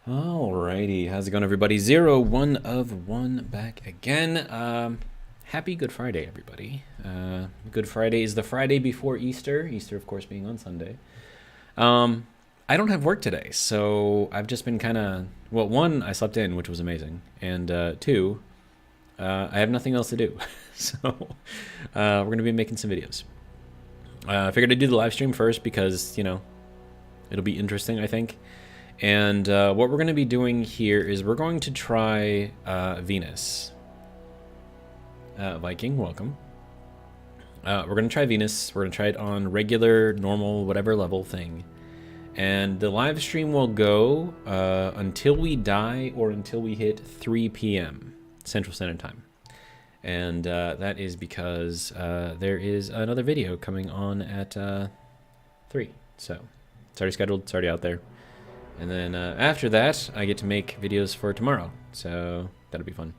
Alrighty, how's it going, everybody? 0, 1 of 1 back again. Happy Good Friday, everybody. Good Friday is the Friday before Easter. Easter, of course, being on Sunday. I don't have work today, so I've just been kind of... Well, one, I slept in, which was amazing. And two, I have nothing else to do. So we're going to be making some videos. I figured I'd do the live stream first because, you know, it'll be interesting, I think. And what we're going to be doing here is we're going to try Venus. Viking, welcome. We're going to try Venus. We're going to try it on regular, normal, whatever level thing. And the live stream will go until we die or until we hit 3 p.m. Central Standard Time. And that is because there is another video coming on at 3. So it's already scheduled. It's already out there. And then after that, I get to make videos for tomorrow. So that'll be fun.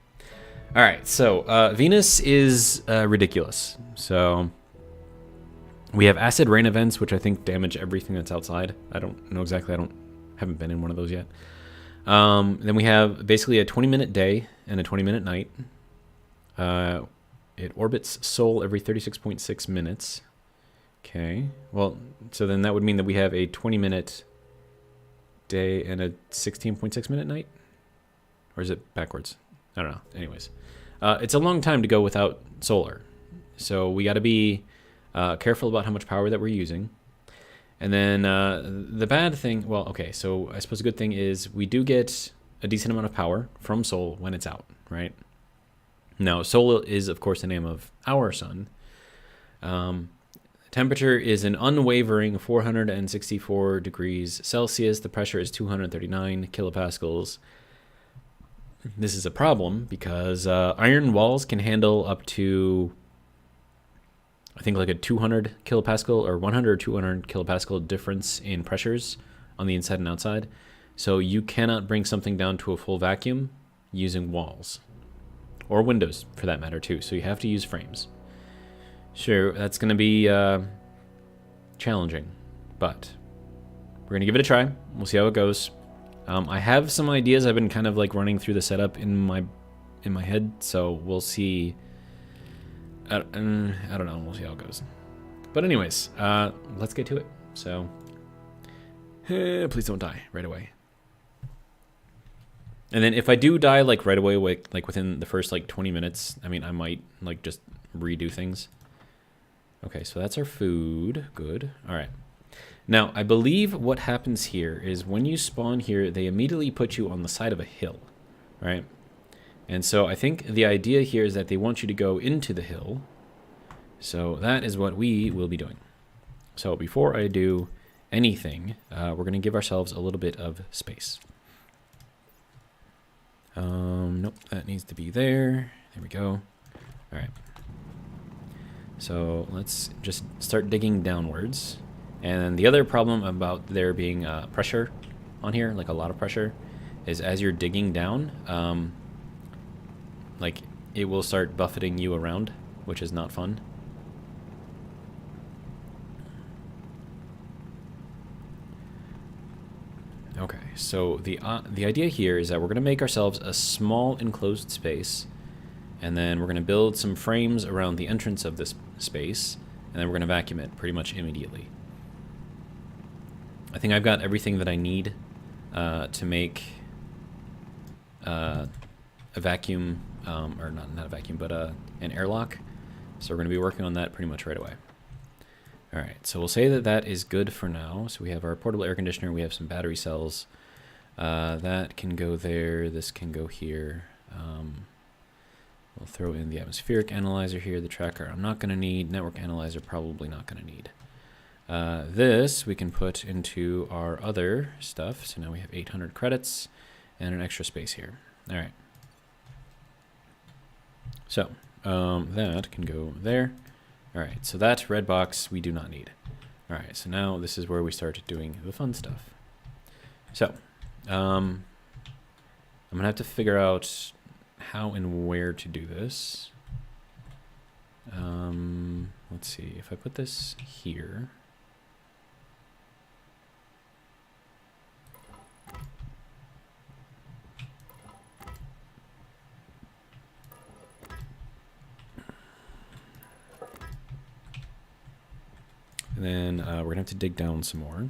All right, so Venus is ridiculous. So we have acid rain events, which I think damage everything that's outside. I don't know exactly. Haven't been in one of those yet. Then we have basically a 20-minute day and a 20-minute night. It orbits Sol every 36.6 minutes. Okay, well, so then that would mean that we have a 20-minute day and a 16.6 minute night, or is it backwards? I don't know. Anyways, it's a long time to go without solar, so we got to be careful about how much power that we're using. And then the bad thing, well, okay, so I suppose a good thing is we do get a decent amount of power from Sol when it's out, right? Now, Sol is, of course, the name of our sun. Temperature is an unwavering 464 degrees Celsius. The pressure is 239 kilopascals. This is a problem because iron walls can handle up to, I think, like a 200 kilopascal or 100 or 200 kilopascal difference in pressures on the inside and outside. So you cannot bring something down to a full vacuum using walls or windows for that matter too. So you have to use frames. Sure, that's going to be challenging, but we're going to give it a try. We'll see how it goes. I have some ideas. I've been kind of like running through the setup in my head, so we'll see. I don't know. We'll see how it goes. But anyways, let's get to it. So, please don't die right away. And then if I do die like right away, like within the first like 20 minutes, I mean, I might like just redo things. Okay, so that's our food. Good. All right. Now, I believe what happens here is when you spawn here, they immediately put you on the side of a hill, right? And so I think the idea here is that they want you to go into the hill. So that is what we will be doing. So before I do anything, we're going to give ourselves a little bit of space. Nope, that needs to be there. There we go. All right. So let's just start digging downwards. And the other problem about there being pressure on here, like a lot of pressure, is as you're digging down, like it will start buffeting you around, which is not fun. Okay, so the idea here is that we're going to make ourselves a small enclosed space, and then we're going to build some frames around the entrance of this space, and then we're going to vacuum it pretty much immediately. I think I've got everything that I need to make a vacuum, or not a vacuum, but an airlock. So we're going to be working on that pretty much right away. All right, so we'll say that that is good for now. So we have our portable air conditioner. We have some battery cells. That can go there. This can go here. We'll throw in the atmospheric analyzer here, the tracker I'm not going to need, network analyzer probably not going to need. This we can put into our other stuff. So now we have 800 credits and an extra space here. All right. So that can go there. All right, so that red box we do not need. All right, so now this is where we start doing the fun stuff. So I'm going to have to figure out how and where to do this. Let's see, if I put this here. And then we're going to have to dig down some more.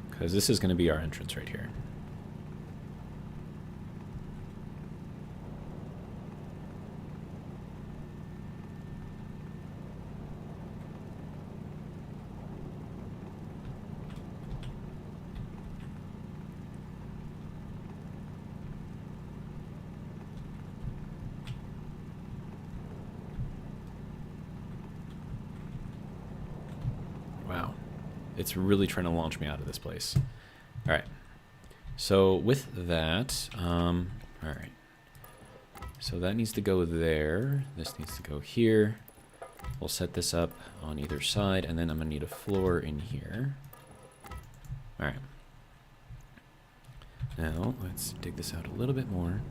Because this is going to be our entrance right here. Wow. It's really trying to launch me out of this place. All right. So with that, all right. So that needs to go there. This needs to go here. We'll set this up on either side, and then I'm gonna need a floor in here. All right. Now let's dig this out a little bit more.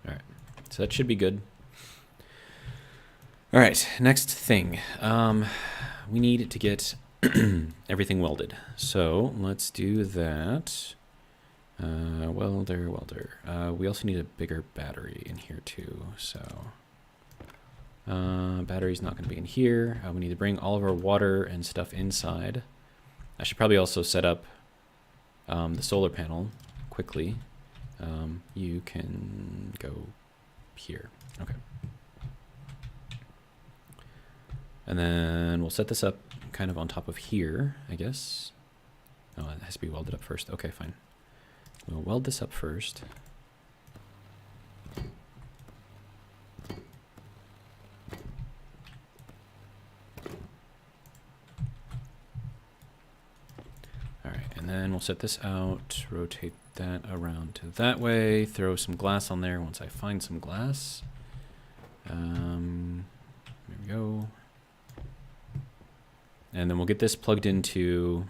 All right. So that should be good. All right, next thing. We need to get everything welded. So let's do that. Welder. We also need a bigger battery in here too. So battery's not going to be in here. We need to bring all of our water and stuff inside. I should probably also set up the solar panel quickly. You can go here. Okay. And then we'll set this up kind of on top of here, I guess. Oh, it has to be welded up first. Okay, fine. We'll weld this up first. All right, and then we'll set this out, rotate that around to that way, throw some glass on there once I find some glass. There we go. And then we'll get this plugged into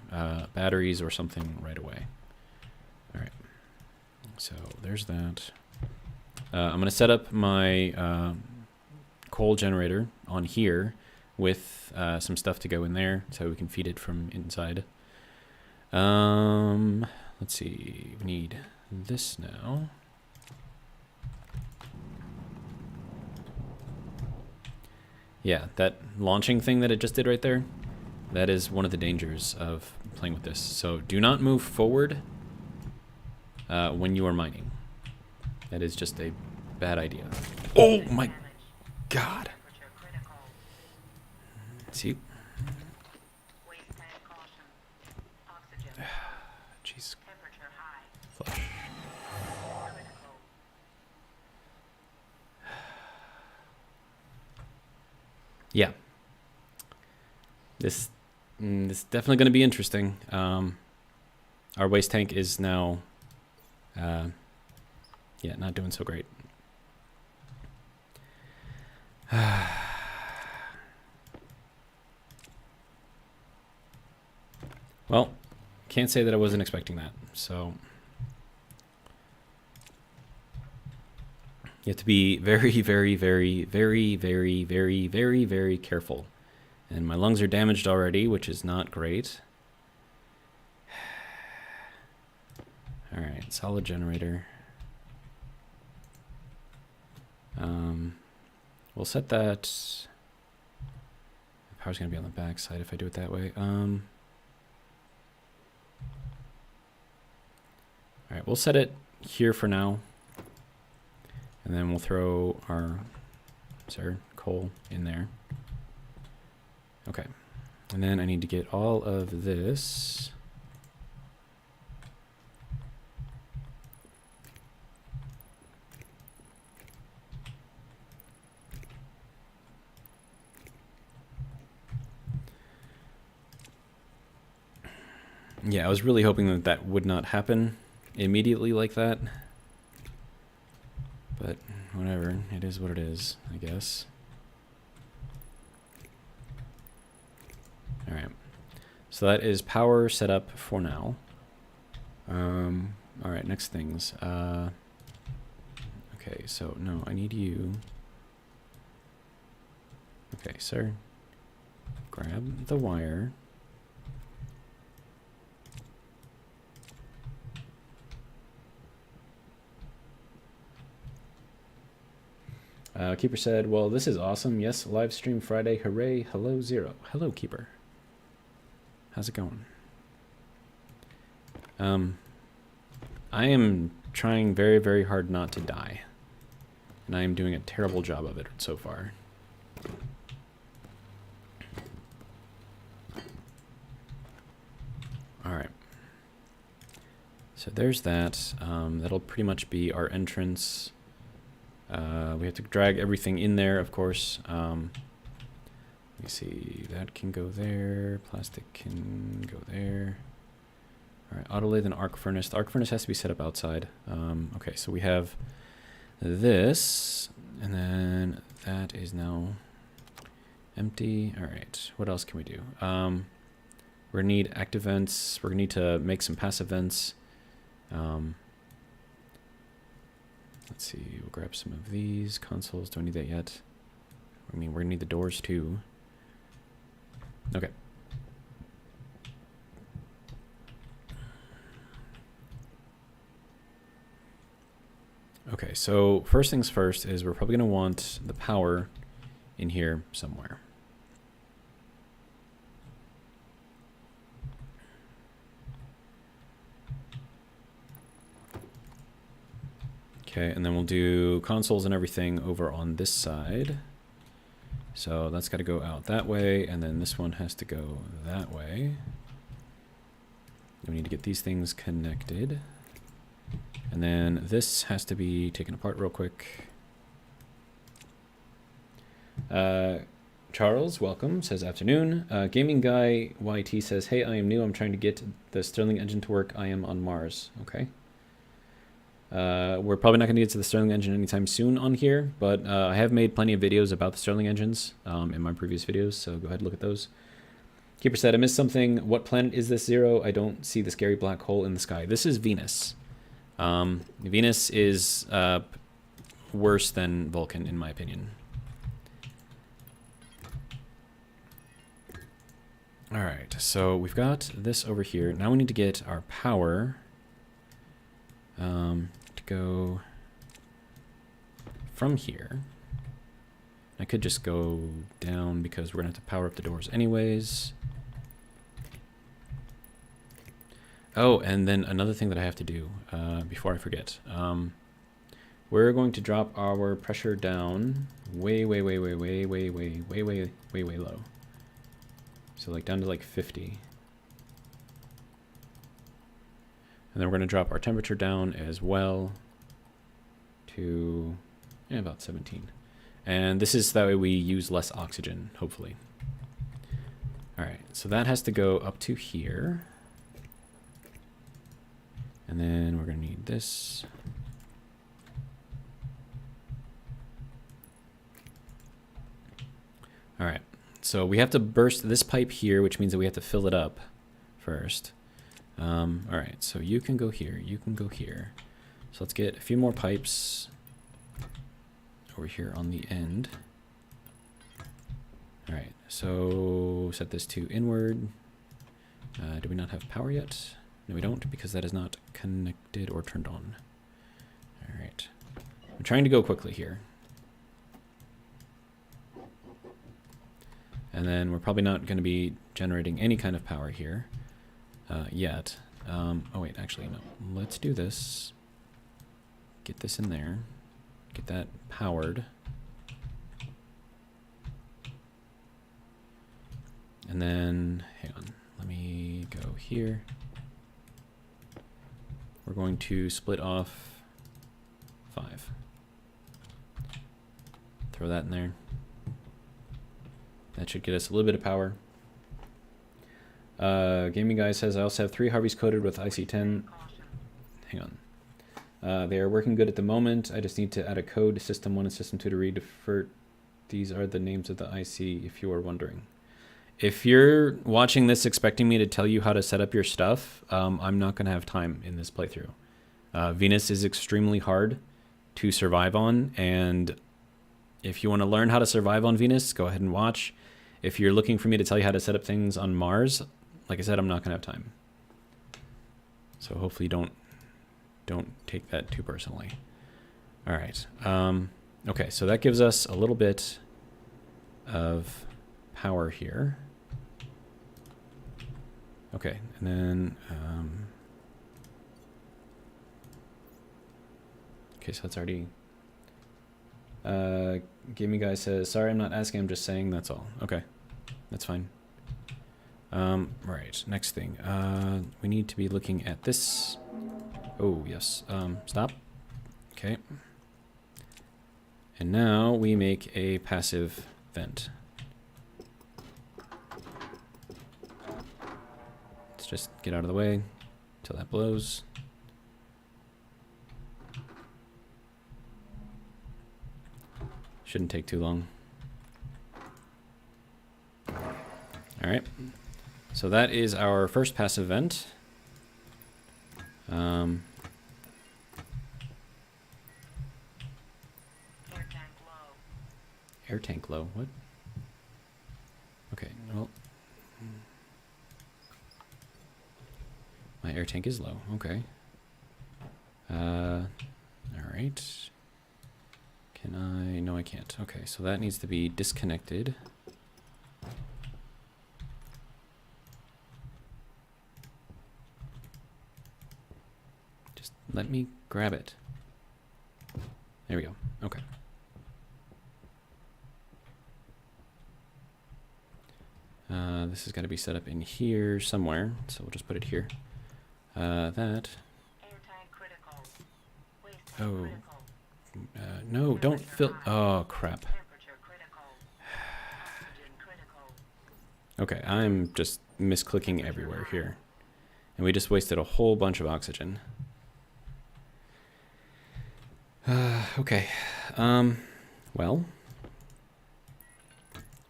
batteries or something right away. All right, so there's that. I'm gonna set up my coal generator on here with some stuff to go in there so we can feed it from inside. Let's see, we need this now. Yeah, that launching thing that it just did right there, that is one of the dangers of playing with this. So do not move forward when you are mining. That is just a bad idea. Oh my God. See? Jeez. Flush. Yeah. This is definitely going to be interesting. Our waste tank is now, yeah, not doing so great. Well, can't say that I wasn't expecting that. So you have to be very, very, very, very, very, very, very, very careful. And my lungs are damaged already, which is not great. All right, solid generator. We'll set that. The power's gonna be on the back side if I do it that way. All right, we'll set it here for now, and then we'll throw our coal in there. Okay, and then I need to get all of this. Yeah, I was really hoping that that would not happen immediately like that. But whatever, it is what it is, I guess. All right, so that is power set up for now. All right, next things. Okay, so no, I need you. Okay, sir. Grab the wire. Keeper said, well, this is awesome. Yes, live stream Friday. Hooray. Hello, Zero. Hello, Keeper. How's it going? I am trying very, very hard not to die. And I am doing a terrible job of it so far. Alright. So there's that. That'll pretty much be our entrance. We have to drag everything in there, of course. Let me see. That can go there. Plastic can go there. Alright, autolathe and arc furnace. The arc furnace has to be set up outside. Okay, so we have this, and then that is now empty. Alright, what else can we do? We're gonna need active vents. We're gonna need to make some passive vents. Let's see, we'll grab some of these consoles. Don't need that yet. I mean, we're gonna need the doors too. Okay. Okay, so first things first is we're probably gonna want the power in here somewhere. Okay, and then we'll do consoles and everything over on this side. So that's got to go out that way, and then this one has to go that way. We need to get these things connected. And then this has to be taken apart real quick. Charles, welcome, says afternoon. Gaming Guy YT says, hey, I am new. I'm trying to get the Stirling engine to work. I am on Mars. Okay. We're probably not going to get to the Stirling engine anytime soon on here, but I have made plenty of videos about the Stirling engines in my previous videos, so go ahead and look at those. Keeper said, I missed something. What planet is this, Zero? I don't see the scary black hole in the sky. This is Venus. Venus is worse than Vulcan, in my opinion. Alright, so we've got this over here. Now we need to get our power to go from here. I could just go down because we're going to have to power up the doors anyways. Oh, and then another thing that I have to do before I forget. We're going to drop our pressure down way low. So like down to like 50. And then we're going to drop our temperature down as well to about 17. And this is that way we use less oxygen, hopefully. All right, so that has to go up to here. And then we're going to need this. All right, so we have to burst this pipe here, which means that we have to fill it up first. All right, so you can go here, you can go here. So let's get a few more pipes over here on the end. All right, so set this to inward. Do we not have power yet? No, we don't, because that is not connected or turned on. All right, I'm trying to go quickly here. And then we're probably not going to be generating any kind of power here yet. Oh wait, actually no. Let's do this. Get this in there. Get that powered. And then, hang on, let me go here. We're going to split off 5. Throw that in there. That should get us a little bit of power. Gaming Guy says, I also have 3 Harveys coated with IC10. Hang on. They are working good at the moment. I just need to add a code to System 1 and System 2 to read. These are the names of the IC, if you are wondering. If you're watching this expecting me to tell you how to set up your stuff, I'm not going to have time in this playthrough. Venus is extremely hard to survive on, and if you want to learn how to survive on Venus, go ahead and watch. If you're looking for me to tell you how to set up things on Mars, like I said, I'm not going to have time. So hopefully don't take that too personally. All right. Okay, so that gives us a little bit of power here. Okay, and then, okay, so that's already, Gaming Guy says, sorry, I'm not asking, I'm just saying, that's all. Okay, that's fine. Right, next thing, we need to be looking at this. Oh, yes, stop. Okay. And now we make a passive vent. Let's just get out of the way until that blows. Shouldn't take too long. All right. So that is our first passive vent. Air tank low. What? Okay, well. My air tank is low. Okay. Alright. Can I? No, I can't. Okay, so that needs to be disconnected. Just let me grab it. There we go. Okay. This has got to be set up in here somewhere, so we'll just put it here. That. Oh. No, don't fill. Oh, crap. Okay, I'm just misclicking everywhere here. And we just wasted a whole bunch of oxygen. Okay. Well.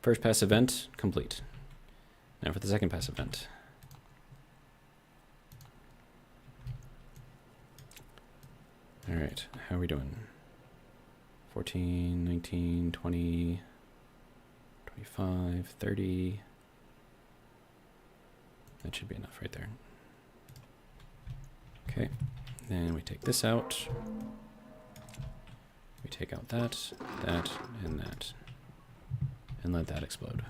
First passive vent, complete. Now for the second passive vent. All right, how are we doing? 14, 19, 20, 25, 30. That should be enough right there. Okay, then we take this out. We take out that, that, and that. And let that explode.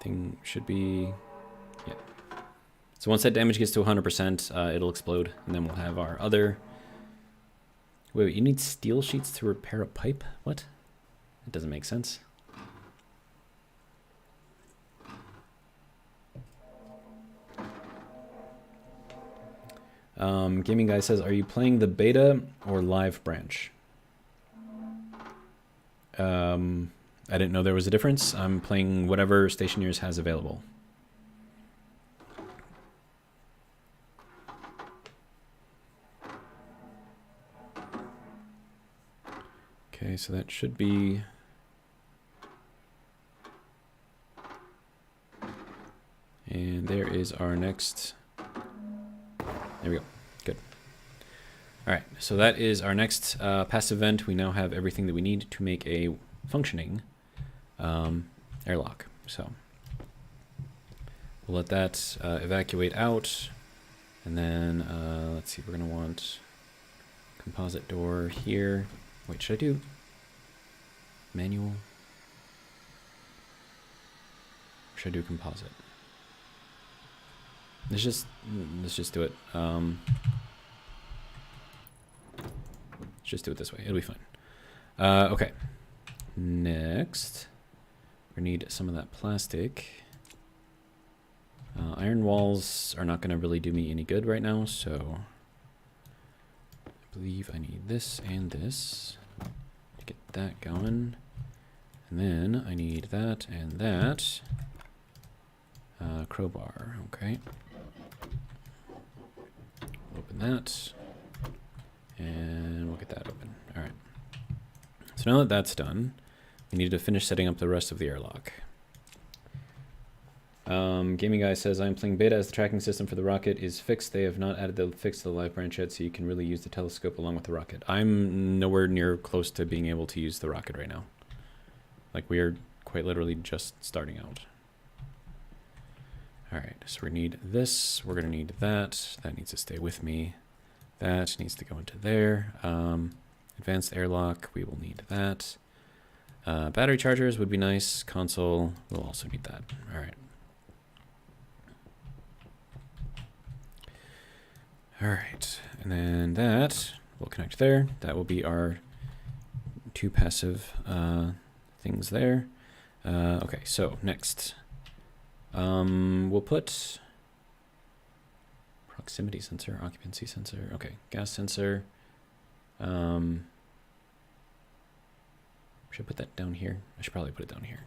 Thing should be, yeah. So once that damage gets to 100%, it'll explode, and then we'll have our other. Wait, you need steel sheets to repair a pipe? What? That doesn't make sense. Gaming Guy says, are you playing the beta or live branch? I didn't know there was a difference. I'm playing whatever Stationeers has available. Okay, so that should be... And there is our next... There we go. Good. All right, so that is our next passive vent. We now have everything that we need to make a functioning airlock. So we'll let that evacuate out. And then let's see, we're going to want composite door here. Wait, should I do manual? Or should I do composite? Let's just do it. Let's just do it this way. It'll be fine. Okay. Next, we need some of that plastic. Iron walls are not going to really do me any good right now, so I believe I need this and this to get that going. And then I need that and that. Crowbar, okay. Open that. And we'll get that open. All right. So now that that's done, we need to finish setting up the rest of the airlock. Gaming Guy says, I'm playing beta as the tracking system for the rocket is fixed. They have not added the fix to the live branch yet, so you can really use the telescope along with the rocket. I'm nowhere near close to being able to use the rocket right now. Like, we are quite literally just starting out. Alright, so we need this. We're going to need that. That needs to stay with me. That needs to go into there. Advanced airlock, we will need that. Battery chargers would be nice. Console, we'll also need that. Alright. Alright, and then that will connect there. That will be our two passive things there. Okay, so next. We'll put proximity sensor, occupancy sensor. Okay, gas sensor. Should I put that down here? I should probably put it down here.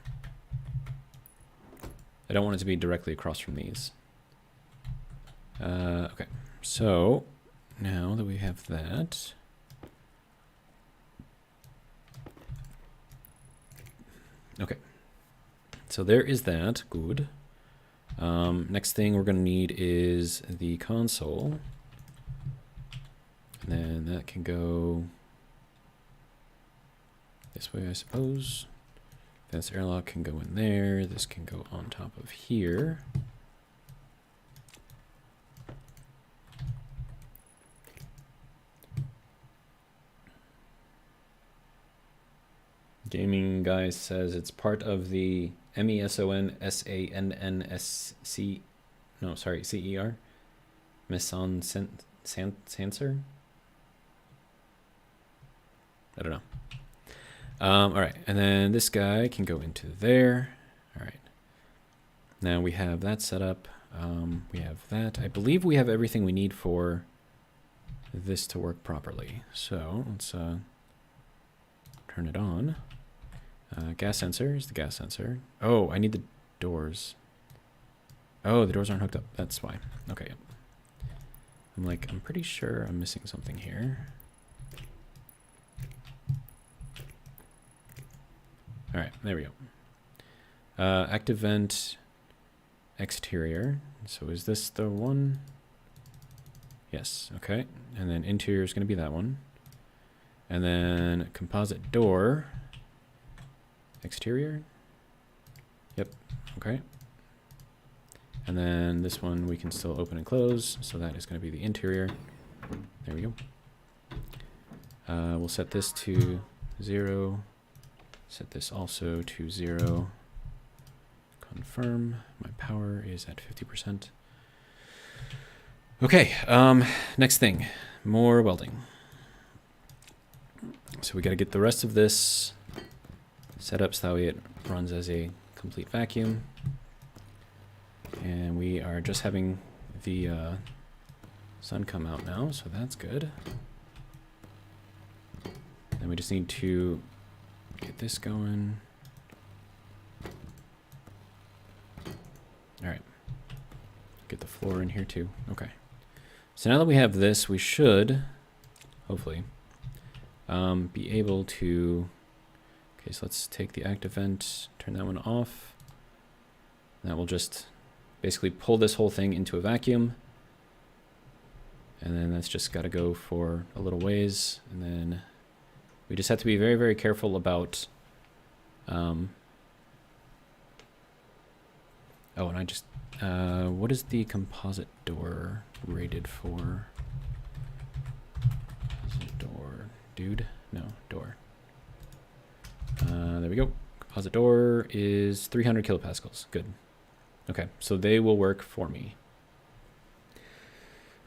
I don't want it to be directly across from these. Okay, so now that we have that, okay, so there is that. Good. Next thing we're going to need is the console. And then that can go this way, I suppose. This airlock can go in there. This can go on top of here. Gaming Guy says it's part of the MESONSANNSC. No, sorry, CER. Meson Sensor. I don't know. All right, and then this guy can go into there. All right. Now we have that set up. We have that. I believe we have everything we need for this to work properly. So let's turn it on. Gas sensor is the gas sensor. Oh, I need the doors. Oh, the doors aren't hooked up. That's why. Okay. I'm pretty sure I'm missing something here. All right, there we go. Active vent exterior. So is this the one? Yes, okay. And then interior is going to be that one. And then composite door. Exterior. Yep, okay. And then this one we can still open and close. So that is going to be the interior. There we go. We'll set this to 0. Set this also to 0. Confirm. My power is at 50%. Okay, next thing. More welding. So we got to get the rest of this set up so that way it runs as a complete vacuum. And we are just having the sun come out now, so that's good. Then we just need to get this going. All right. Get the floor in here too. Okay. So now that we have this, we should, hopefully, be able to... Okay, so let's take the active vent, turn that one off. That will just basically pull this whole thing into a vacuum. And then that's just got to go for a little ways. And then we just have to be very, very careful about... oh, and I just... what is the composite door rated for? Composite door. Dude? No, door. There we go. Composite door is 300 kilopascals. Good. Okay, so they will work for me.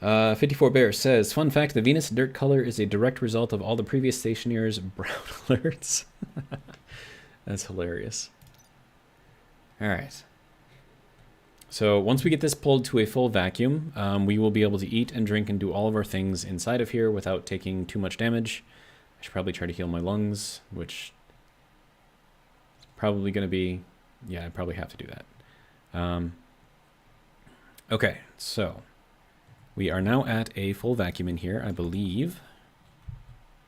54 Bear says, fun fact, the Venus dirt color is a direct result of all the previous Stationeers brown alerts. That's hilarious. All right. So once we get this pulled to a full vacuum, we will be able to eat and drink and do all of our things inside of here without taking too much damage. I should probably try to heal my lungs, which is probably going to be... Yeah, I probably have to do that. Okay, so we are now at a full vacuum in here, I believe.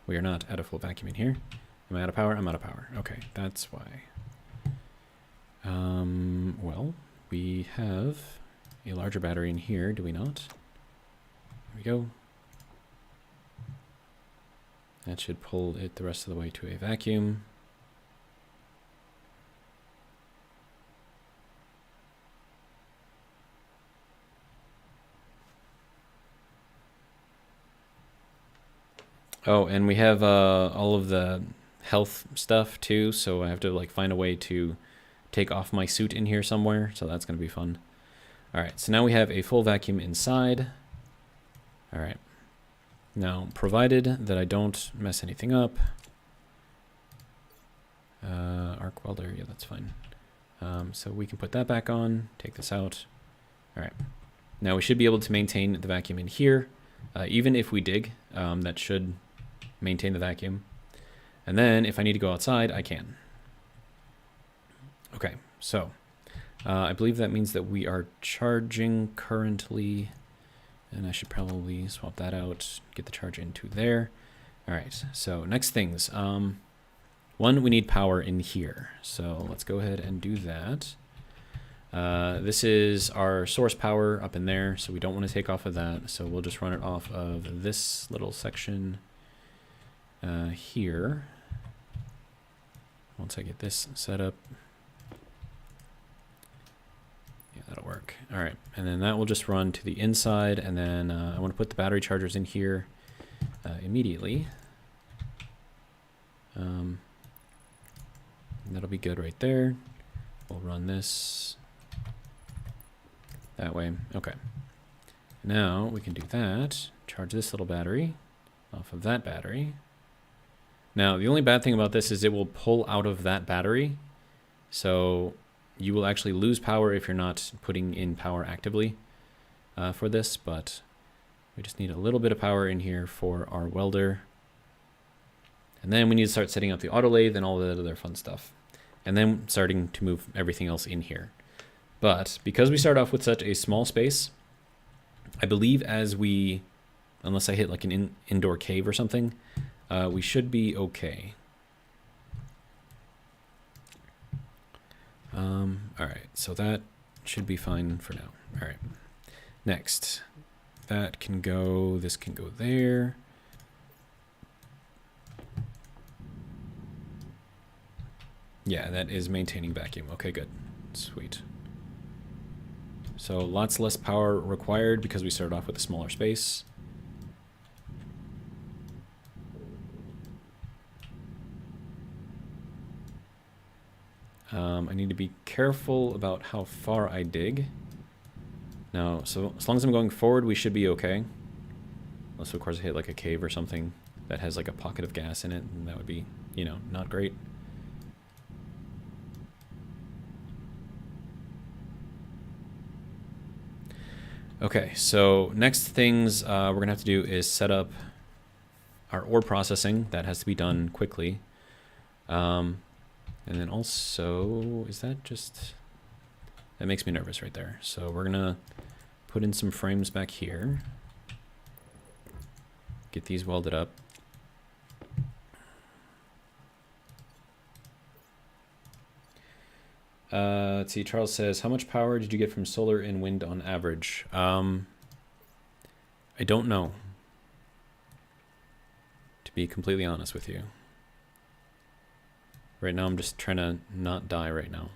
We are not at a full vacuum in here. Am I out of power? I'm out of power. Okay, that's why. Well, We have a larger battery in here, do we not? There we go. That should pull it the rest of the way to a vacuum. Oh, and we have all of the health stuff too, so I have to like find a way to take off my suit in here somewhere, so that's going to be fun. All right, so now we have a full vacuum inside. All right. Now, provided that I don't mess anything up. Arc welder, yeah, that's fine. So we can put that back on, take this out. All right. Now we should be able to maintain the vacuum in here. Even if we dig, that should maintain the vacuum. And then if I need to go outside, I can. Okay, so I believe that means that we are charging currently, and I should probably swap that out, get the charge into there. All right, so next things. One, we need power in here. So let's go ahead and do that. This is our source power up in there, so we don't want to take off of that. So we'll just run it off of this little section here. Once I get this set up. Yeah, that'll work. All right, and then that will just run to the inside, and then I want to put the battery chargers in here immediately. That'll be good right there. We'll run this that way. Okay. Now we can do that. Charge this little battery off of that battery. Now, the only bad thing about this is it will pull out of that battery. So you will actually lose power if you're not putting in power actively for this, but we just need a little bit of power in here for our welder. And then we need to start setting up the auto lathe and all the other fun stuff. And then starting to move everything else in here. But because we start off with such a small space, I believe as we, unless I hit like an indoor cave or something, we should be okay. All right, so that should be fine for now. All right, next, that can go, this can go there. Yeah, that is maintaining vacuum. Okay, good. Sweet. So lots less power required because we started off with a smaller space. I need to be careful about how far I dig. Now, so as long as I'm going forward, we should be okay. Unless, of course, I hit like a cave or something that has like a pocket of gas in it, and that would be, you know, not great. Okay, so next things we're going to have to do is set up our ore processing. That has to be done quickly. And then also, is that just... That makes me nervous right there. So we're going to put in some frames back here. Get these welded up. Let's see, Charles says, how much power did you get from solar and wind on average? I don't know, to be completely honest with you. Right now, I'm just trying to not die right now.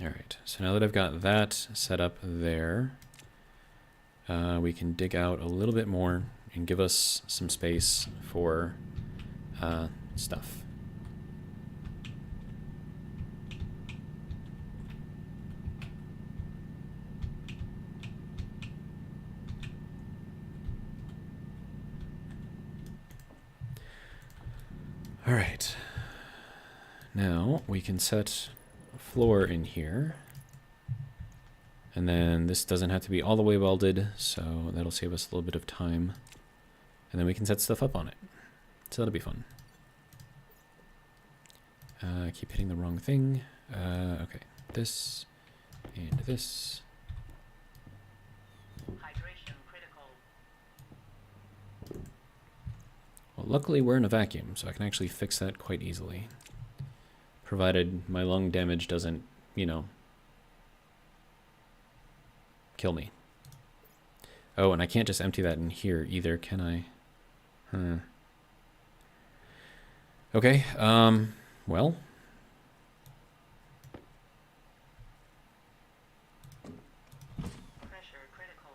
All right, so now that I've got that set up there, we can dig out a little bit more and give us some space for stuff. All right, now we can set a floor in here, and then this doesn't have to be all the way welded, so that'll save us a little bit of time, and then we can set stuff up on it, so that'll be fun. I keep hitting the wrong thing. Okay, this and this. Well, luckily we're in a vacuum, so I can actually fix that quite easily. provided my lung damage doesn't, you know, kill me. Oh, and I can't just empty that in here either, can I? Okay, well. Pressure critical.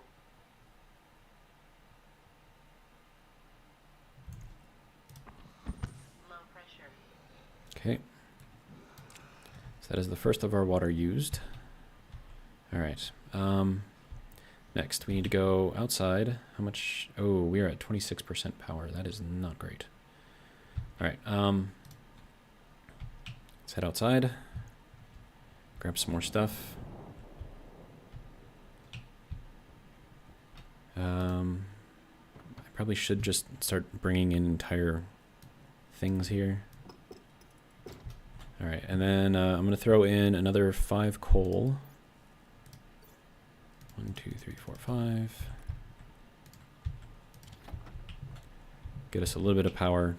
Low pressure. Okay. So that is the first of our water used. All right. Next, we need to go outside. How much? Oh, we are at 26% power. That is not great. All right. Let's head outside. Grab some more stuff. I probably should just start bringing in entire things here. All right, and then I'm going to throw in another 5 coal. 1, 2, 3, 4, 5. Get us a little bit of power.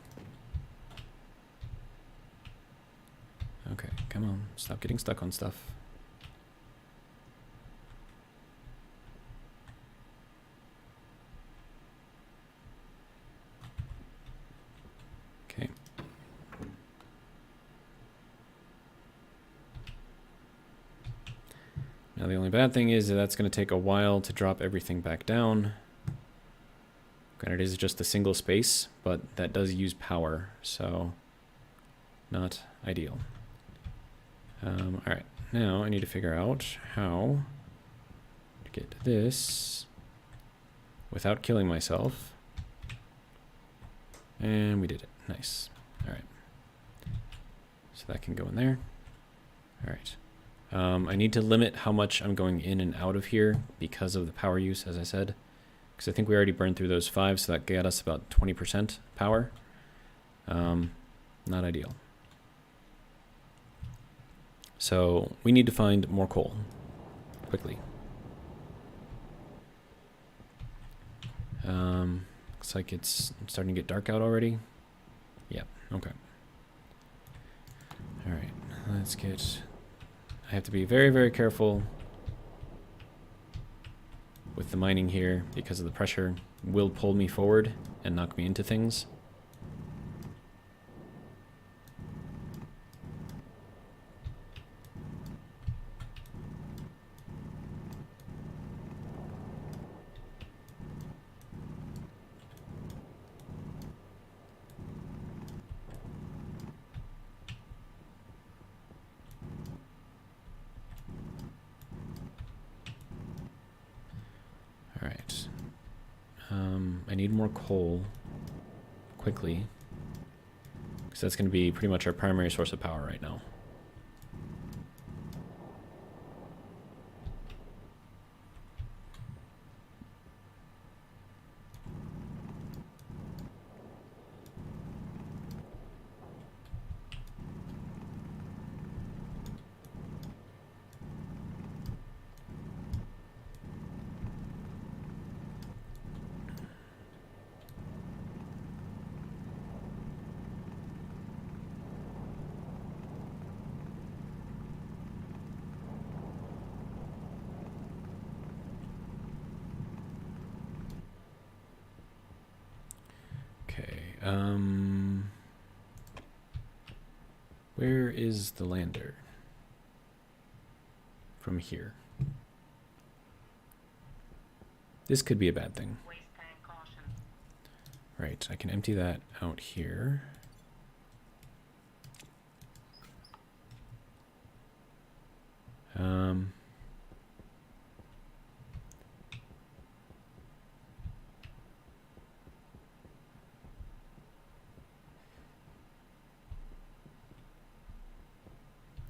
Okay, come on, stop getting stuck on stuff. Okay. Now the only bad thing is that that's going to take a while to drop everything back down. Granted, it is just a single space, but that does use power, so not ideal. All right, now I need to figure out how to get to this without killing myself. And we did it. Nice. All right. So that can go in there. All right. I need to limit how much I'm going in and out of here because of the power use, as I said. Because I think we already burned through those 5, so that got us about 20% power. Not ideal. So we need to find more coal quickly. Looks like it's starting to get dark out already. Yeah, okay. All right, let's get... I have to be very, very careful with the mining here because of the pressure will pull me forward and knock me into things. All right. I need more coal quickly because that's going to be pretty much our primary source of power right now. Where is the lander? From here. This could be a bad thing. Right, I can empty that out here.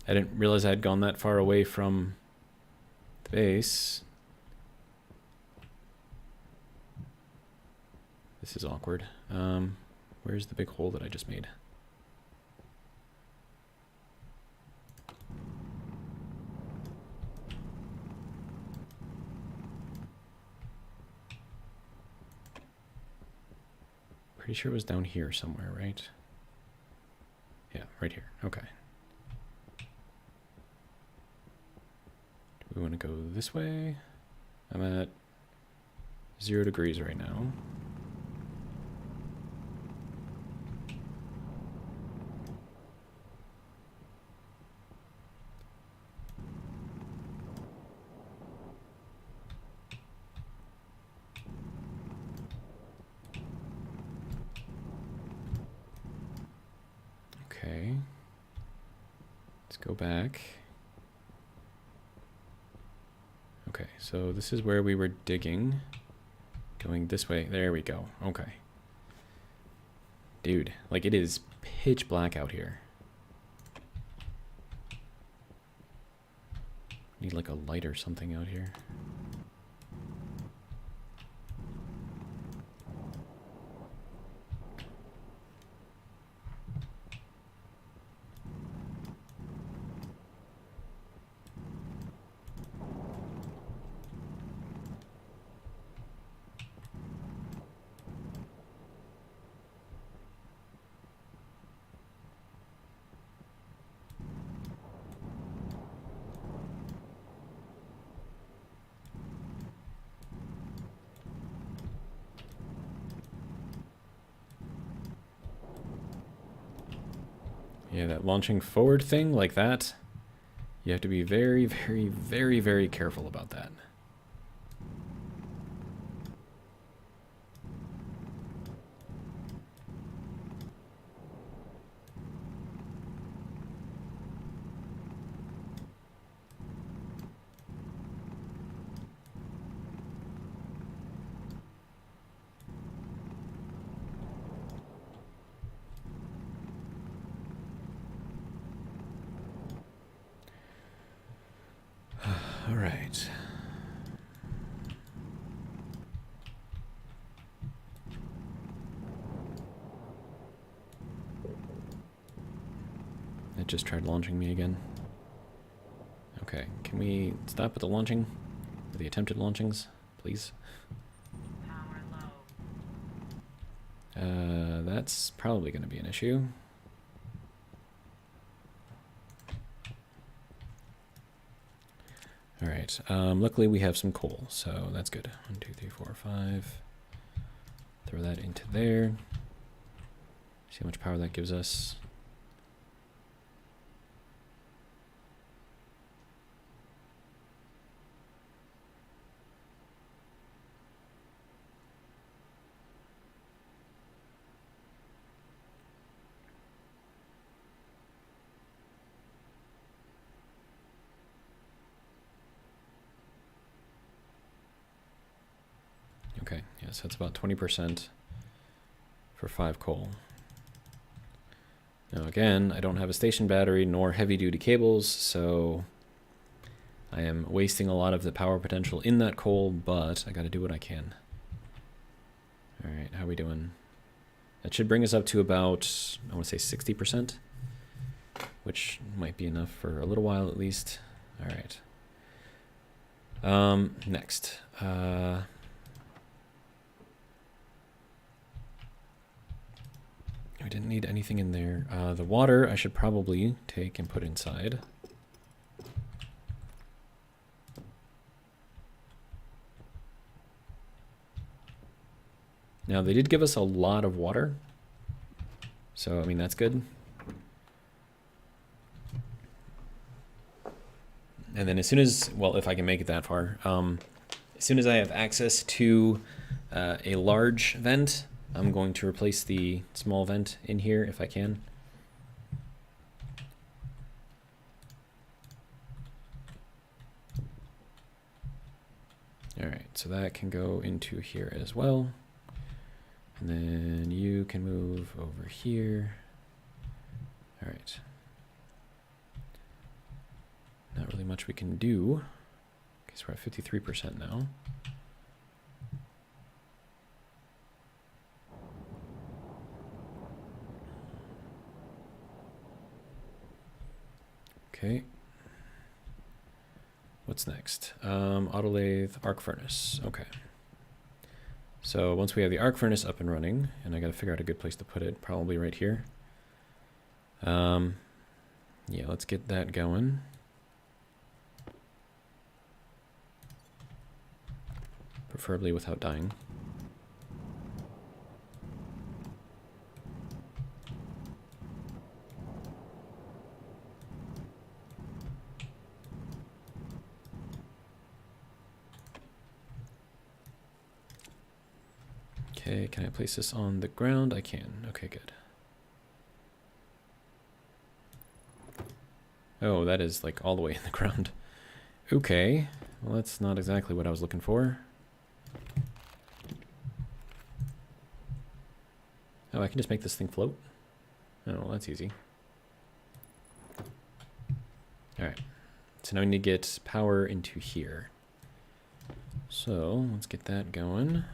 I didn't realize I had gone that far away from the base. This is awkward. Where's the big hole that I just made? Pretty sure it was down here somewhere, right? Yeah, right here. Okay. to go this way. I'm at 0 degrees right now. Okay. Let's go back. Okay, so this is where we were digging. Going this way. There we go. Okay. Dude, like it is pitch black out here. Need like a light or something out here. Yeah, that launching forward thing like that, you have to be very, very, very, very careful about that. All right. It just tried launching me again. Okay, can we stop with the launching? With the attempted launchings, please? Power low. That's probably going to be an issue. All right. Luckily, we have some coal, so that's good. 1, 2, 3, 4, 5. Throw that into there. See how much power that gives us. Okay, yeah, so it's about 20% for 5 coal. Now again, I don't have a station battery nor heavy-duty cables, so I am wasting a lot of the power potential in that coal, but I gotta do what I can. Alright, how are we doing? That should bring us up to about, I want to say 60%, which might be enough for a little while at least. Alright. Next. We didn't need anything in there. The water I should probably take and put inside. Now they did give us a lot of water, so I mean that's good. And then as soon as, well, if I can make it that far, as soon as I have access to a large vent, I'm going to replace the small vent in here if I can. All right, so that can go into here as well. And then you can move over here. All right. Not really much we can do. Okay, so we're at 53% now. Okay. What's next? Autolathe, arc furnace. Okay. So once we have the arc furnace up and running, and I got to figure out a good place to put it, probably right here. Yeah, let's get that going. preferably without dying. Okay, can I place this on the ground? I can. Okay, good. Oh, that is like all the way in the ground. Okay, well that's not exactly what I was looking for. Oh, I can just make this thing float? Oh, well, that's easy. Alright, so now we need to get power into here. So, let's get that going.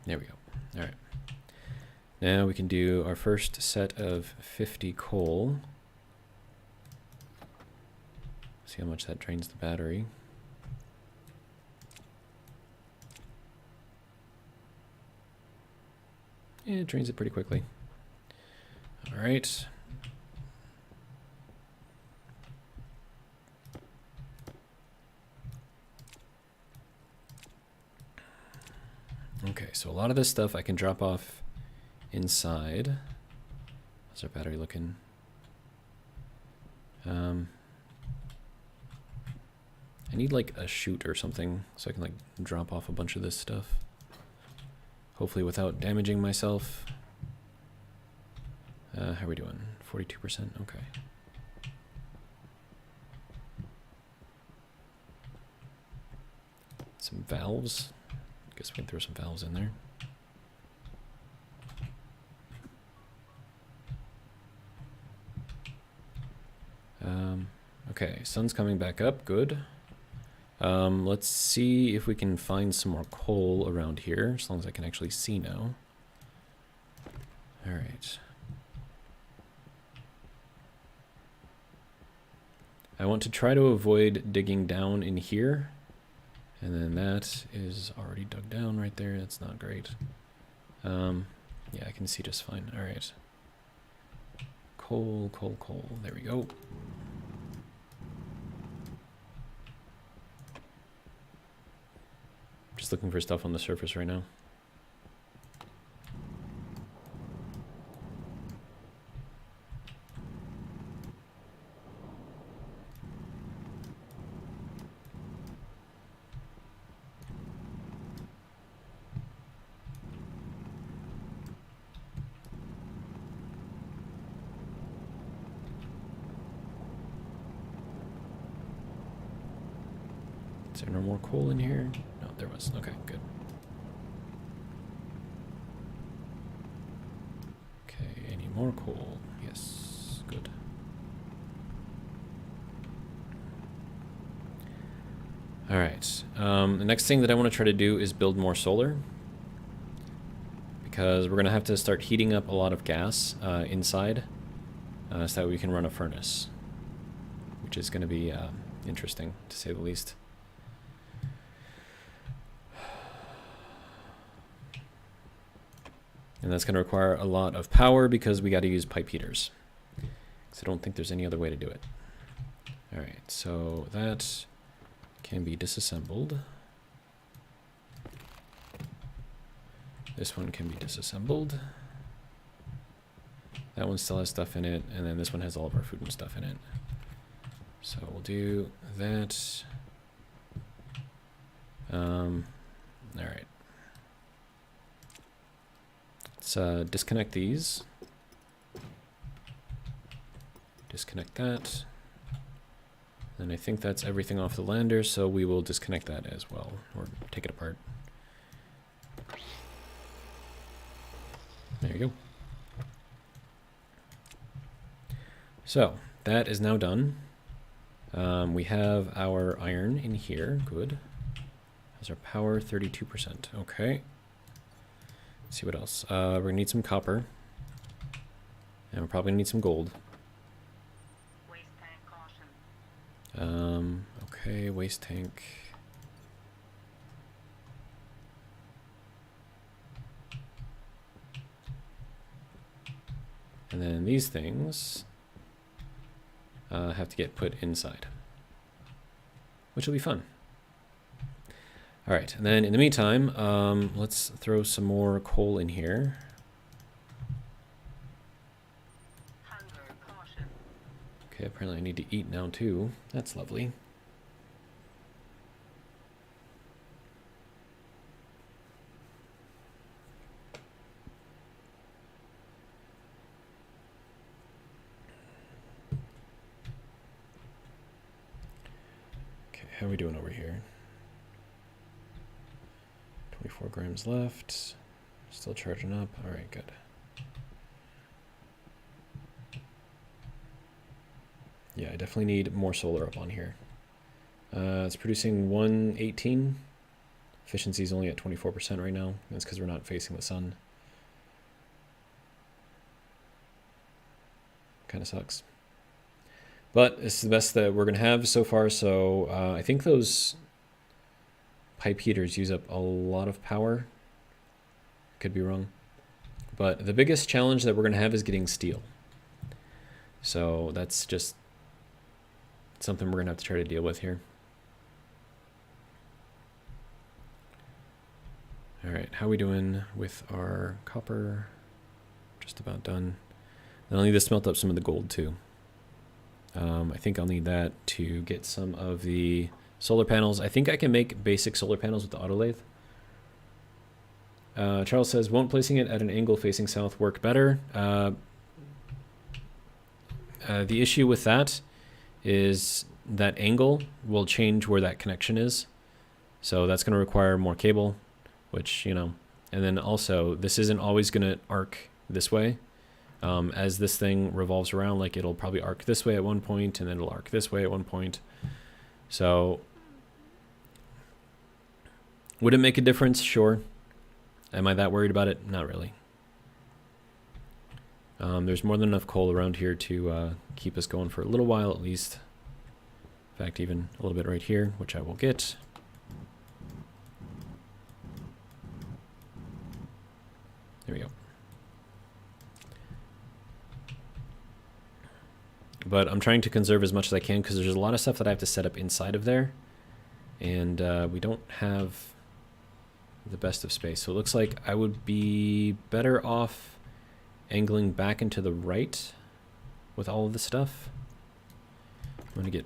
There we go. All right. Now we can do our first set of 50 coal. See how much that drains the battery. Yeah, it drains it pretty quickly. All right. Okay, so a lot of this stuff I can drop off inside. How's our battery looking? I need like a chute or something so I can like drop off a bunch of this stuff. Hopefully without damaging myself. How are we doing? 42%? Okay. Some valves. Guess we can throw some valves in there. Okay, sun's coming back up. Good. Let's see if we can find some more coal around here, as long as I can actually see now. All right. I want to try to avoid digging down in here. And then that is already dug down right there. That's not great. Yeah, I can see just fine. All right. Coal, coal, coal. There we go. Just looking for stuff on the surface right now. Is there no more coal in here? No, there was. Okay, good. Okay, any more coal? Yes, good. All right. The next thing that I want to try to do is build more solar, because we're going to have to start heating up a lot of gas inside so that we can run a furnace, which is going to be interesting, to say the least. And that's going to require a lot of power because we got to use pipe heaters. Because I don't think there's any other way to do it. All right, so that can be disassembled. This one can be disassembled. That one still has stuff in it, and then this one has all of our food and stuff in it. So we'll do that. All right. Let's disconnect these. Disconnect that. And I think that's everything off the lander, so we will disconnect that as well, or take it apart. There you go. So, that is now done. We have our iron in here, good. How's our power? 32%, okay. Let's see what else. We're gonna need some copper. And we're probably gonna need some gold. Waste tank caution. Okay, waste tank. And then these things have to get put inside, which will be fun. All right, and then in the meantime, let's throw some more coal in here. Hunger caution. Okay, apparently I need to eat now too. That's lovely. Okay, how are we doing over here? 24 grams left. Still charging up. All right, good. Yeah, I definitely need more solar up on here. It's producing 118. Efficiency is only at 24% right now. That's because we're not facing the sun. Kind of sucks. But it's the best that we're going to have so far. So I think those pipe heaters use up a lot of power. Could be wrong. But the biggest challenge that we're going to have is getting steel. So that's just something we're going to have to try to deal with here. All right, how are we doing with our copper? Just about done. Then I'll need to smelt up some of the gold too. I think I'll need that to get some of the solar panels. I think I can make basic solar panels with the auto lathe. Charles says, won't placing it at an angle facing south work better? The issue with that is that angle will change where that connection is. So that's going to require more cable, which, you know, and then also this isn't always going to arc this way. As this thing revolves around, like it'll probably arc this way at one point and then it'll arc this way at one point. So would it make a difference? Sure. Am I that worried about it? Not really. There's more than enough coal around here to keep us going for a little while at least. In fact, even a little bit right here, which I will get. There we go. But I'm trying to conserve as much as I can because there's a lot of stuff that I have to set up inside of there. And we don't have the best of space. So it looks like I would be better off angling back into the right with all of the stuff. I'm going to get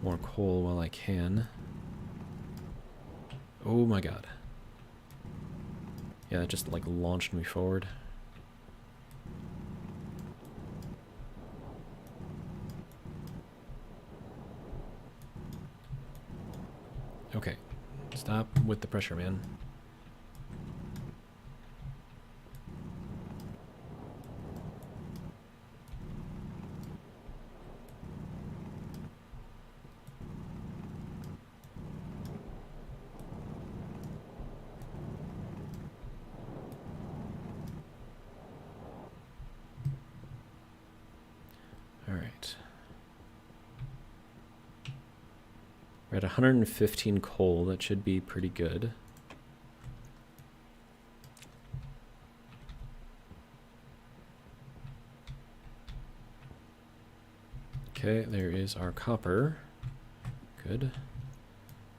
more coal while I can. Oh my god. Yeah, that just like launched me forward. Okay, stop with the pressure, man. All right. We're at 115 coal. That should be pretty good. Okay, there is our copper. Good.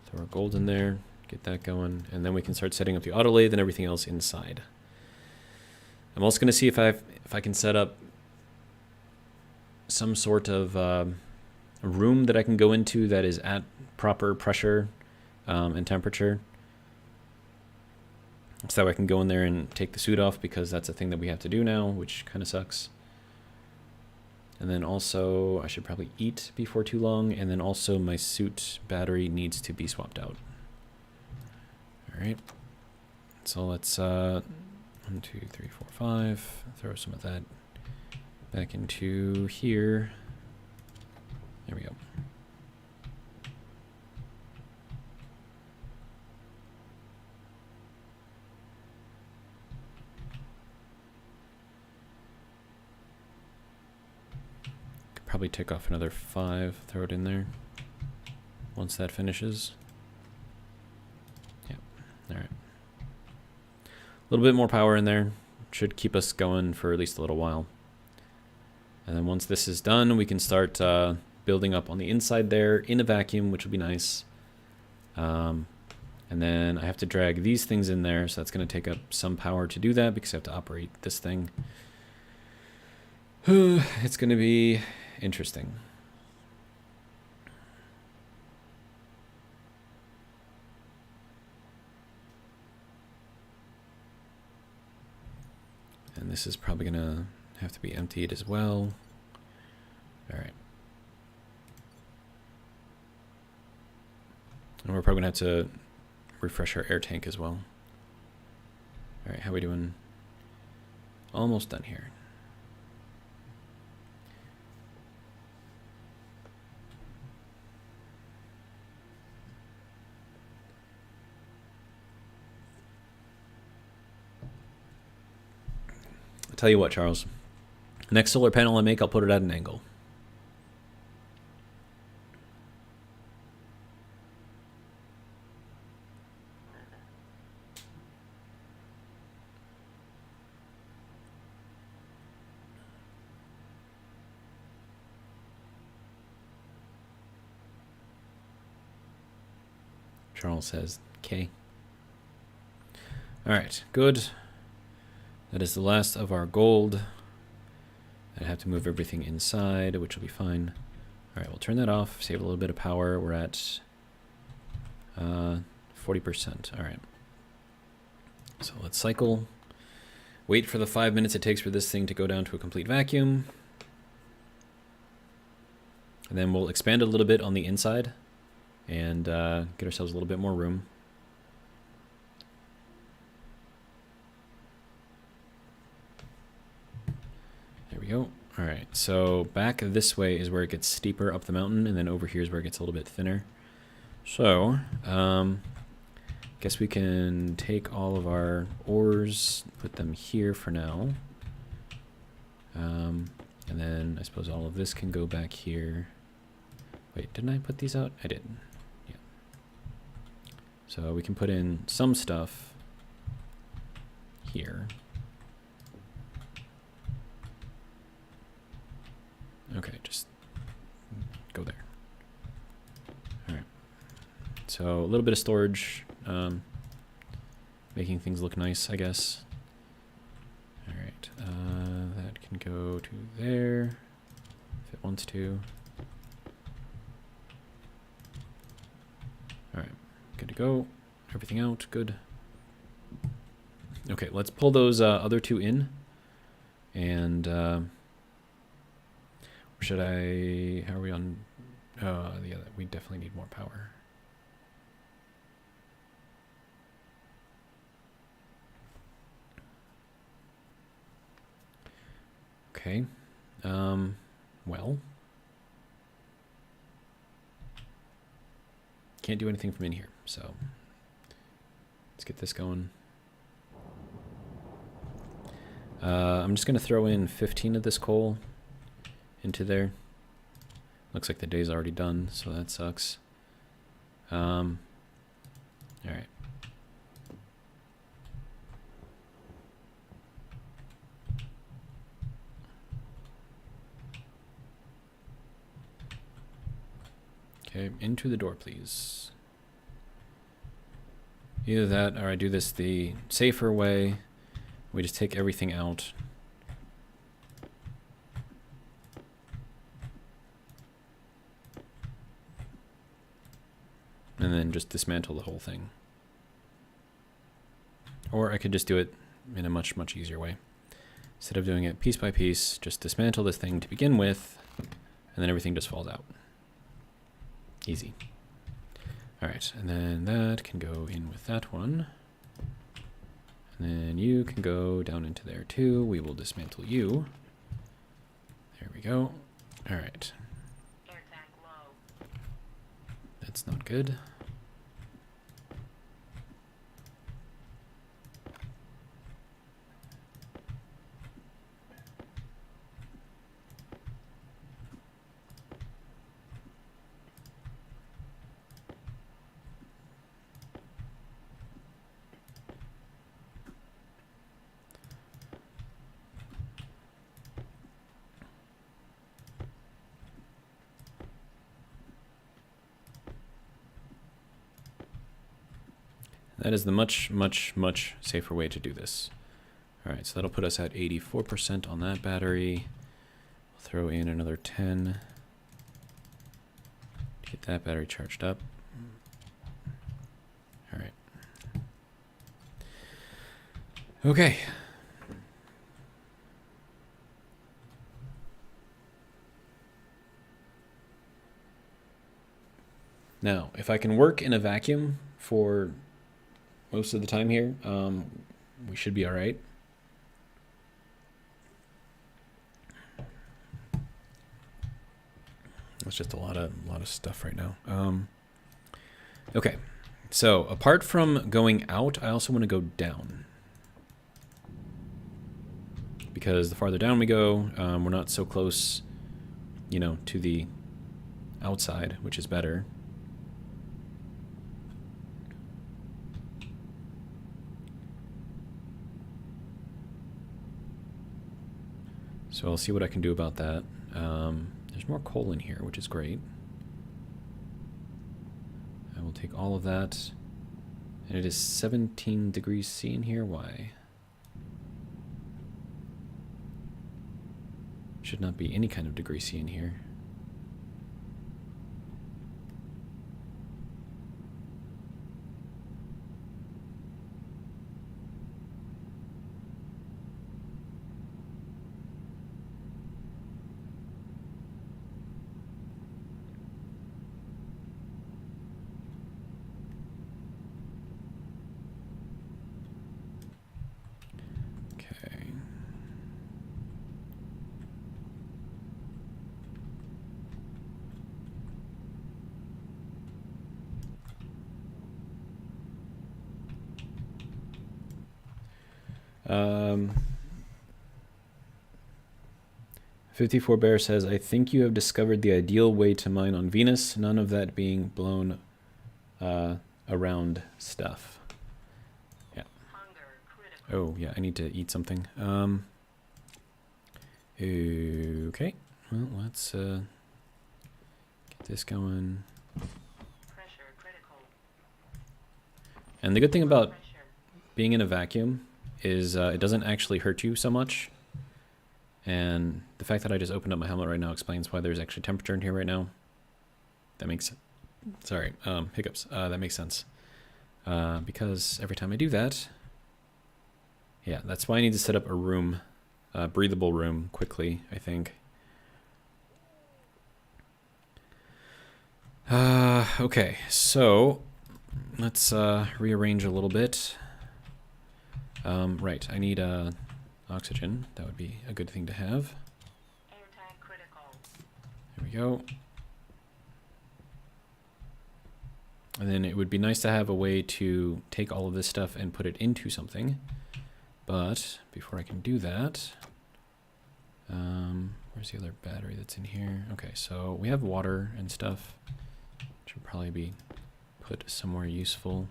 Throw our gold in there, get that going, and then we can start setting up the auto lathe and everything else inside. I'm also going to see if I can set up some sort of a room that I can go into that is at proper pressure and temperature, so that I can go in there and take the suit off, because that's a thing that we have to do now, which kind of sucks. And then also I should probably eat before too long, and then also my suit battery needs to be swapped out. All right, so let's 1, 2, 3, 4, 5 throw some of that back into here. There we go. probably take off another 5, throw it in there once that finishes. Yep, alright. A little bit more power in there. Should keep us going for at least a little while. And then once this is done, we can start building up on the inside there in a vacuum, which will be nice. And then I have to drag these things in there, so that's going to take up some power to do that because I have to operate this thing. It's going to be interesting. And this is probably going to have to be emptied as well. All right. And we're probably going to have to refresh our air tank as well. All right, how are we doing? Almost done here. I'll tell you what, Charles. Next solar panel I make, I'll put it at an angle. Charles says, "Okay." All right, good. That is the last of our gold. I have to move everything inside, which will be fine. All right, we'll turn that off, save a little bit of power. We're at 40%. All right. So let's cycle. Wait for the 5 minutes it takes for this thing to go down to a complete vacuum. And then we'll expand a little bit on the inside and get ourselves a little bit more room. There we go. All right, so back this way is where it gets steeper up the mountain, and then over here is where it gets a little bit thinner. So, guess we can take all of our ores, put them here for now. And then I suppose all of this can go back here. Wait, didn't I put these out? I did. Yeah. So we can put in some stuff here. Okay, just go there. All right. So a little bit of storage, making things look nice, I guess. All right, that can go to there if it wants to. All right, good to go. Everything out, good. Okay, let's pull those other two in, and should I? How are we on? Yeah, we definitely need more power. Okay. Well, can't do anything from in here, so let's get this going. I'm just gonna throw in 15 of this coal into there. Looks like the day's already done, so that sucks. All right. Okay, into the door, please. Either that, or I do this the safer way. We just take everything out. And then just dismantle the whole thing. Or I could just do it in a much, much easier way. Instead of doing it piece by piece, just dismantle this thing to begin with, and then everything just falls out. Easy. All right, and then that can go in with that one. And then you can go down into there too. We will dismantle you. There we go. All right. Air tank low. That's not good. That is the much, much, much safer way to do this. All right, so that'll put us at 84% on that battery. We'll throw in another 10 to get that battery charged up. All right. Okay. Now, if I can work in a vacuum for most of the time here, we should be all right. It's just a lot of stuff right now. Okay, so apart from going out, I also want to go down, because the farther down we go, we're not so close, you know, to the outside, which is better. So I'll see what I can do about that. There's more coal in here, which is great. I will take all of that. And it is 17 degrees C in here. Why? Should not be any kind of degree C in here. Okay. 54 Bear says, I think you have discovered the ideal way to mine on Venus, none of that being blown around stuff. Yeah. Oh, yeah, I need to eat something. Okay, well, let's get this going. Pressure critical. And the good thing about being in a vacuum is it doesn't actually hurt you so much. And the fact that I just opened up my helmet right now explains why there's actually temperature in here right now. That makes, sorry, hiccups. That makes sense. Because every time I do that, yeah, that's why I need to set up a room, a breathable room quickly, I think. Okay, so let's rearrange a little bit. Right, I need oxygen. That would be a good thing to have. Air tank critical. There we go. And then it would be nice to have a way to take all of this stuff and put it into something. But before I can do that, where's the other battery that's in here? Okay, so we have water and stuff. Should probably be put somewhere useful.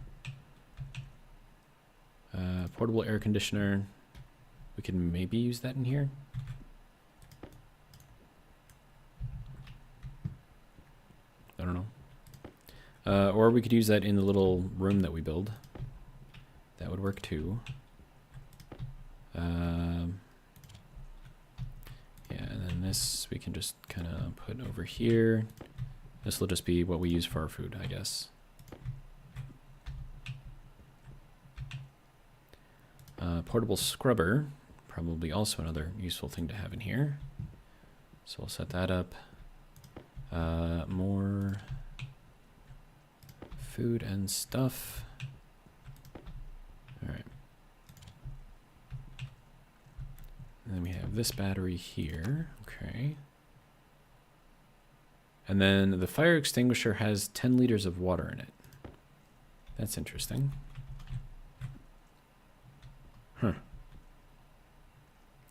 Portable air conditioner. We can maybe use that in here. I don't know. Or we could use that in the little room that we build. That would work too. Yeah, and then this we can just kind of put over here. This will just be what we use for our food, I guess. Portable scrubber, probably also another useful thing to have in here. So we'll set that up. More food and stuff. All right. And then we have this battery here. Okay. And then the fire extinguisher has 10 liters of water in it. That's interesting. Huh.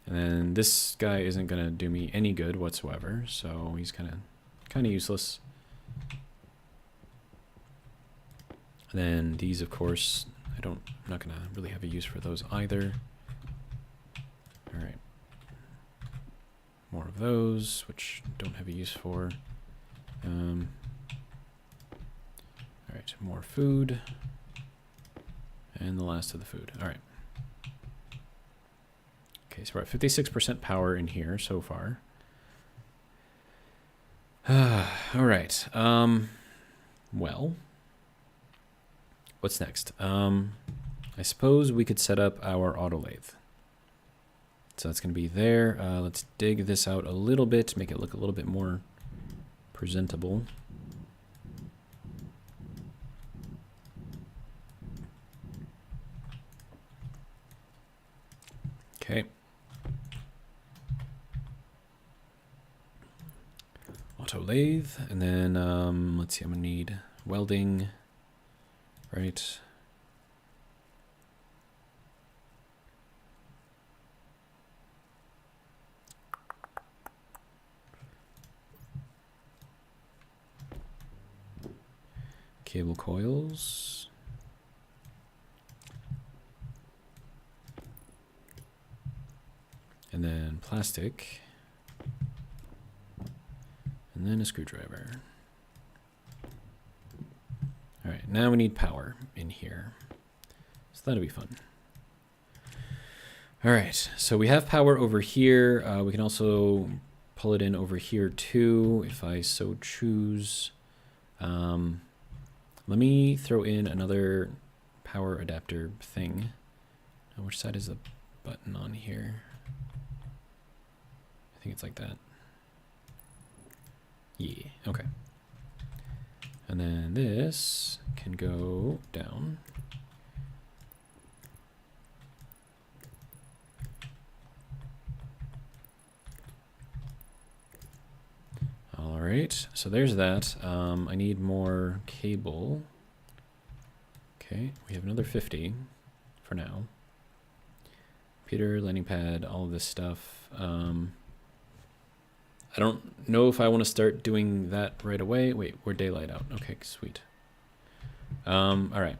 And then this guy isn't going to do me any good whatsoever, so he's kind of useless. And then these, of course, I'm not going to really have a use for those either. All right. More of those, which don't have a use for. All right, more food. And the last of the food. All right. Okay, so we're at 56% power in here so far. All right. Well, what's next? I suppose we could set up our auto lathe. So that's going to be there. Let's dig this out a little bit, make it look a little bit more presentable. Okay. Auto lathe, and then let's see, I'm gonna need welding, right? Cable coils. And then plastic. And then a screwdriver. All right, now we need power in here. So that'll be fun. All right, so we have power over here. We can also pull it in over here too, if I so choose. Let me throw in another power adapter thing. Now, which side is the button on here? I think it's like that. Yeah, okay. And then this can go down. All right, so there's that. I need more cable. Okay, we have another 50 for now. Computer, landing pad, all of this stuff. I don't know if I want to start doing that right away. Wait, we're daylight out. Okay, sweet. All right.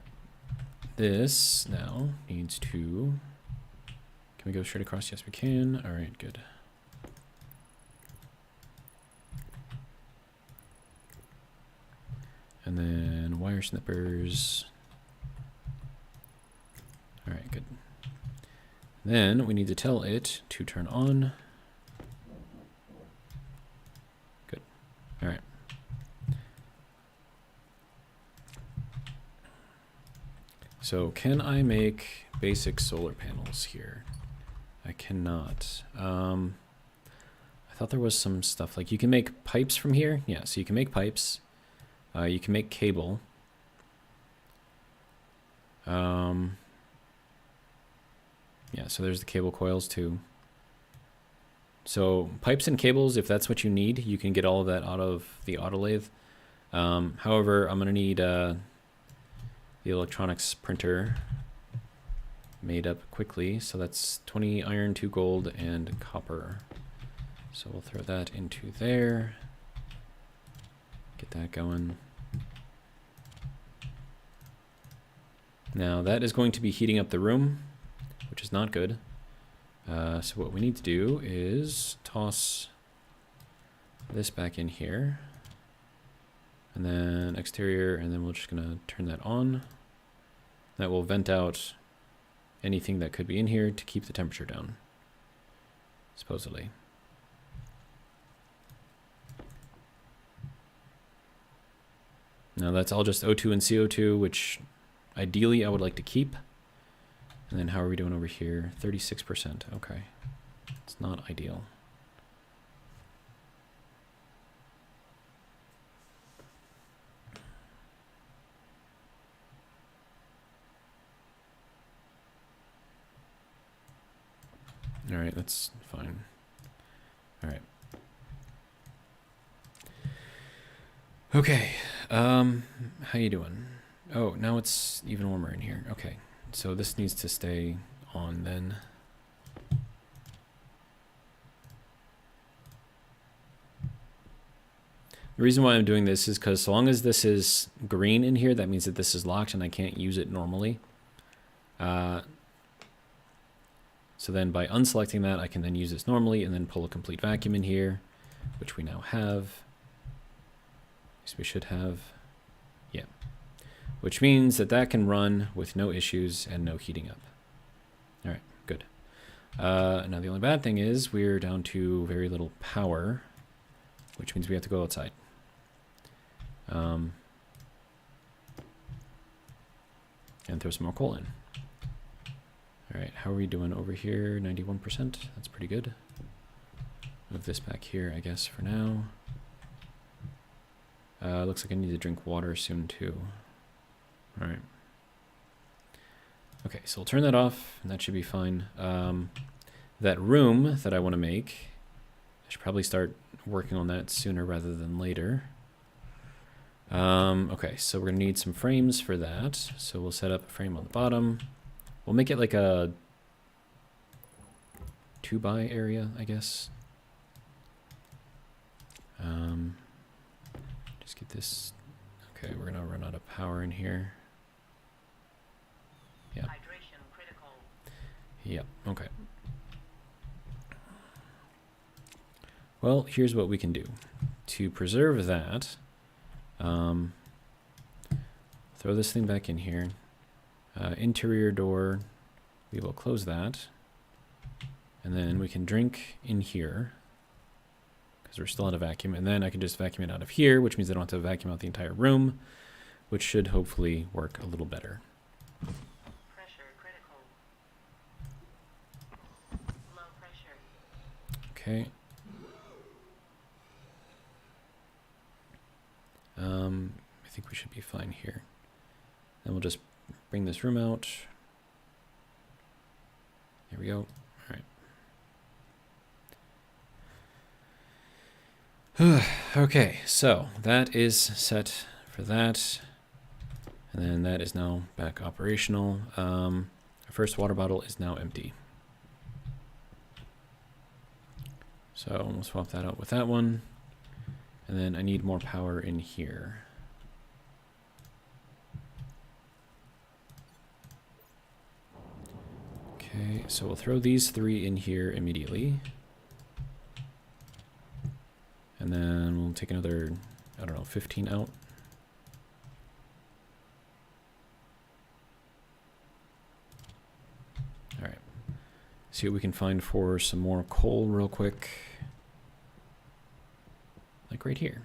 This now needs to... Can we go straight across? Yes, we can. All right, good. And then wire snippers. All right, good. Then we need to tell it to turn on. Good. All right. So can I make basic solar panels here? I cannot. I thought there was some stuff like you can make pipes from here. Yeah, so you can make pipes. You can make cable. Yeah, so there's the cable coils too. So pipes and cables, if that's what you need, you can get all of that out of the auto lathe. However, I'm going to need the electronics printer made up quickly. So that's 20 iron, 2 gold, and copper. So we'll throw that into there. Get that going. Now that is going to be heating up the room, which is not good. So what we need to do is toss this back in here. And then exterior, and then we're just gonna turn that on. That will vent out anything that could be in here to keep the temperature down, supposedly. Now that's all just O2 and CO2, which ideally I would like to keep. And then how are we doing over here? 36%, okay. It's not ideal. All right, that's fine. All right. Okay, how you doing? Oh, now it's even warmer in here. Okay, so this needs to stay on then. The reason why I'm doing this is because so long as this is green in here, that means that this is locked and I can't use it normally. So then by unselecting that, I can then use this normally and then pull a complete vacuum in here, which we now have. So we should have, yeah. which means that that can run with no issues and no heating up. All right, good. Now the only bad thing is we're down to very little power, which means we have to go outside. And throw some more coal in. All right, how are we doing over here? 91%, that's pretty good. Move this back here, I guess, for now. Looks like I need to drink water soon too. All right. Okay, so we'll turn that off, and that should be fine. That room that I want to make, I should probably start working on that sooner rather than later. Okay, so we're gonna need some frames for that. So we'll set up a frame on the bottom. We'll make it like a 2x area, I guess. Just get this. Okay, we're gonna run out of power in here. Yeah. Hydration critical. Yep, okay. Well, here's what we can do. To preserve that, throw this thing back in here. Interior door, we will close that. And then we can drink in here, because we're still out of vacuum. And then I can just vacuum it out of here, which means I don't have to vacuum out the entire room, which should hopefully work a little better. Pressure critical. Low pressure. Okay. I think we should be fine here. Then we'll just bring this room out. There we go. All right. Okay, so that is set for that. And then that is now back operational. Our first water bottle is now empty. So we'll swap that out with that one. And then I need more power in here. Okay, so we'll throw these 3 in here immediately. And then we'll take another, I don't know, 15 out. All right. See what we can find for some more coal real quick. Like right here.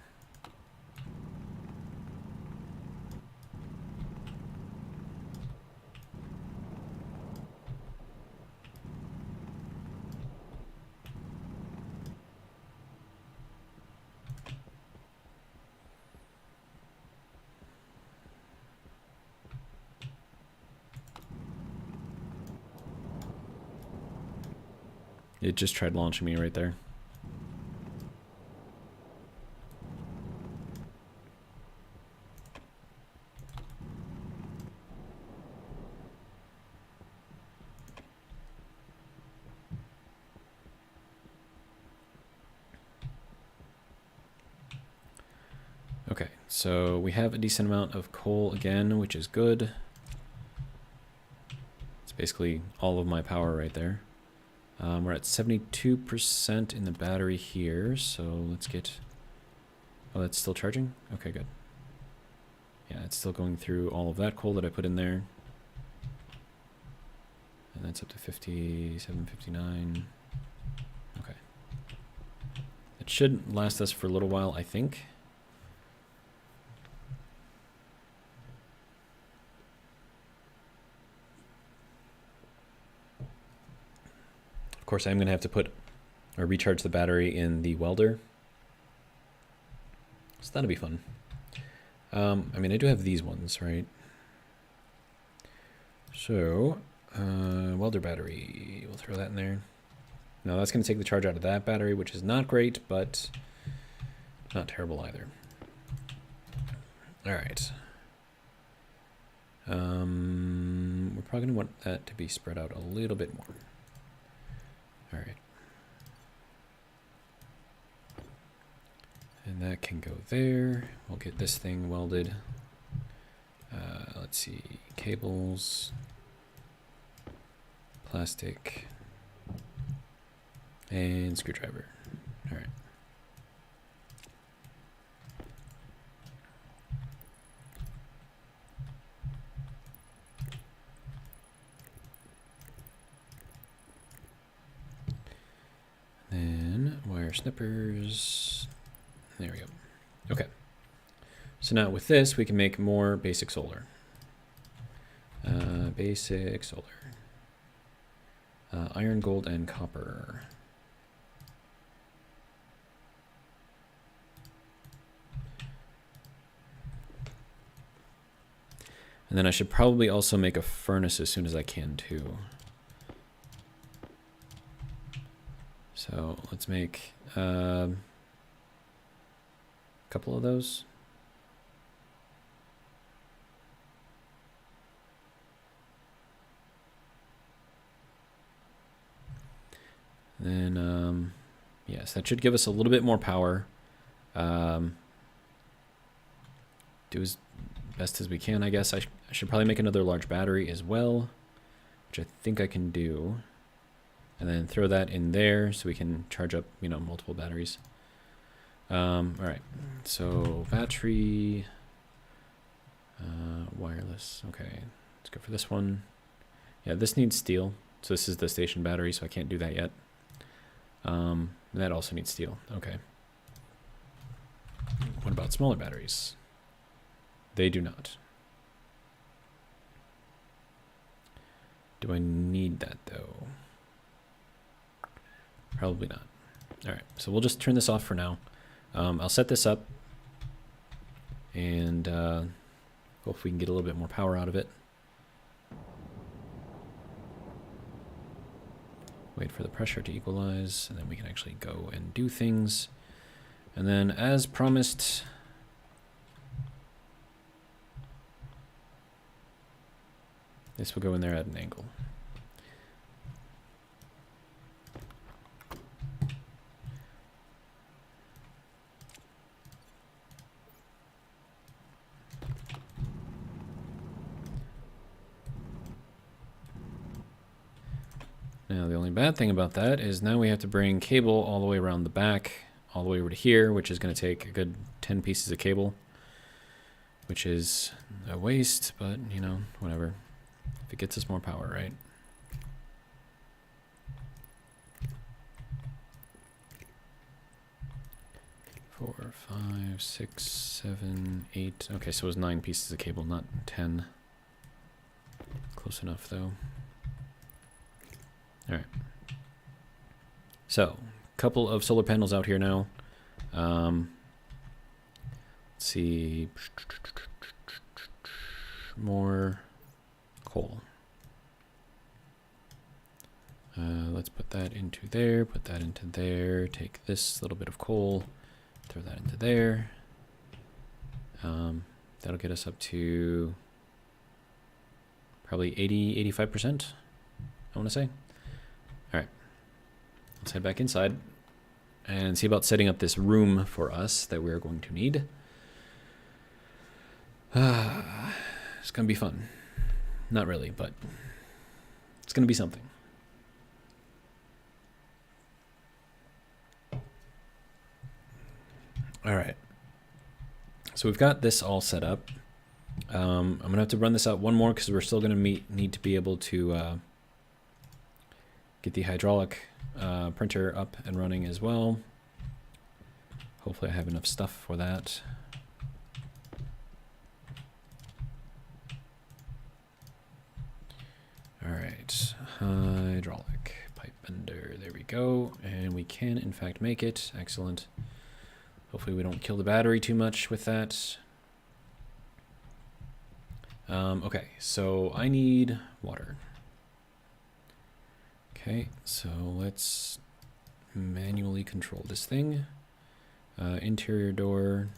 It just tried launching me right there. Okay, so we have a decent amount of coal again, which is good. It's basically all of my power right there. We're at 72% in the battery here, so let's get... Oh, that's still charging? Okay, good. Yeah, it's still going through all of that coal that I put in there. And that's up to 57, 59. Okay. It should last us for a little while, I think. Of course, I'm going to have to put or recharge the battery in the welder. So that'll be fun. I mean, I do have these ones, right? So, welder battery, we'll throw that in there. Now that's going to take the charge out of that battery, which is not great, but not terrible either. All right. We're probably going to want that to be spread out a little bit more. All right. And that can go there. We'll get this thing welded. Let's see, cables, plastic, and screwdriver. All right. snippers. There we go. Okay. So now with this, we can make more basic solar. Basic solar. Iron, gold, and copper. And then I should probably also make a furnace as soon as I can too. So let's make a couple of those. Then, yes, that should give us a little bit more power. Do as best as we can, I guess. I should probably make another large battery as well, which I think I can do. And then throw that in there so we can charge up, you know, multiple batteries. All right, so battery, wireless. Okay, let's go for this one. Yeah, this needs steel. So this is the station battery, so I can't do that yet. That also needs steel. Okay. What about smaller batteries? They do not. Do I need that though? Probably not. All right, so we'll just turn this off for now. I'll set this up and hope we can get a little bit more power out of it. Wait for the pressure to equalize, and then we can actually go and do things. And then, as promised, this will go in there at an angle. Now, the only bad thing about that is now we have to bring cable all the way around the back, all the way over to here, which is going to take a good 10 pieces of cable, which is a waste, but, you know, whatever. If it gets us more power, right? Four, 5, 6, 7, 8. Okay, so it was 9 pieces of cable, not 10. Close enough, though. All right. So, couple of solar panels out here now. Let's see. More coal. Let's put that into there, put that into there, take this little bit of coal, throw that into there. That'll get us up to probably 80, 85%, I want to say. All right, let's head back inside and see about setting up this room for us that we're going to need. It's going to be fun. Not really, but it's going to be something. All right. So we've got this all set up. I'm going to have to run this out one more because we're still going to need to be able to get the hydraulic printer up and running as well. Hopefully I have enough stuff for that. All right, hydraulic pipe bender, there we go. And we can in fact make it, excellent. Hopefully we don't kill the battery too much with that. Okay, so I need water. Okay, so let's manually control this thing. Interior door,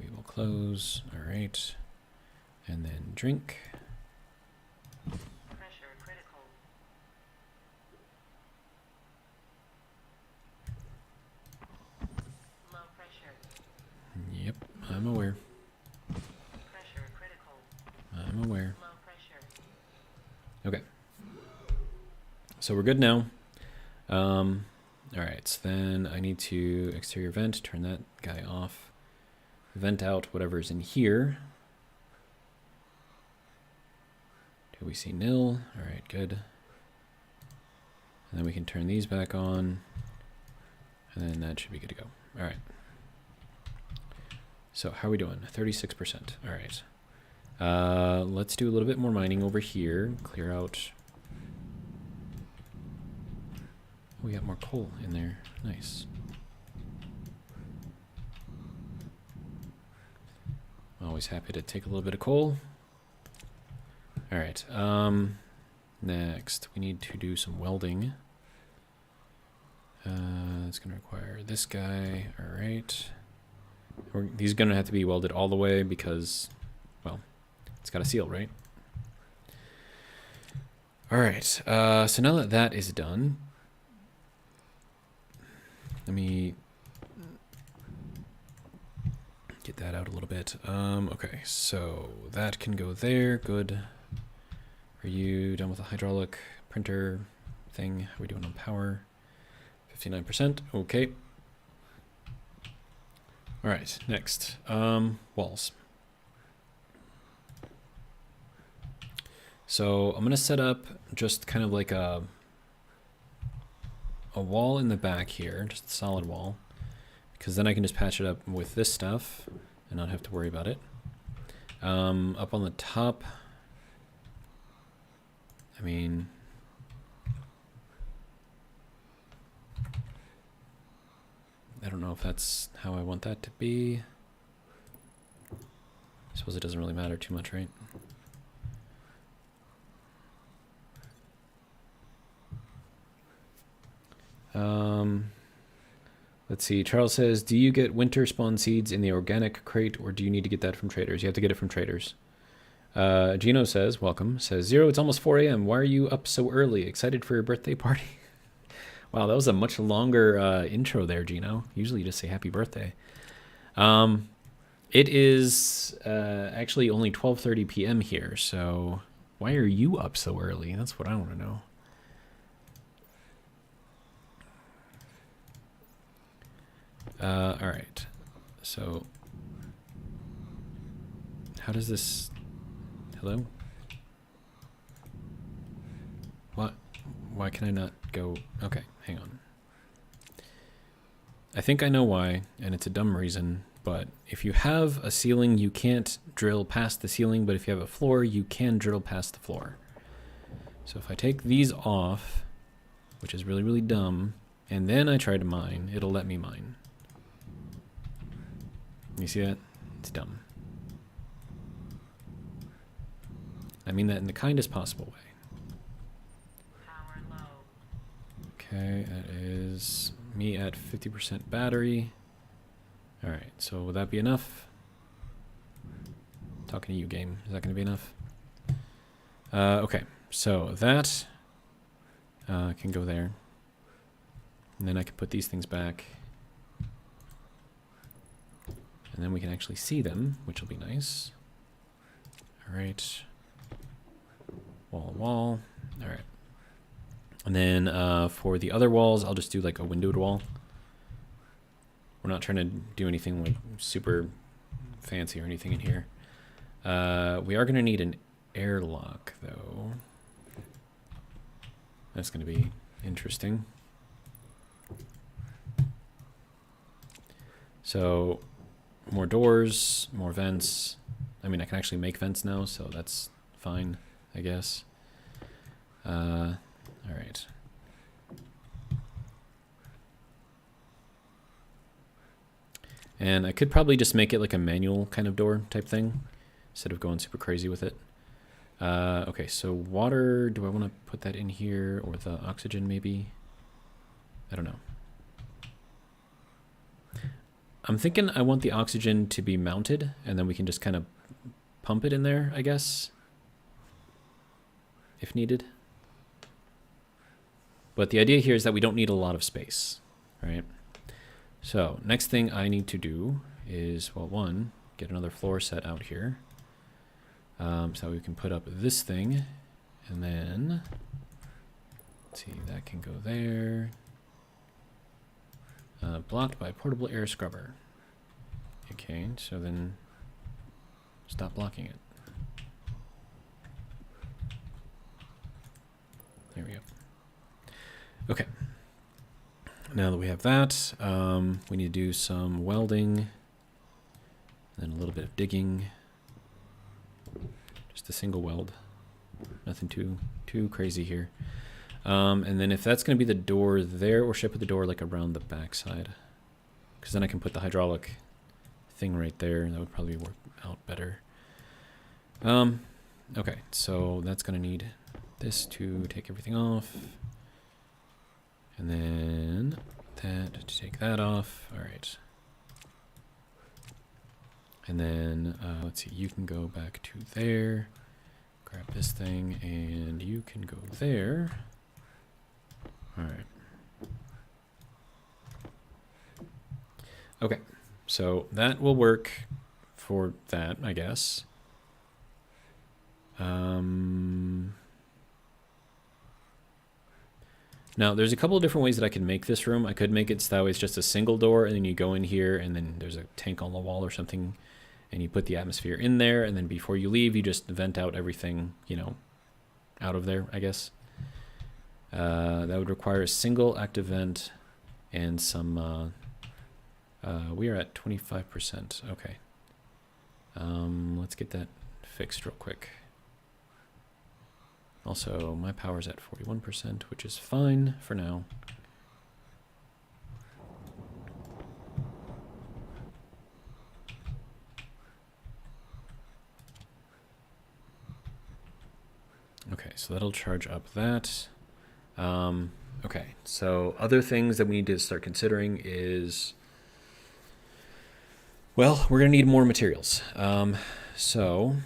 we will close, all right. And then drink. Pressure critical. Low pressure. Yep, I'm aware. Pressure critical. I'm aware. Low pressure. Okay. So we're good now. All right, so then I need to exterior vent, turn that guy off. Vent out whatever's in here. Do we see nil? All right, good. And then we can turn these back on. And then that should be good to go. All right. So how are we doing? 36%. All right. Let's do a little bit more mining over here. Clear out. We got more coal in there. Nice. Always happy to take a little bit of coal. All right. Next, we need to do some welding. It's going to require this guy. All right. These are going to have to be welded all the way because, well, it's got a seal, right? All right. So now that that is done, let me get that out a little bit. Okay, so that can go there. Good. Are you done with the hydraulic printer thing? How are we doing on power? 59%. Okay. All right, next. Walls. So I'm going to set up just kind of like a wall in the back here, just a solid wall, because then I can just patch it up with this stuff and not have to worry about it. Up on the top, I mean, I don't know if that's how I want that to be. I suppose it doesn't really matter too much, right? Let's see. Charles says, do you get winter spawn seeds in the organic crate, or do you need to get that from traders? You have to get it from traders. Gino says, welcome. Says, Zero, it's almost 4 a.m. Why are you up so early? Excited for your birthday party? Wow, that was a much longer intro there, Gino. Usually you just say happy birthday. It is actually only 12:30 p.m. here, so why are you up so early? That's what I want to know. All right, so how does this, hello? What? Why can I not go? Okay, hang on. I think I know why, and it's a dumb reason, but if you have a ceiling, you can't drill past the ceiling, but if you have a floor, you can drill past the floor. So if I take these off, which is really, really dumb, and then I try to mine, it'll let me mine. You see that? It's dumb. I mean that in the kindest possible way. Power low. Okay, that is me at 50% battery. All right, so will that be enough? Talking to you, game. Is that going to be enough? Okay, so that can go there. And then I can put these things back. And then we can actually see them, which will be nice. All right. Wall, wall. All right. And then for the other walls, I'll just do like a windowed wall. We're not trying to do anything like super fancy or anything in here. We are going to need an airlock, though. That's going to be interesting. So more doors, more vents. I mean, I can actually make vents now, so that's fine, I guess. All right. And I could probably just make it like a manual kind of door type thing instead of going super crazy with it. Okay, so water, do I want to put that in here or the oxygen maybe? I don't know. I'm thinking I want the oxygen to be mounted and then we can just kind of pump it in there, I guess, if needed. But the idea here is that we don't need a lot of space, right? So next thing I need to do is, well, one, get another floor set out here. So we can put up this thing and then, let's see, that can go there. Blocked by portable air scrubber. Okay, so then stop blocking it. There we go. Okay. Now that we have that, we need to do some welding, then a little bit of digging. Just a single weld, nothing too crazy here. And then if that's going to be the door there, or should I put the door like around the backside? Because then I can put the hydraulic thing right there. That would probably work out better. Okay, so that's going to need this to take everything off. And then that to take that off. All right. And then, let's see, you can go back to there. Grab this thing, and you can go there. All right. Okay, so that will work for that, I guess. Now, there's a couple of different ways that I can make this room. I could make it so that way it's just a single door, and then you go in here, and then there's a tank on the wall or something, and you put the atmosphere in there, and then before you leave, you just vent out everything, you know, out of there, I guess. That would require a single active vent and some... we are at 25%. Okay. Let's get that fixed real quick. Also, my power's at 41%, which is fine for now. Okay, so that'll charge up that. Okay, so other things that we need to start considering is... Well, we're going to need more materials. So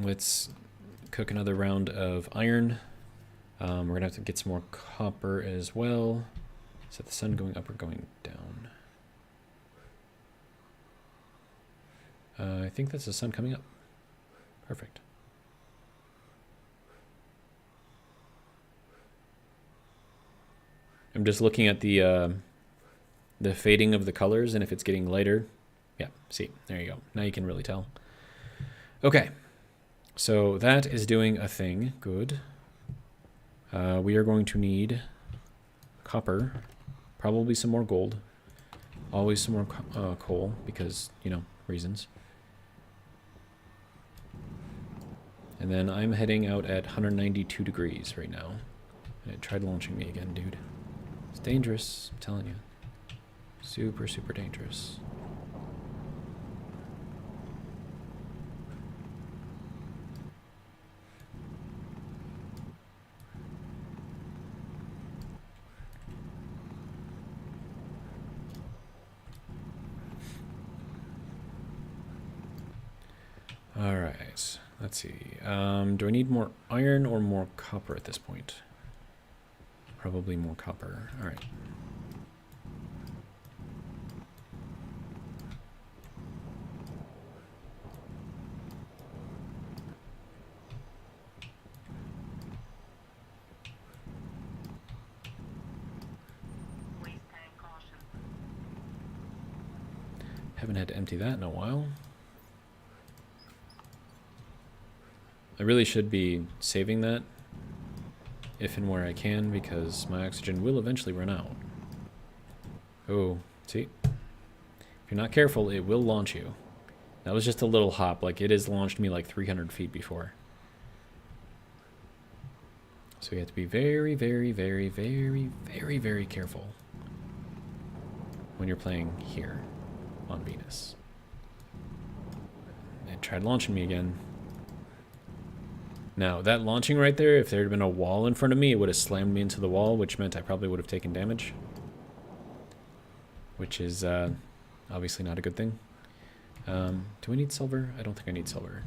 let's cook another round of iron. We're going to have to get some more copper as well. Is that the sun going up or going down? I think that's the sun coming up. Perfect. I'm just looking at the fading of the colors, and if it's getting lighter, yeah, see, there you go. Now you can really tell. Okay, so that is doing a thing. Good. We are going to need copper, probably some more gold, always some more coal, because, you know, reasons. And then I'm heading out at 192 degrees right now. It tried launching me again, dude. It's dangerous, I'm telling you. Super, super dangerous. All right, let's see. Do I need more iron or more copper at this point? Probably more copper. All right. Haven't had to empty that in a while. I really should be saving that if and where I can, because my oxygen will eventually run out. Oh, see? If you're not careful, it will launch you. That was just a little hop. Like, it has launched me like 300 feet before. So you have to be very, very, very, very, very, very careful when you're playing here on Venus. It tried launching me again. Now, that launching right there, if there had been a wall in front of me, it would have slammed me into the wall, which meant I probably would have taken damage. Which is obviously not a good thing. Do I need silver? I don't think I need silver.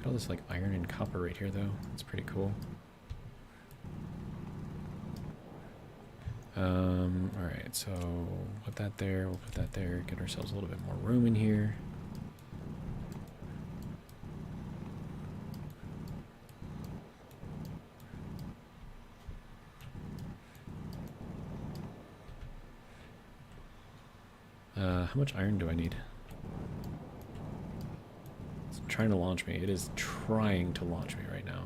Got all this like iron and copper right here, though. That's pretty cool. Alright, so put that there, we'll put that there, get ourselves a little bit more room in here. How much iron do I need? It's trying to launch me. It is trying to launch me right now.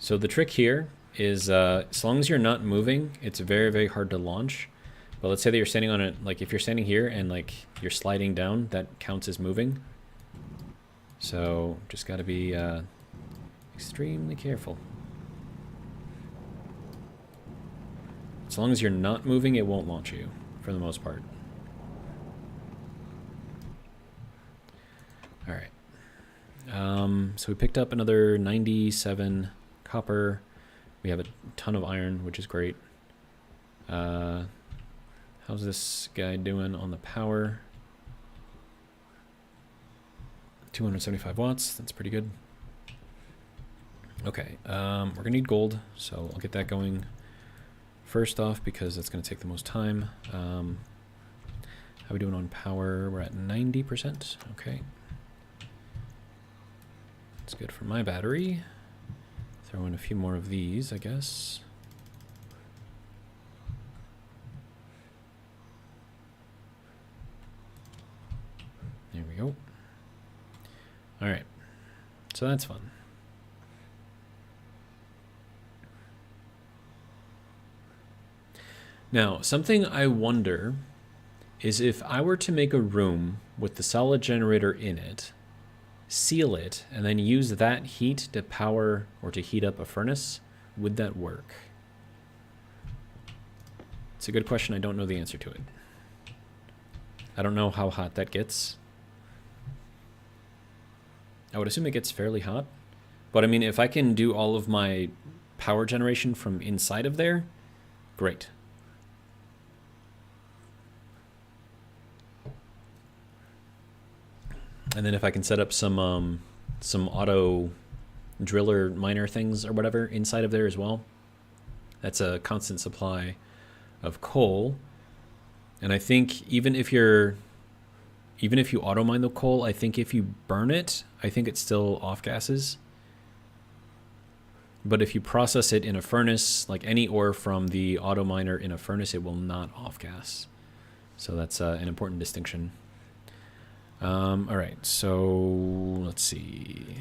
So the trick here is as long as you're not moving, it's very, very hard to launch. But let's say that you're standing on it, like if you're standing here and like you're sliding down, that counts as moving. So just got to be extremely careful. As long as you're not moving, it won't launch you, for the most part. All right. So we picked up another 97 copper. We have a ton of iron, which is great. How's this guy doing on the power? 275 watts. That's pretty good. Okay. We're going to need gold, so I'll get that going first off because that's going to take the most time. How are we doing on power? We're at 90%. Okay. That's good for my battery. Throw in a few more of these, I guess. There we go. All right. So that's fun. Now, something I wonder is if I were to make a room with the solid generator in it, seal it, and then use that heat to power or to heat up a furnace, would that work? It's a good question. I don't know the answer to it. I don't know how hot that gets. I would assume it gets fairly hot. But I mean, if I can do all of my power generation from inside of there, great. And then if I can set up some auto driller miner things or whatever inside of there as well, that's a constant supply of coal. And I think even if you auto mine the coal, I think if you burn it, I think it's still off gases. But if you process it in a furnace, like any ore from the auto miner in a furnace, it will not off gas. So that's an important distinction. All right, so let's see.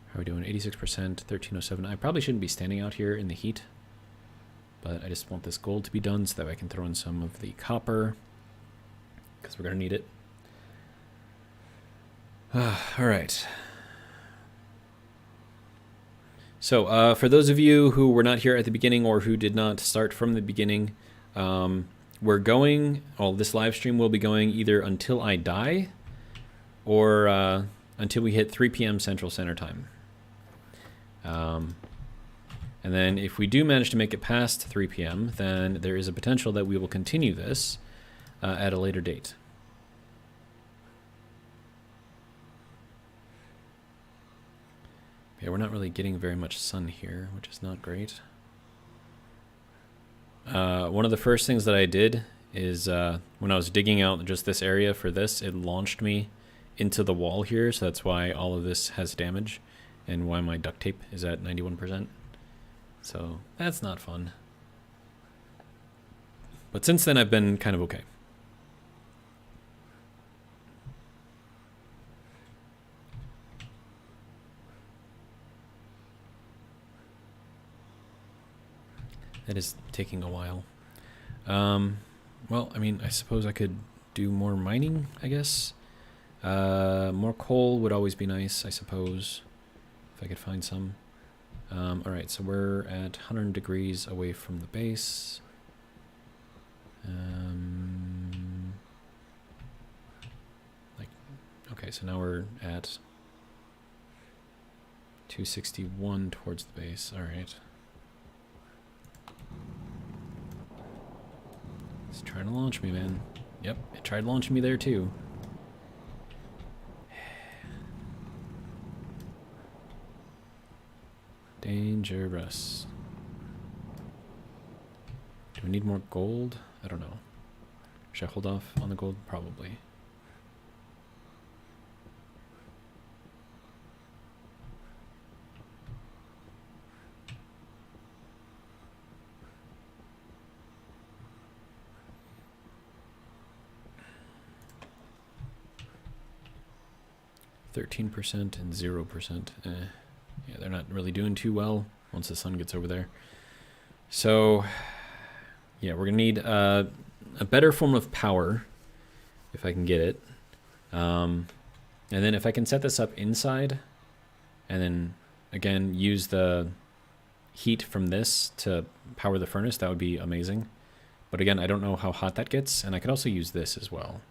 How are we doing? 86%, 1307. I probably shouldn't be standing out here in the heat, but I just want this gold to be done so that I can throw in some of the copper, because we're going to need it. All right. So for those of you who were not here at the beginning or who did not start from the beginning, we're going, well, this live stream will be going either until I die or until we hit 3 p.m. Central Standard Time. And then if we do manage to make it past 3 p.m., then there is a potential that we will continue this at a later date. Yeah, we're not really getting very much sun here, which is not great. One of the first things that I did is when I was digging out just this area for this, it launched me into the wall here, so that's why all of this has damage and why my duct tape is at 91%. So that's not fun. But since then I've been kind of okay. That is taking a while. Well, I mean, I suppose I could do more mining, I guess. More coal would always be nice, I suppose, if I could find some. All right, so we're at 100 degrees away from the base. Okay, so now we're at 261 towards the base. All right. It's trying to launch me, man. Yep, it tried launching me there too. Dangerous. Do we need more gold? I don't know. Should I hold off on the gold? Probably. %13% and 0%. Yeah, they're not really doing too well once the sun gets over there. So, yeah, we're going to need a better form of power, if I can get it. And then if I can set this up inside, and then, again, use the heat from this to power the furnace, that would be amazing. But again, I don't know how hot that gets, and I could also use this as well.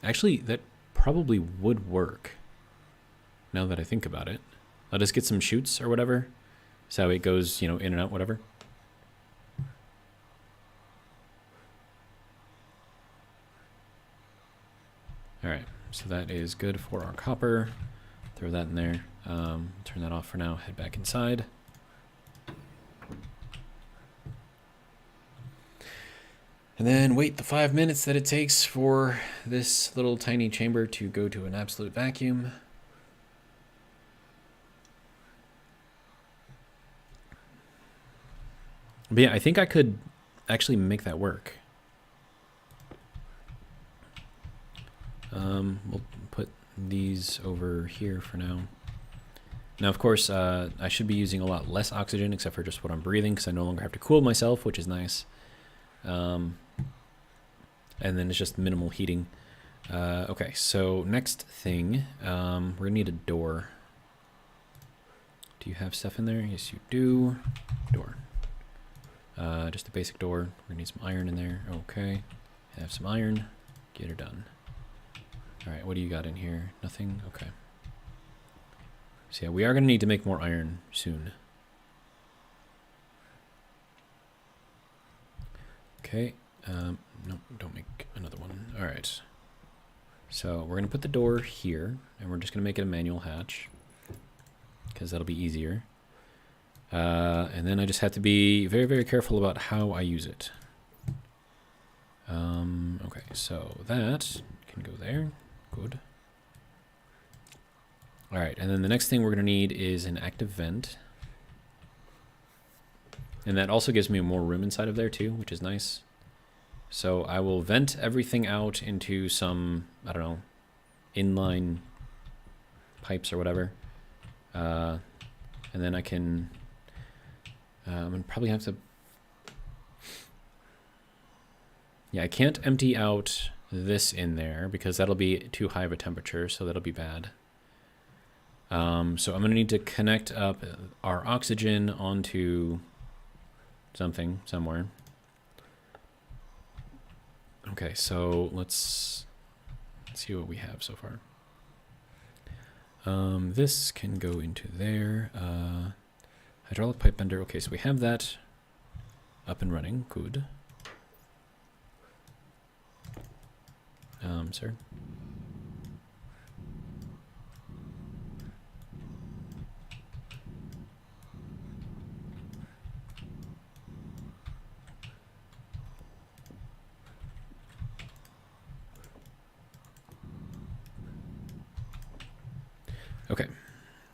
Actually, that probably would work, now that I think about it. Let us get some chutes or whatever, so it goes, in and out, whatever. All right, so that is good for our copper. Throw that in there. Turn that off for now. Head back inside. And then wait the 5 minutes that it takes for this little tiny chamber to go to an absolute vacuum. But yeah, I think I could actually make that work. We'll put these over here for now. Now, of course, I should be using a lot less oxygen, except for just what I'm breathing, because I no longer have to cool myself, which is nice. And then it's just minimal heating. Okay, so next thing, we're gonna need a door. Do you have stuff in there? Yes, you do. Door. Just a basic door. We're gonna need some iron in there. Okay, have some iron. Get her done. All right, what do you got in here? Nothing? Okay. So yeah, we are gonna need to make more iron soon. Okay, no, don't make another one. All right. So we're gonna put the door here, and we're just gonna make it a manual hatch, because that'll be easier. And then I just have to be very, very careful about how I use it. Okay, so that can go there. Good. All right, and then the next thing we're gonna need is an active vent. And that also gives me more room inside of there too, which is nice. So I will vent everything out into some, I don't know, inline pipes or whatever. And then I can, I'm gonna probably have to, yeah, I can't empty out this in there because that'll be too high of a temperature, so that'll be bad. So I'm gonna need to connect up our oxygen onto something somewhere. Okay, so let's see what we have so far. This can go into there. Hydraulic pipe bender. Okay, so we have that up and running. Good. Sir. Okay,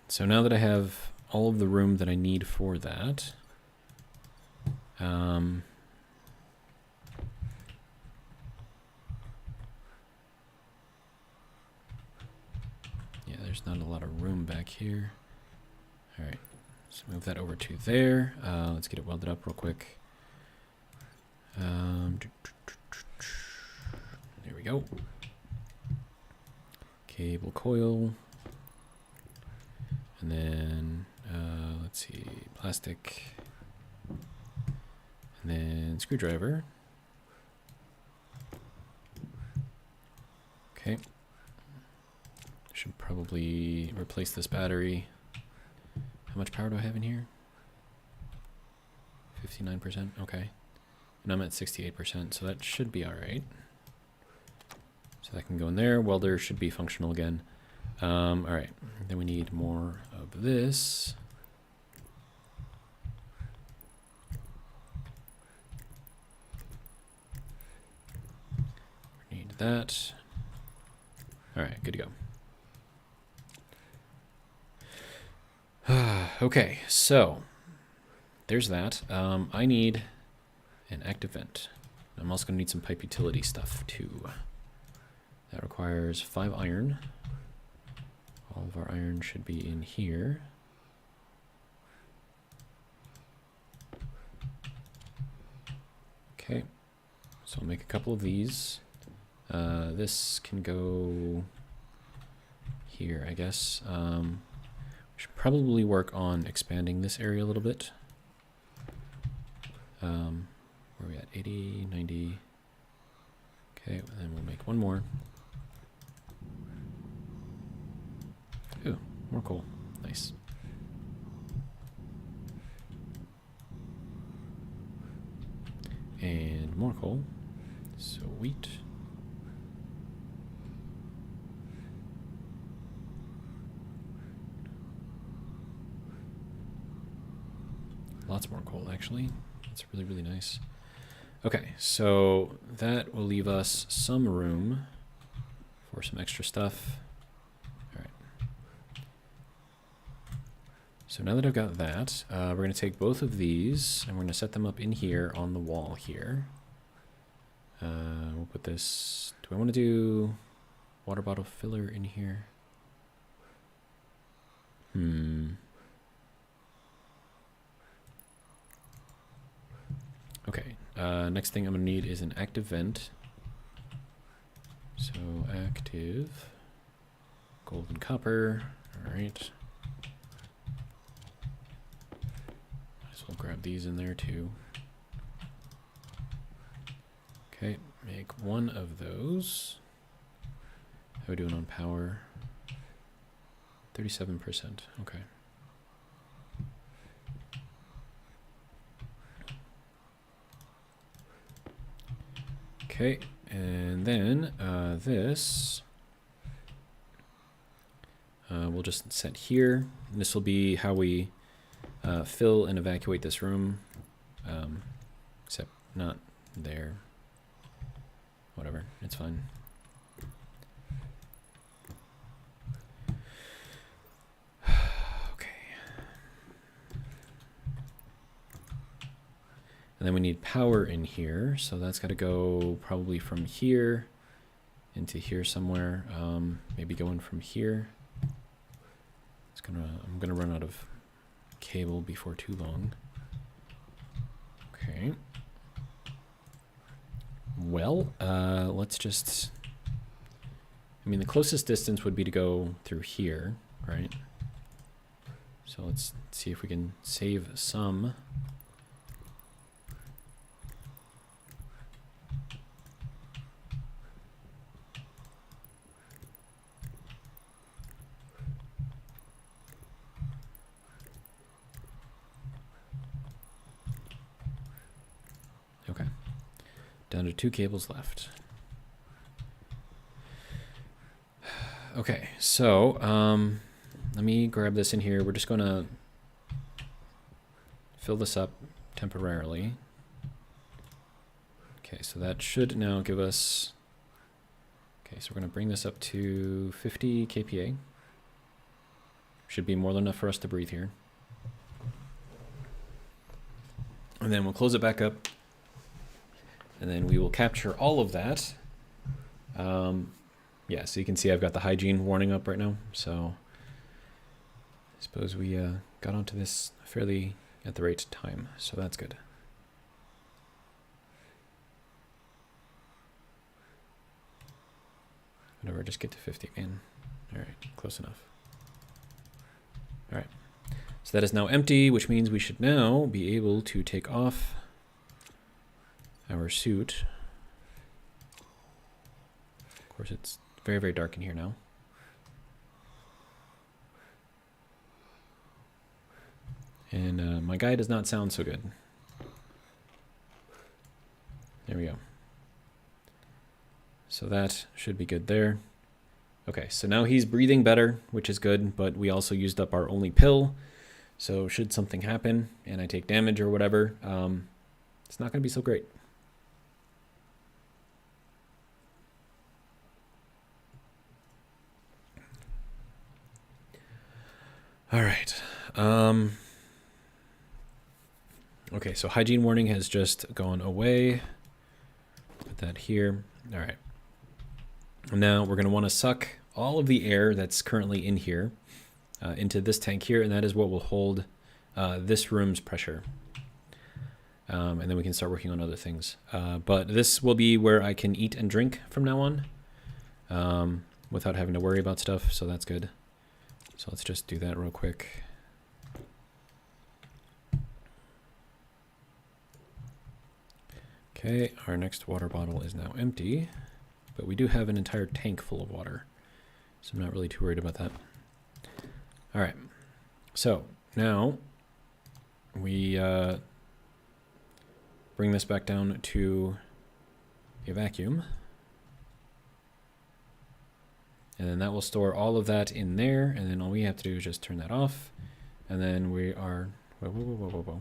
so now that I have all of the room that I need for that, yeah, there's not a lot of room back here. All right, so move that over to there. Let's get it welded up real quick. There we go. Cable coil. And then, let's see, plastic, and then screwdriver. Okay. Should probably replace this battery. How much power do I have in here? 59%, okay. And I'm at 68%, so that should be all right. So that can go in there. Welder should be functional again. All right, then we need more of this. We need that. All right, good to go. Okay, so there's that. I need an active vent. I'm also gonna need some pipe utility stuff too. That requires 5 iron. All of our iron should be in here. Okay, so I'll make a couple of these. This can go here, I guess. We should probably work on expanding this area a little bit. Where are we at? 80, 90. Okay, and then we'll make one more. Ooh, more coal. Nice. And more coal. Sweet. Lots more coal, actually. That's really, really nice. Okay, so that will leave us some room for some extra stuff. All right. So now that I've got that, we're going to take both of these and we're going to set them up in here on the wall here. We'll put this... Do I want to do water bottle filler in here? Okay, next thing I'm going to need is an active vent. So active, gold and copper, alright. Might as well grab these in there too. Okay, make one of those. How are we doing on power? 37%, okay. Okay, and then this we'll just set here. This will be how we fill and evacuate this room, except not there. Whatever, it's fine. Okay. And then we need power in here, so that's got to go probably from here into here somewhere. Maybe going from here. I'm gonna run out of cable before too long. Okay. Well, let's just... I mean, the closest distance would be to go through here, right? So let's see if we can save some. Okay. Down to 2 cables left. Okay, so let me grab this in here. We're just going to fill this up temporarily. Okay, so that should now give us... Okay, so we're going to bring this up to 50 kPa. Should be more than enough for us to breathe here. And then we'll close it back up. And then we will capture all of that. Yeah, so you can see I've got the hygiene warning up right now. So I suppose we got onto this fairly at the right time. So that's good. Whatever, just get to 50 again. All right, close enough. All right, so that is now empty, which means we should now be able to take off our suit. Of course, it's very, very dark in here now. And my guy does not sound so good. There we go. So that should be good there. Okay, so now he's breathing better, which is good, but we also used up our only pill. So should something happen and I take damage or whatever, it's not going to be so great. All right. Okay, so hygiene warning has just gone away. Put that here. All right. Now we're going to want to suck all of the air that's currently in here into this tank here, and that is what will hold this room's pressure. And then we can start working on other things. But this will be where I can eat and drink from now on without having to worry about stuff, so that's good. So let's just do that real quick. Okay, our next water bottle is now empty, but we do have an entire tank full of water, so I'm not really too worried about that. All right, so now we bring this back down to a vacuum, and then that will store all of that in there, and then all we have to do is just turn that off, and then we are, whoa.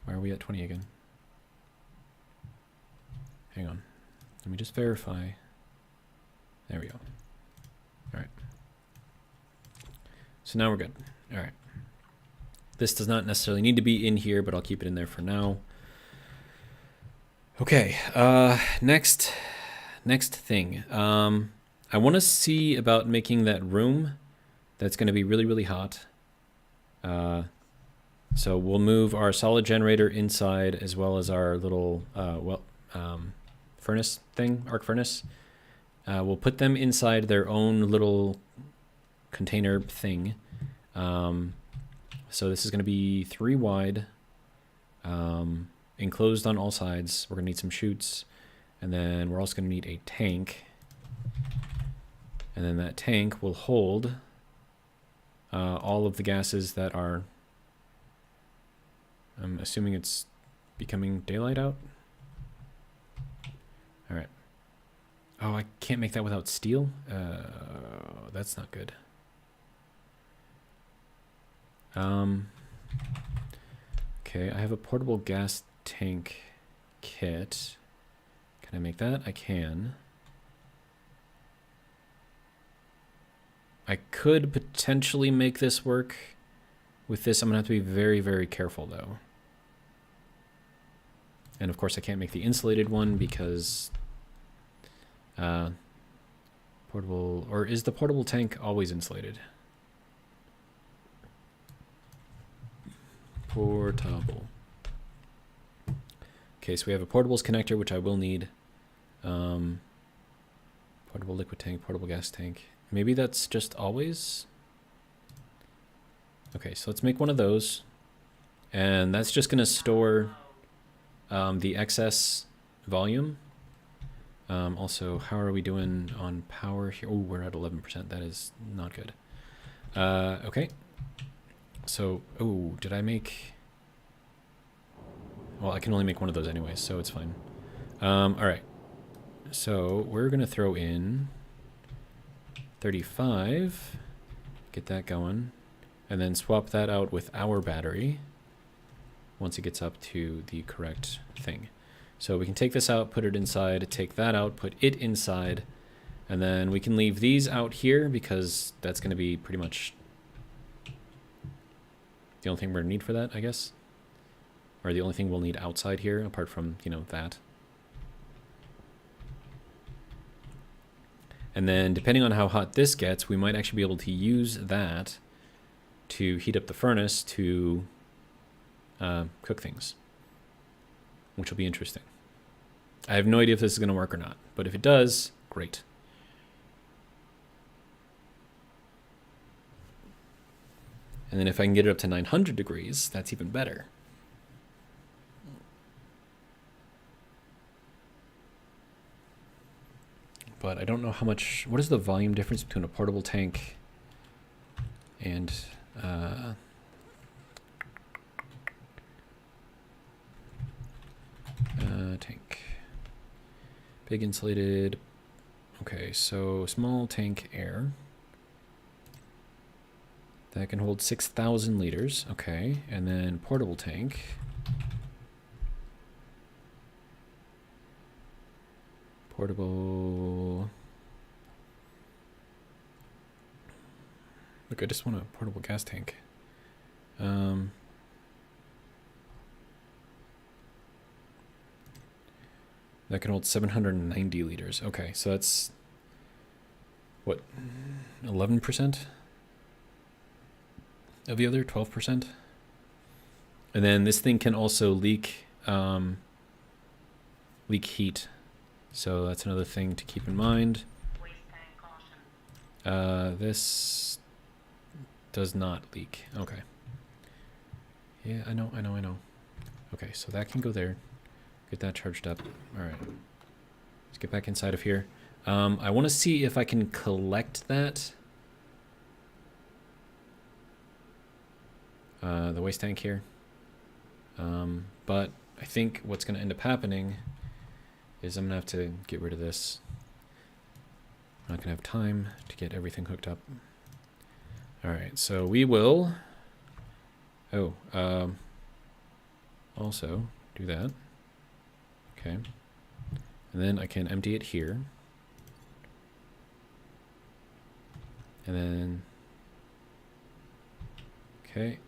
Why are we at 20 again? Hang on, let me just verify. There we go. All right. So now we're good. All right. This does not necessarily need to be in here, but I'll keep it in there for now. Okay, next thing. I want to see about making that room that's going to be really, really hot. So we'll move our solid generator inside as well as our little, furnace thing, arc furnace. We'll put them inside their own little container thing. So this is going to be 3 wide, enclosed on all sides. We're going to need some chutes, and then we're also going to need a tank. And then that tank will hold all of the gases that are, I'm assuming it's becoming daylight out. All right. Oh, I can't make that without steel? That's not good. Okay, I have a portable gas tank kit. Can I make that? I can. I could potentially make this work. With this, I'm going to have to be very, very careful, though. And, of course, I can't make the insulated one because... portable... Or is the portable tank always insulated? Portable. Okay, so we have a portables connector, which I will need. Portable liquid tank, portable gas tank. Maybe that's just always... Okay, so let's make one of those. And that's just going to store the excess volume. Also, how are we doing on power here? Oh, we're at 11%. That is not good. Okay. So, oh, did I make... Well, I can only make one of those anyways, so it's fine. All right. So we're going to throw in 35, get that going, and then swap that out with our battery once it gets up to the correct thing. So we can take this out, put it inside, take that out, put it inside, and then we can leave these out here because that's going to be pretty much the only thing we're going to need for that, I guess. Or the only thing we'll need outside here, apart from, you know, that. And then depending on how hot this gets, we might actually be able to use that to heat up the furnace to cook things, which will be interesting. I have no idea if this is going to work or not, but if it does, great. And then if I can get it up to 900 degrees, that's even better. But I don't know how much... What is the volume difference between a portable tank and... tank. Big insulated. Okay, so small tank air. That can hold 6,000 liters. Okay, and then portable tank. Portable. Look, I just want a portable gas tank. That can hold 790 liters. Okay, so that's what, 11% of the other, 12%. And then this thing can also leak heat. So that's another thing to keep in mind. Waste tank caution. This does not leak. Okay. Yeah, I know. Okay, so that can go there. Get that charged up. All right. Let's get back inside of here. I want to see if I can collect that. The waste tank here. But I think what's going to end up happening is I'm going to have to get rid of this. I'm not going to have time to get everything hooked up. All right, so we will... Oh, also do that. Okay. And then I can empty it here. And then... Okay.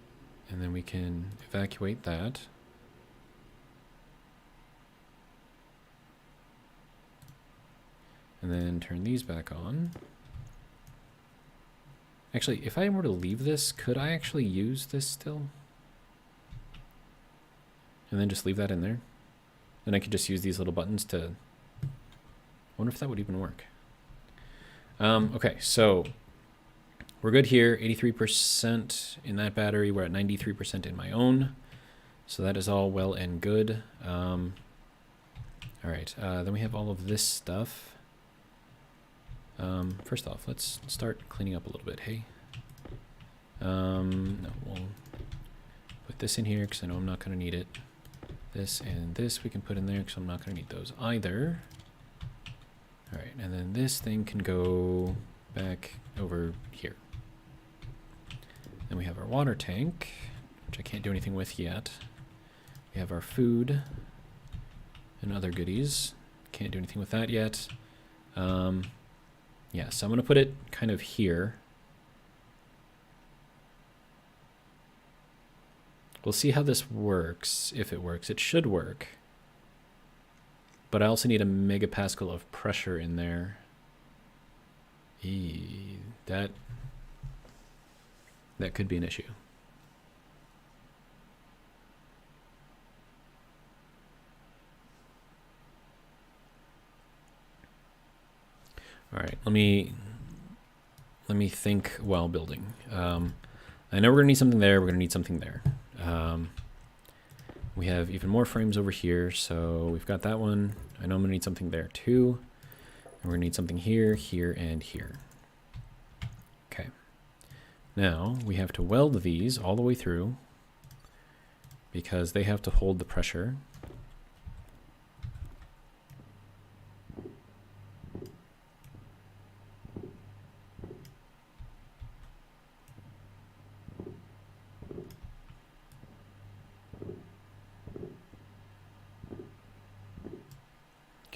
And then we can evacuate that. And then turn these back on. Actually, if I were to leave this, could I actually use this still? And then just leave that in there? Then I could just use these little buttons to... I wonder if that would even work. Okay, so we're good here. 83% in that battery. We're at 93% in my own. So that is all well and good. All right, then we have all of this stuff. First off, let's start cleaning up a little bit, hey? No, we'll put this in here because I know I'm not going to need it. This and this we can put in there because I'm not going to need those either. All right, and then this thing can go back over here. Then we have our water tank, which I can't do anything with yet. We have our food and other goodies. Can't do anything with that yet. Yeah, so I'm going to put it kind of here. We'll see how this works, if it works. It should work. But I also need a megapascal of pressure in there. That could be an issue. All right, let me think while building. I know we're gonna need something there. We're gonna need something there. We have even more frames over here, so we've got that one. I know I'm gonna need something there too. And we're gonna need something here, here, and here. Okay. Now we have to weld these all the way through because they have to hold the pressure.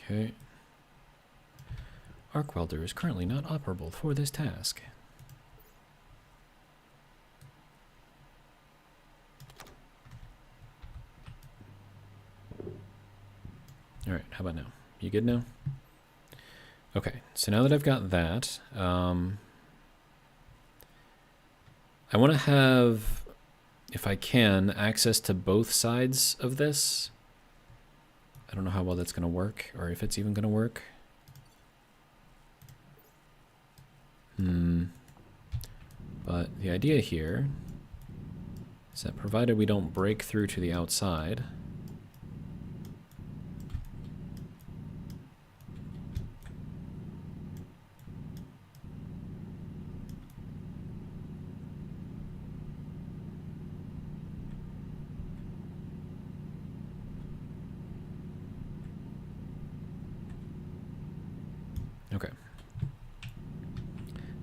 Okay. Arc welder is currently not operable for this task. All right, how about now? You good now? Okay, so now that I've got that, I want to have, if I can, access to both sides of this. I don't know how well that's going to work, or if it's even going to work. But the idea here is that provided we don't break through to the outside, okay.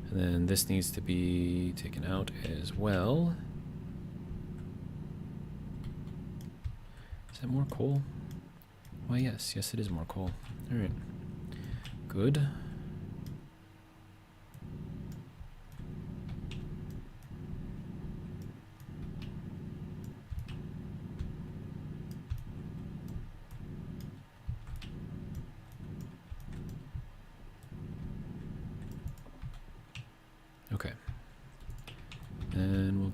And then this needs to be taken out as well. Is that more coal? Why, yes. Yes, it is more coal. All right. Good.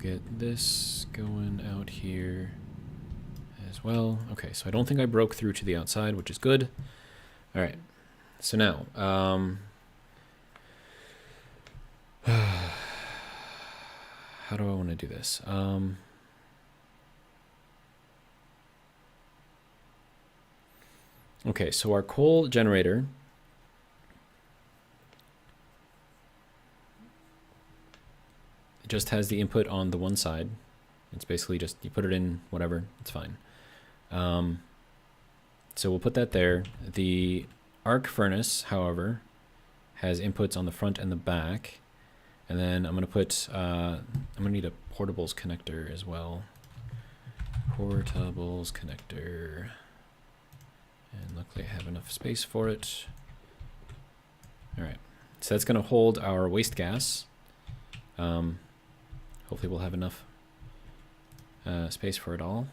get this going out here as well. Okay, so I don't think I broke through to the outside, which is good. All right, so now, how do I want to do this? Okay, so our coal generator just has the input on the one side. It's basically just, you put it in, whatever, it's fine. So we'll put that there. The arc furnace, however, has inputs on the front and the back. And then I'm gonna put, I'm gonna need a portables connector as well. Portables connector. And luckily I have enough space for it. All right, so that's gonna hold our waste gas. Hopefully we'll have enough space for it all.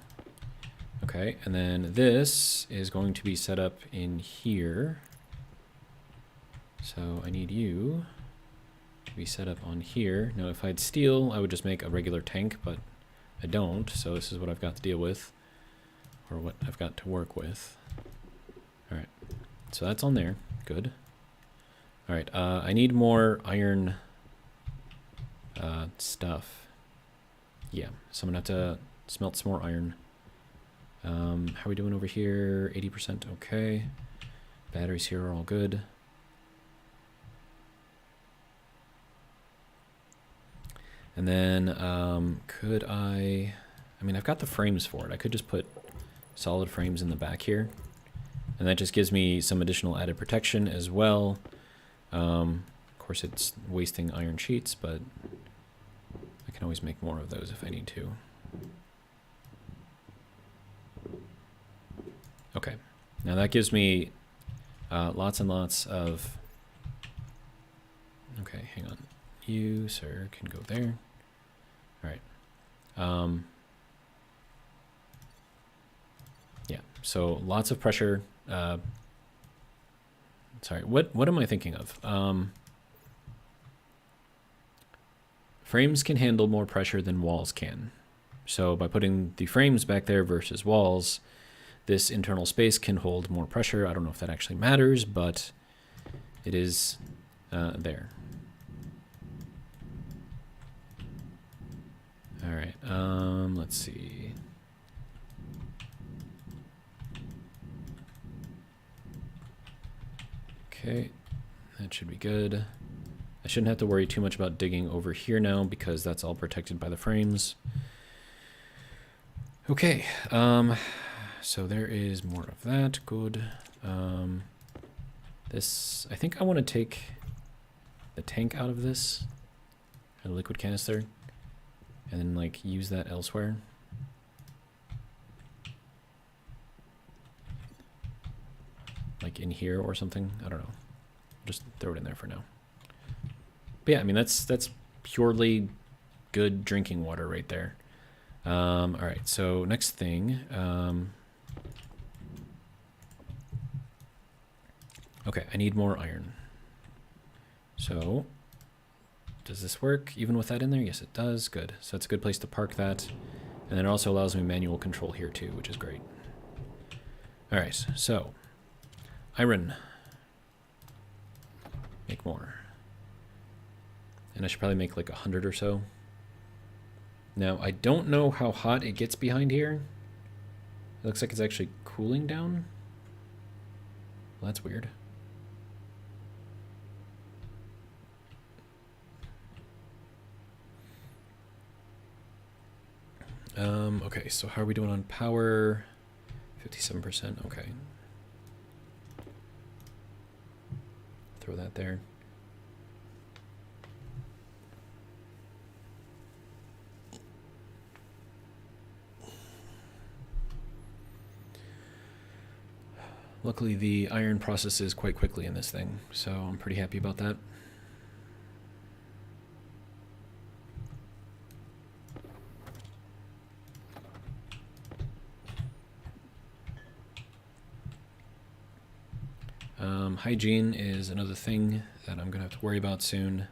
Okay, and then this is going to be set up in here. So I need you to be set up on here. Now if I had steel, I would just make a regular tank, but I don't, so this is what I've got to deal with, or what I've got to work with. All right, so that's on there, good. All right, I need more iron stuff. Yeah, so I'm gonna have to smelt some more iron. How are we doing over here? 80%, okay. Batteries here are all good. And then, could I mean, I've got the frames for it. I could just put solid frames in the back here. And that just gives me some additional added protection as well. Of course, it's wasting iron sheets, but I can always make more of those if I need to. Okay, now that gives me lots and lots of... Okay, hang on. You, sir, can go there. All right. Yeah, so lots of pressure. Sorry, what am I thinking of? Frames can handle more pressure than walls can. So by putting the frames back there versus walls, this internal space can hold more pressure. I don't know if that actually matters, but it is there. All right, let's see. Okay, that should be good. I shouldn't have to worry too much about digging over here now because that's all protected by the frames. Okay, so there is more of that, good. This, I think I want to take the tank out of this, or the liquid canister, and then like use that elsewhere. Like in here or something, I don't know. Just throw it in there for now. But yeah, I mean, that's purely good drinking water right there. All right, so next thing. Okay, I need more iron. So, does this work even with that in there? Yes, it does. Good. So that's a good place to park that. And then it also allows me manual control here too, which is great. All right, so iron. Make more. And I should probably make like 100 or so. Now, I don't know how hot it gets behind here. It looks like it's actually cooling down. Well, that's weird. Okay, so how are we doing on power? 57%, okay. Throw that there. Luckily, the iron processes quite quickly in this thing, so I'm pretty happy about that. Hygiene is another thing that I'm going to have to worry about soon.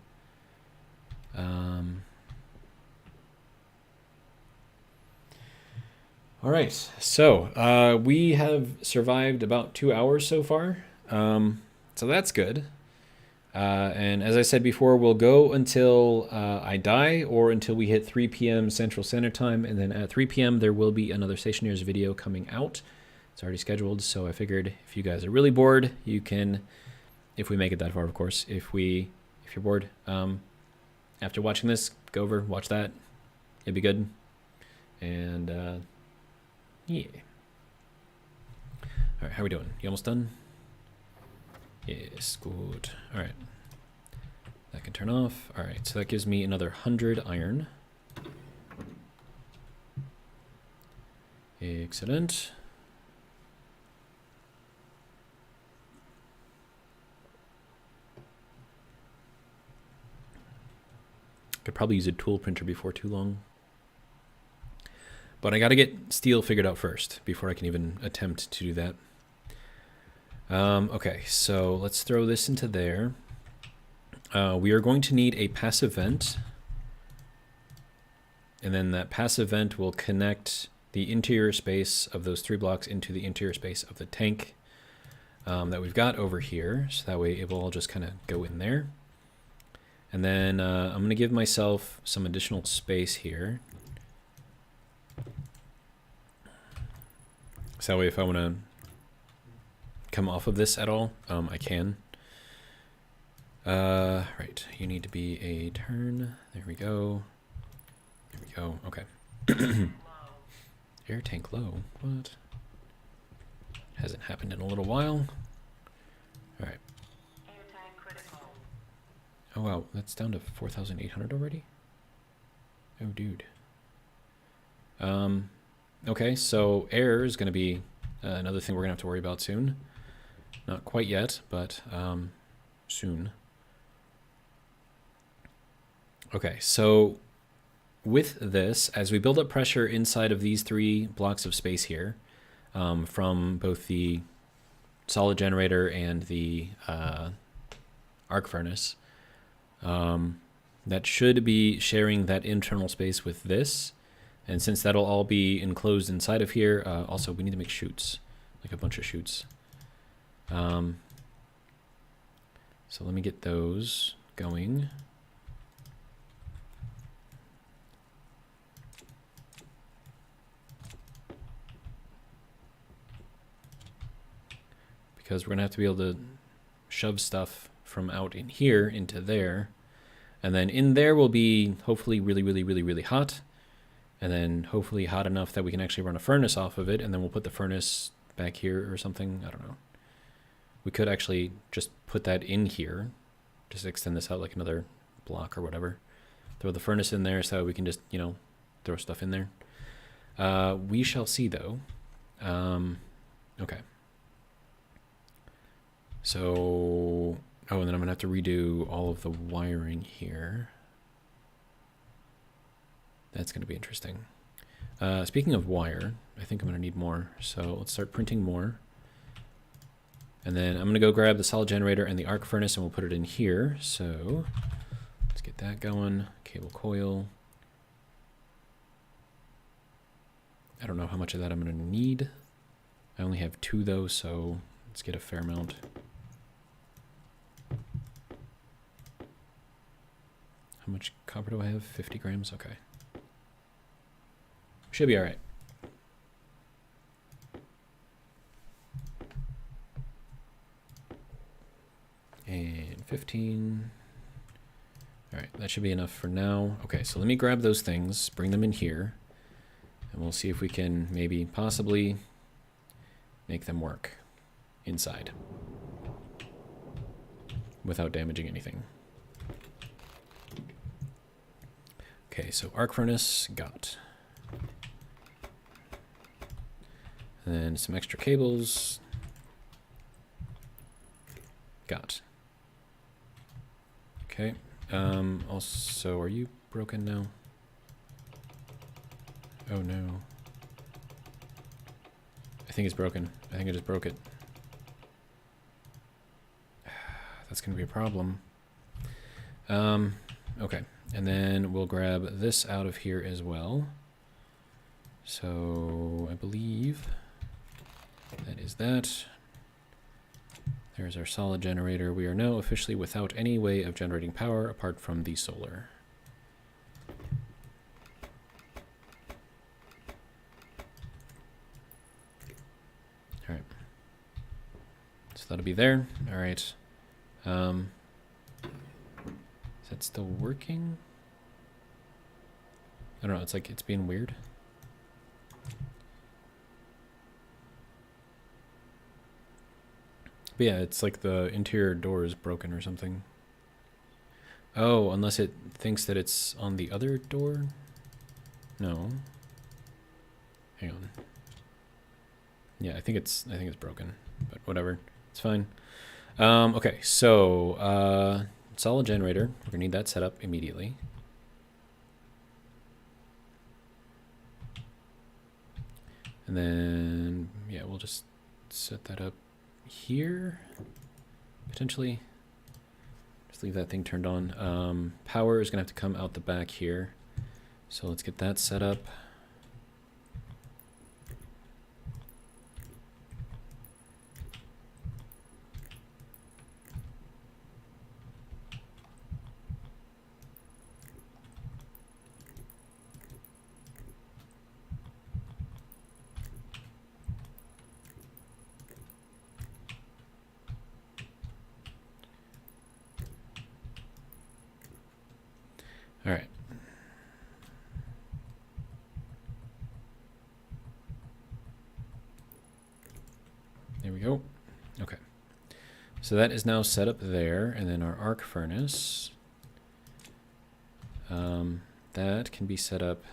All right, so we have survived about 2 hours so far, so that's good. And as I said before, we'll go until I die or until we hit 3 p.m. Central Standard Time, and then at 3 p.m. there will be another Stationeers video coming out. It's already scheduled, so I figured if you guys are really bored, you can, if we make it that far, of course. If you're bored, after watching this, go over, watch that. It'd be good. And yeah. All right, how are we doing? You almost done? Yes, good. All right. That can turn off. All right, so that gives me another 100 iron. Excellent. Could probably use a tool printer before too long. But I got to get steel figured out first before I can even attempt to do that. Okay, so let's throw this into there. We are going to need a passive vent. And then that passive vent will connect the interior space of those 3 blocks into the interior space of the tank that we've got over here. So that way it will all just kind of go in there. And then I'm going to give myself some additional space here. So that way if I want to come off of this at all, I can. Right, you need to be a turn. There we go. There we go. Okay. Air tank low. What? Hasn't happened in a little while. All right. Air tank critical. Oh wow, that's down to 4,800 already. Oh dude. Okay, so air is going to be another thing we're going to have to worry about soon. Not quite yet, but soon. Okay, so with this, as we build up pressure inside of these 3 blocks of space here, from both the solid generator and the arc furnace, that should be sharing that internal space with this. And since that'll all be enclosed inside of here, also we need to make chutes, like a bunch of chutes. So let me get those going. Because we're going to have to be able to shove stuff from out in here into there. And then in there will be hopefully really hot. And then hopefully hot enough that we can actually run a furnace off of it. And then we'll put the furnace back here or something. I don't know. We could actually just put that in here. Just extend this out like another block or whatever. Throw the furnace in there so we can just, you know, throw stuff in there. We shall see though. Okay. So, oh, and then I'm going to have to redo all of the wiring here. That's going to be interesting. Speaking of wire, I think I'm going to need more. So let's start printing more. And then I'm going to go grab the solid generator and the arc furnace and we'll put it in here. So let's get that going. Cable coil. I don't know how much of that I'm going to need. I only have 2 though, so let's get a fair amount. How much copper do I have? 50 grams? Okay. Should be all right. And 15. All right, that should be enough for now. Okay, so let me grab those things, bring them in here, and we'll see if we can maybe possibly make them work inside without damaging anything. Okay, so arc furnace, got. And then some extra cables, got. Okay, also, are you broken now? Oh no. I think it's broken. I think I just broke it. That's gonna be a problem. Okay, and then we'll grab this out of here as well. So I believe that is that. There's our solid generator. We are now officially without any way of generating power apart from the solar. All right. So that'll be there. All right. Is that still working? I don't know. It's like it's being weird. But yeah, it's like the interior door is broken or something. Oh, unless it thinks that it's on the other door? No. Hang on. Yeah, I think it's broken, but whatever. It's fine. Okay, so solid generator. We're gonna need that set up immediately. And then yeah, we'll just set that up here, potentially. Just leave that thing turned on. Power is gonna have to come out the back here. So let's get that set up. All right. There we go. Okay. So that is now set up there, and then our arc furnace. That can be set up.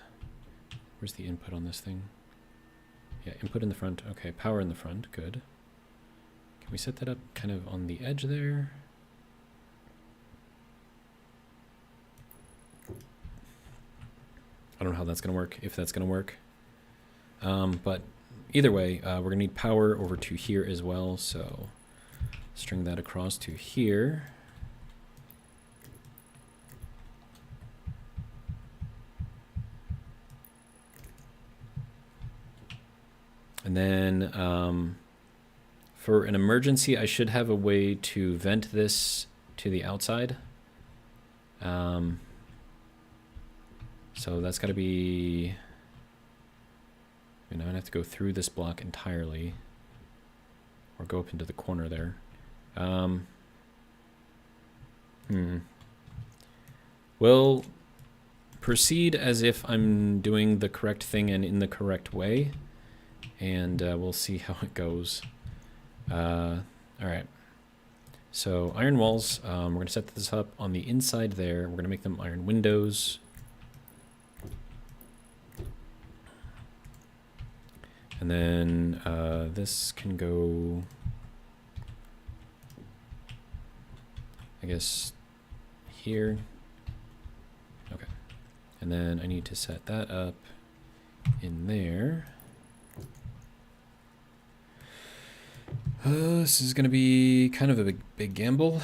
Where's the input on this thing? Yeah, input in the front. Okay, power in the front. Good. Can we set that up kind of on the edge there? I don't know how that's going to work, if that's going to work. But either way, we're going to need power over to here as well. So string that across to here. And then for an emergency, I should have a way to vent this to the outside. So that's got to be... I'm going to have to go through this block entirely. Or go up into the corner there. We'll proceed as if I'm doing the correct thing and in the correct way. And we'll see how it goes. Alright. So iron walls, we're going to set this up on the inside there. We're going to make them iron windows. And then this can go, I guess, here. Okay. And then I need to set that up in there. This is going to be kind of a big gamble.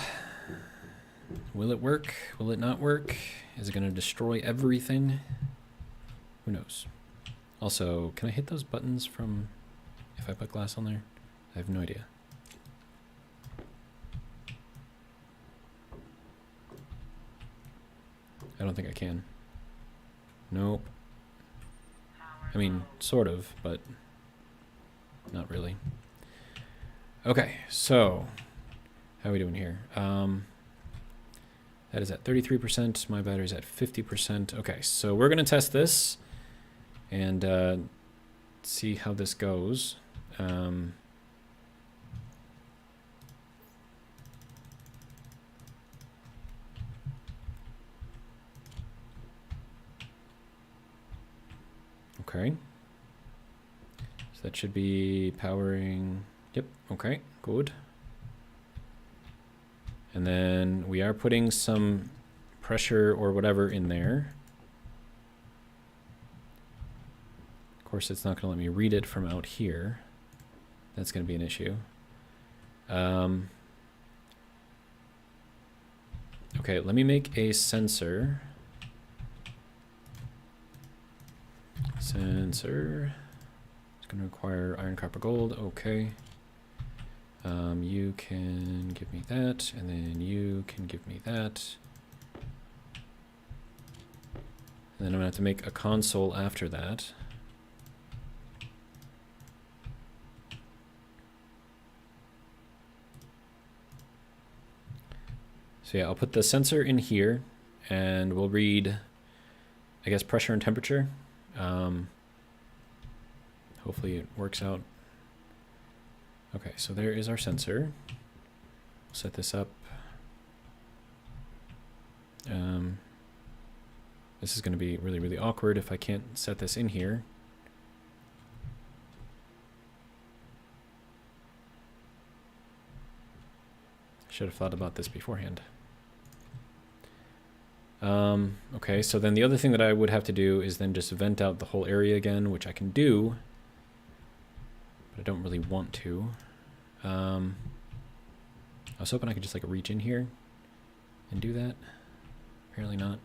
Will it work? Will it not work? Is it going to destroy everything? Who knows? Also, can I hit those buttons from if I put glass on there? I have no idea. I don't think I can. Nope. I mean, sort of, but not really. Okay, so how are we doing here? That is at 33%. My battery's at 50%. Okay, so we're going to test this and see how this goes. Okay. So that should be powering. Yep, okay, good. And then we are putting some pressure or whatever in there. Of course, it's not going to let me read it from out here. That's going to be an issue. Okay, let me make a sensor. Sensor. It's going to require iron, copper, gold. Okay. You can give me that, and then you can give me that. And then I'm going to have to make a console after that. So yeah, I'll put the sensor in here, and we'll read, I guess, pressure and temperature. Hopefully it works out. Okay, so there is our sensor. We'll set this up. This is going to be really, really awkward if I can't set this in here. Should have thought about this beforehand. Okay, so then the other thing that I would have to do is then just vent out the whole area again, which I can do, but I don't really want to. I was hoping I could just like reach in here and do that. Apparently not.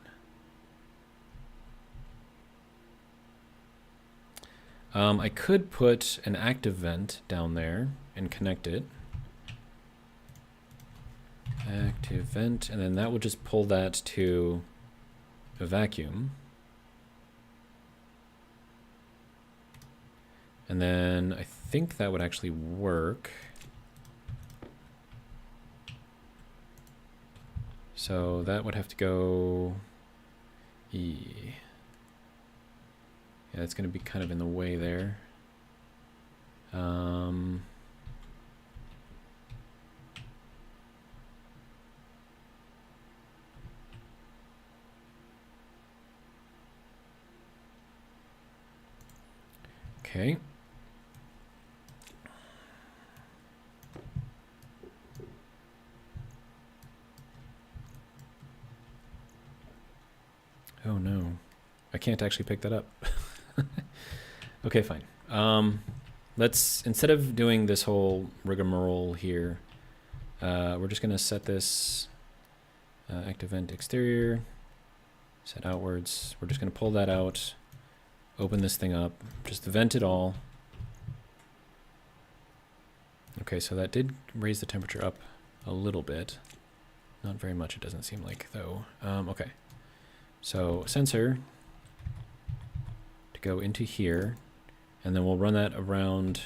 I could put an active vent down there and connect it. Active vent, and then that would just pull that to a vacuum. And then I think that would actually work. So that would have to go E. Yeah, it's going to be kind of in the way there. Okay. Oh no, I can't actually pick that up. Okay, fine. Let's, instead of doing this whole rigmarole here, we're just gonna set this active vent exterior, set outwards. We're just gonna pull that out, open this thing up, just vent it all. Okay, so that did raise the temperature up a little bit. Not very much, it doesn't seem like, though. Okay, so sensor to go into here, and then we'll run that around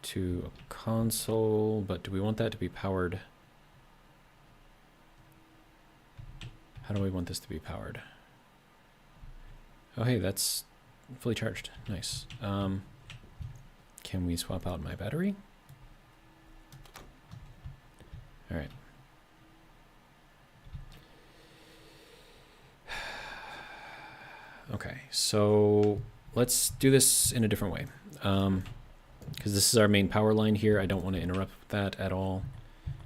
to a console, but do we want that to be powered? How do we want this to be powered? Oh, hey, that's fully charged. Nice. Can we swap out my battery? All right. Okay, so let's do this in a different way. Because this is our main power line here. I don't want to interrupt that at all.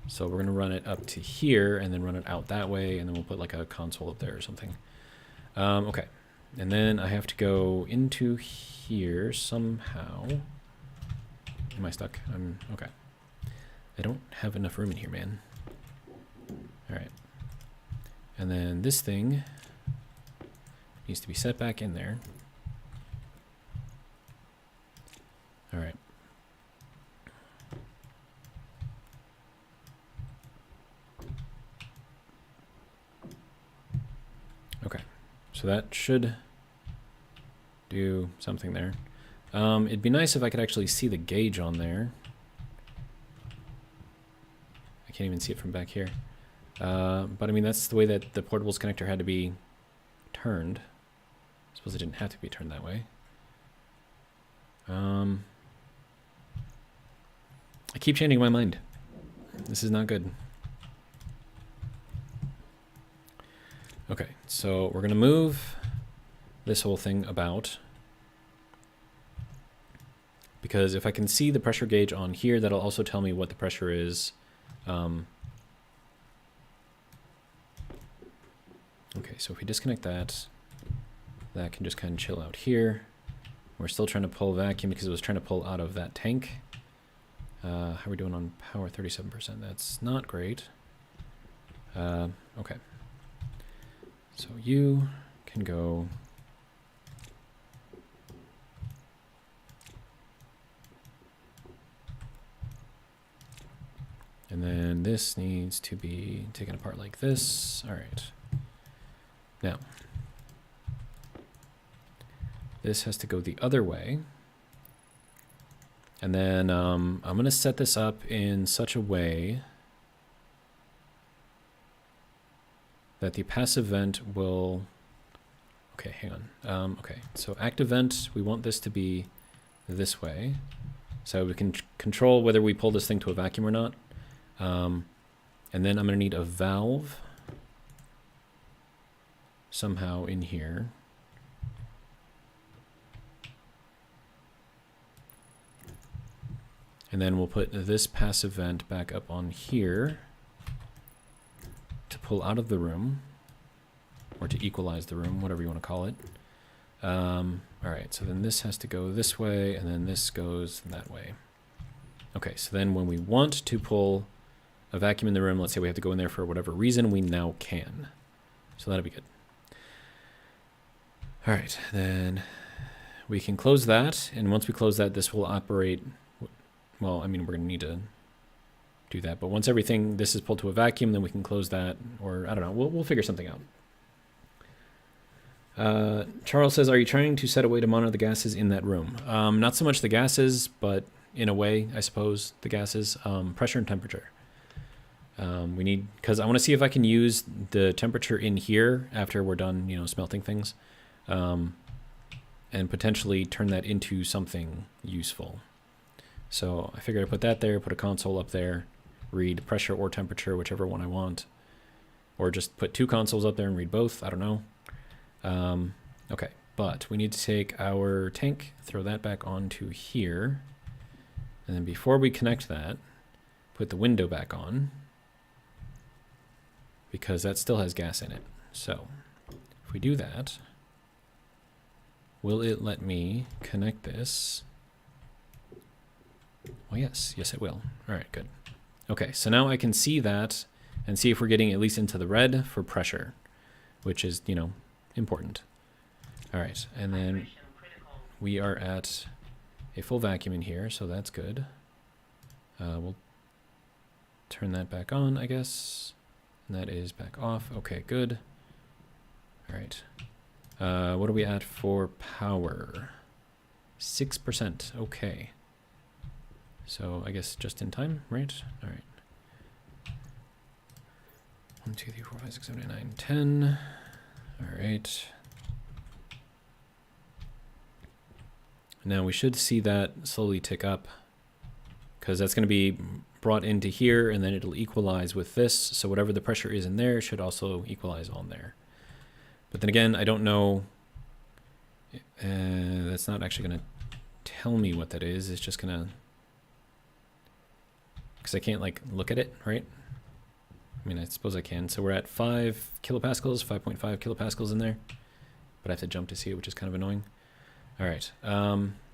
So we're going to run it up to here and then run it out that way, and then we'll put like a console up there or something. Okay, and then I have to go into here somehow. Am I stuck? Okay. I don't have enough room in here, man. All right. And then this thing needs to be set back in there. All right. Okay, so that should do something there. It'd be nice if I could actually see the gauge on there. I can't even see it from back here. But I mean, that's the way that the portables connector had to be turned. I suppose it didn't have to be turned that way. I keep changing my mind. This is not good. Okay, so we're gonna move this whole thing about, because if I can see the pressure gauge on here, that'll also tell me what the pressure is. Okay, so if we disconnect that, that can just kind of chill out here. We're still trying to pull vacuum because it was trying to pull out of that tank. How are we doing on power? 37%. That's not great. Okay. So you can go And then this needs to be taken apart like this. All right. Now, this has to go the other way. And then I'm going to set this up in such a way that the passive vent will... Okay, hang on. Okay, so active vent, we want this to be this way. So we can control whether we pull this thing to a vacuum or not. And then I'm going to need a valve somehow in here. And then we'll put this passive vent back up on here to pull out of the room, or to equalize the room, whatever you want to call it. All right, so then this has to go this way, and then this goes that way. Okay, so then when we want to pull a vacuum in the room, let's say we have to go in there for whatever reason, we now can. So that'll be good. All right, then we can close that, and once we close that, this will operate. Well, I mean, we're going to need to do that, but once everything, this is pulled to a vacuum, then we can close that, or I don't know, we'll figure something out. Charles says, are you trying to set a way to monitor the gases in that room? Not so much the gases, but in a way, I suppose, the gases, pressure and temperature. We need, because I want to see if I can use the temperature in here after we're done, you know, smelting things, and potentially turn that into something useful. So I figured I'd put that there, put a console up there, read pressure or temperature, whichever one I want, or just put two consoles up there and read both. I don't know. Okay, but we need to take our tank, throw that back onto here, and then before we connect that, put the window back on, because that still has gas in it. So if we do that, will it let me connect this? Well, yes, it will. All right, good. Okay, so now I can see that and see if we're getting at least into the red for pressure, which is, you know, important. All right, and then we are at a full vacuum in here, so that's good. We'll turn that back on, I guess. And that is back off. Okay, good. All right. What are we at for power? 6%. Okay. So I guess just in time, right? All right. 1, 2, 3, 4, 5, 6, 7, 8, 9, 10. All right. Now we should see that slowly tick up, because that's going to be brought into here, and then it'll equalize with this. So whatever the pressure is in there should also equalize on there. But then again, I don't know. That's not actually going to tell me what that is. It's just going to, because I can't like look at it, right? I mean, I suppose I can. So we're at 5 kilopascals, 5.5 kilopascals in there, but I have to jump to see it, which is kind of annoying. All right.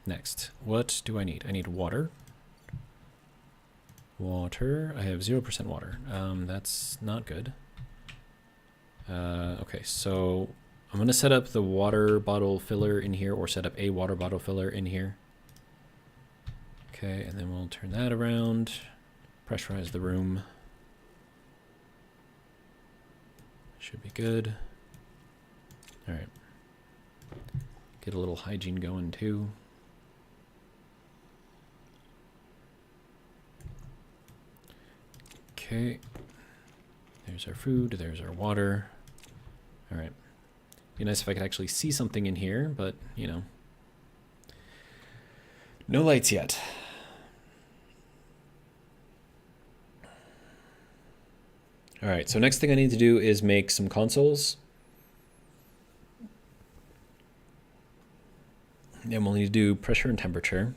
Next, what do I need? I need water. Water. I have 0% water. That's not good. Okay, so I'm going to set up the water bottle filler in here, or set up a water bottle filler in here. Okay, and then we'll turn that around, pressurize the room. Should be good. All right. Get a little hygiene going too. Okay. There's our food, there's our water. All right. Be nice if I could actually see something in here, but, you know. No lights yet. All right, so next thing I need to do is make some consoles. Then we'll need to do pressure and temperature.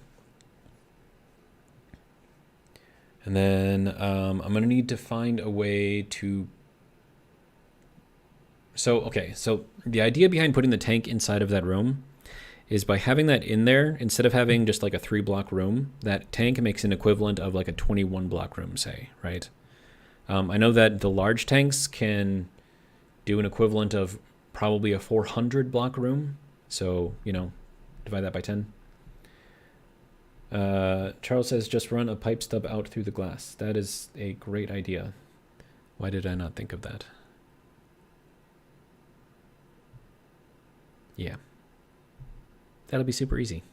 And then I'm going to need to find a way to... So the idea behind putting the tank inside of that room is by having that in there, instead of having just like a 3-block room, that tank makes an equivalent of like a 21-block room, say, right? I know that the large tanks can do an equivalent of probably a 400-block room. So, you know, divide that by 10. Charles says just run a pipe stub out through the glass. That is a great idea. Why did I not think of that? Yeah. That'll be super easy.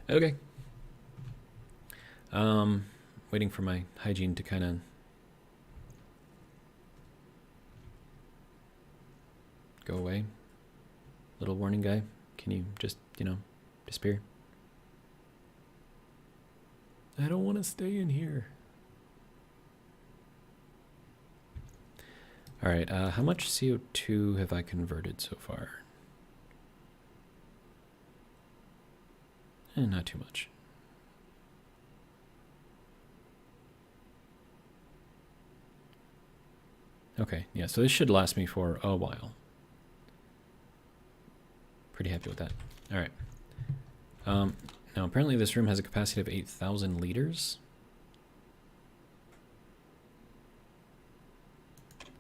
Okay. Waiting for my hygiene to kind of go away. Little warning guy, can you just, disappear? I don't want to stay in here. All right, how much CO2 have I converted so far? Not too much. Okay, yeah, so this should last me for a while. Pretty happy with that. All right. Now, apparently this room has a capacity of 8,000 liters.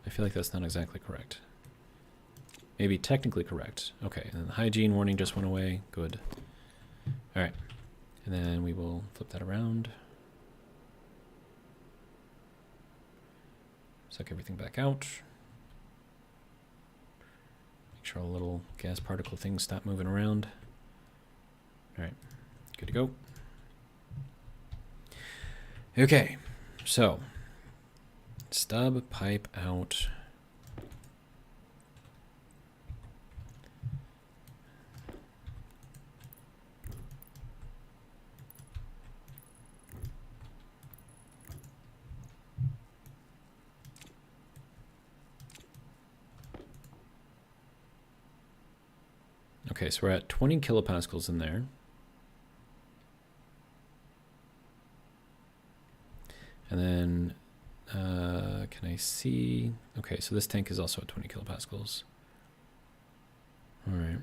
I feel like that's not exactly correct. Maybe technically correct. Okay, and the hygiene warning just went away. Good. All right, and then we will flip that around. Suck everything back out. Make sure all little gas particle things stop moving around. All right, good to go. Okay, so stub pipe out. Okay, so we're at 20 kilopascals in there. And then, can I see? Okay, so this tank is also at 20 kilopascals. All right.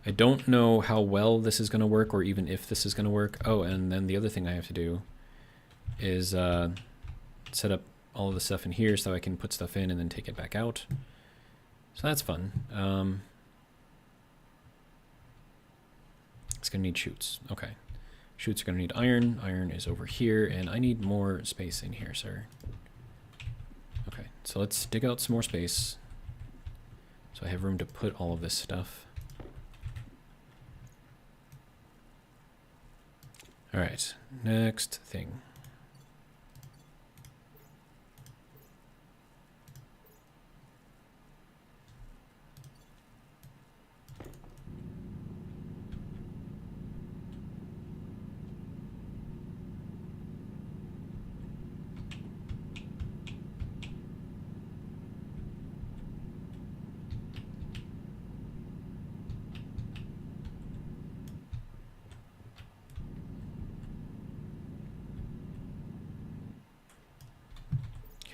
I don't know how well this is going to work or even if this is going to work. Oh, and then the other thing I have to do is set up all of the stuff in here so I can put stuff in and then take it back out. So that's fun. It's going to need chutes. Okay. Chutes are going to need iron. Iron is over here, and I need more space in here, sir. Okay, so let's dig out some more space so I have room to put all of this stuff. All right, next thing.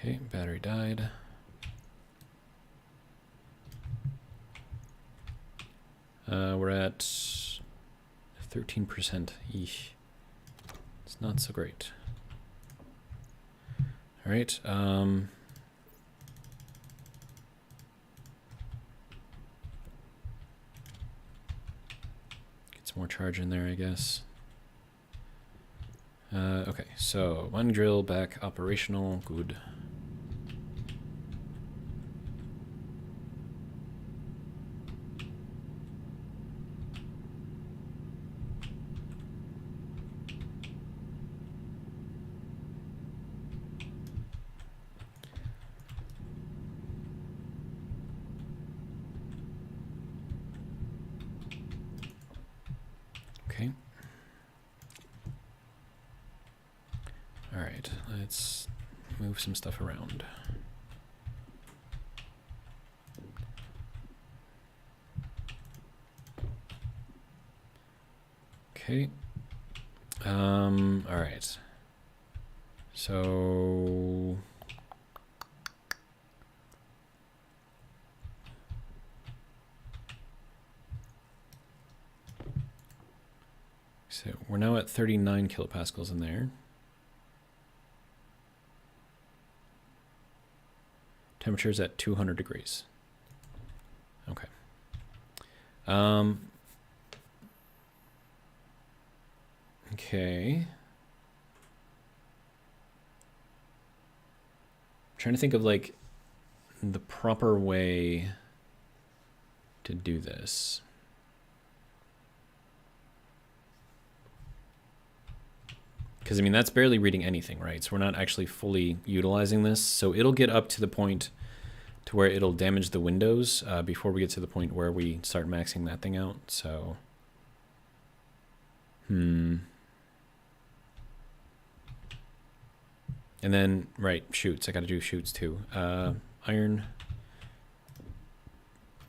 Okay, battery died. We're at 13%. Eesh. It's not so great. All right. Get some more charge in there, I guess. Okay, so mining drill back operational. Good. Okay. All right, let's move some stuff around. Okay. All right. So we're now at 39 kilopascals in there. Temperature is at 200 degrees. Okay. Okay. I'm trying to think of like the proper way to do this. Because, I mean, that's barely reading anything, right? So we're not actually fully utilizing this. So it'll get up to the point to where it'll damage the windows before we get to the point where we start maxing that thing out. So, And then, right, shoots. I got to do shoots too. Iron,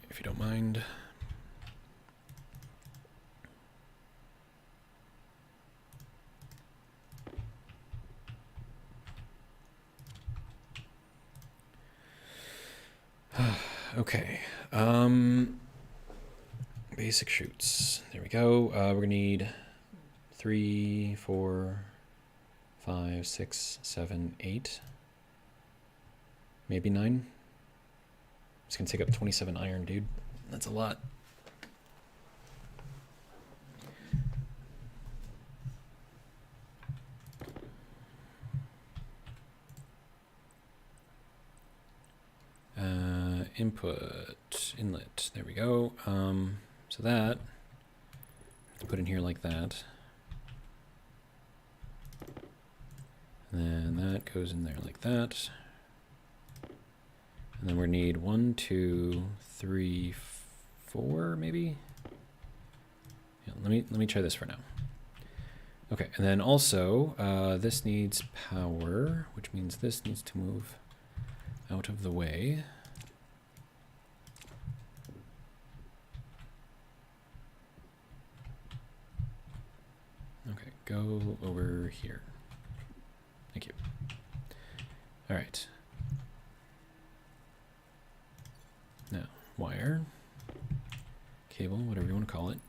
if you don't mind. Okay. Basic shoots. There we go. We're gonna need 3, 4, 5, 6, 7, 8. Maybe 9. It's gonna take up 27 iron, dude. That's a lot. Inlet, there we go. So that, put in here like that. And then that goes in there like that. And then we need 1, 2, 3, 4, maybe? Yeah, let me try this for now. Okay, and then also, this needs power, which means this needs to move out of the way. Okay, go over here. Thank you. All right. Now, wire, cable, whatever you want to call it.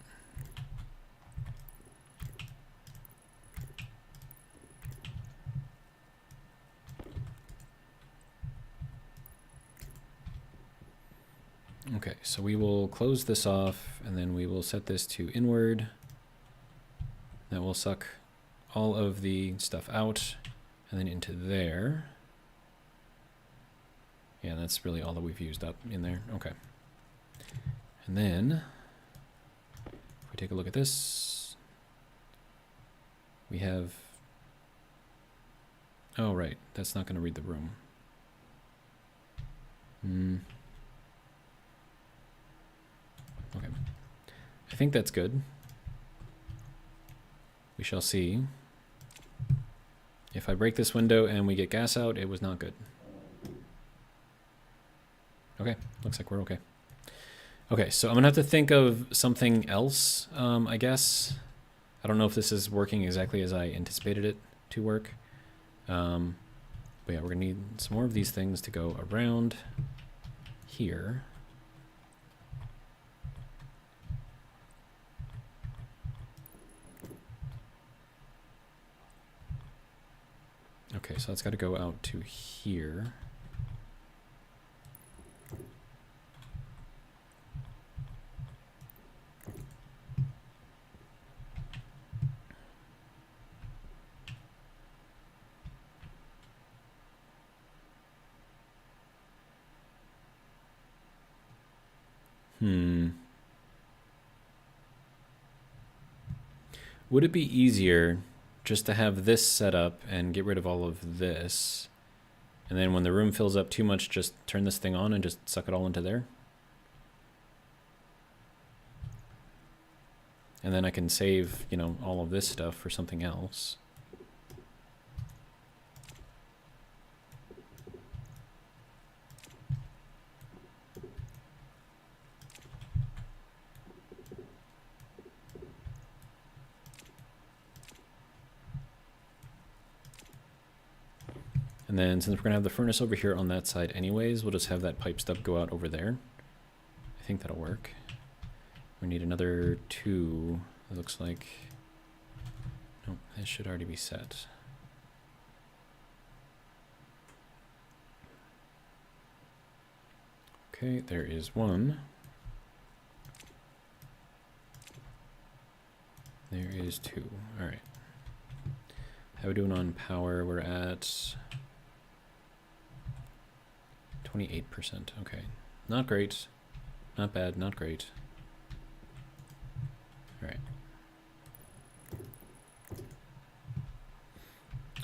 Okay, so we will close this off, and then we will set this to inward. That will suck all of the stuff out, and then into there. Yeah, that's really all that we've used up in there. Okay. And then, if we take a look at this, we have... Oh, right, that's not going to read the room. Okay. I think that's good. We shall see. If I break this window and we get gas out, it was not good. Okay, looks like we're okay. Okay, so I'm gonna have to think of something else, I guess. I don't know if this is working exactly as I anticipated it to work. But yeah, we're gonna need some more of these things to go around here. Okay, so that's got to go out to here. Would it be easier just to have this set up and get rid of all of this, and then when the room fills up too much, just turn this thing on and just suck it all into there? And then I can save, you know, all of this stuff for something else. And then since we're gonna have the furnace over here on that side anyways, we'll just have that pipe stub go out over there. I think that'll work. We need another 2, it looks like. Nope, this should already be set. Okay, there is one. There is two. All right. How are we doing on power? We're at 28%. Okay. Not great. Not bad. Not great. All right.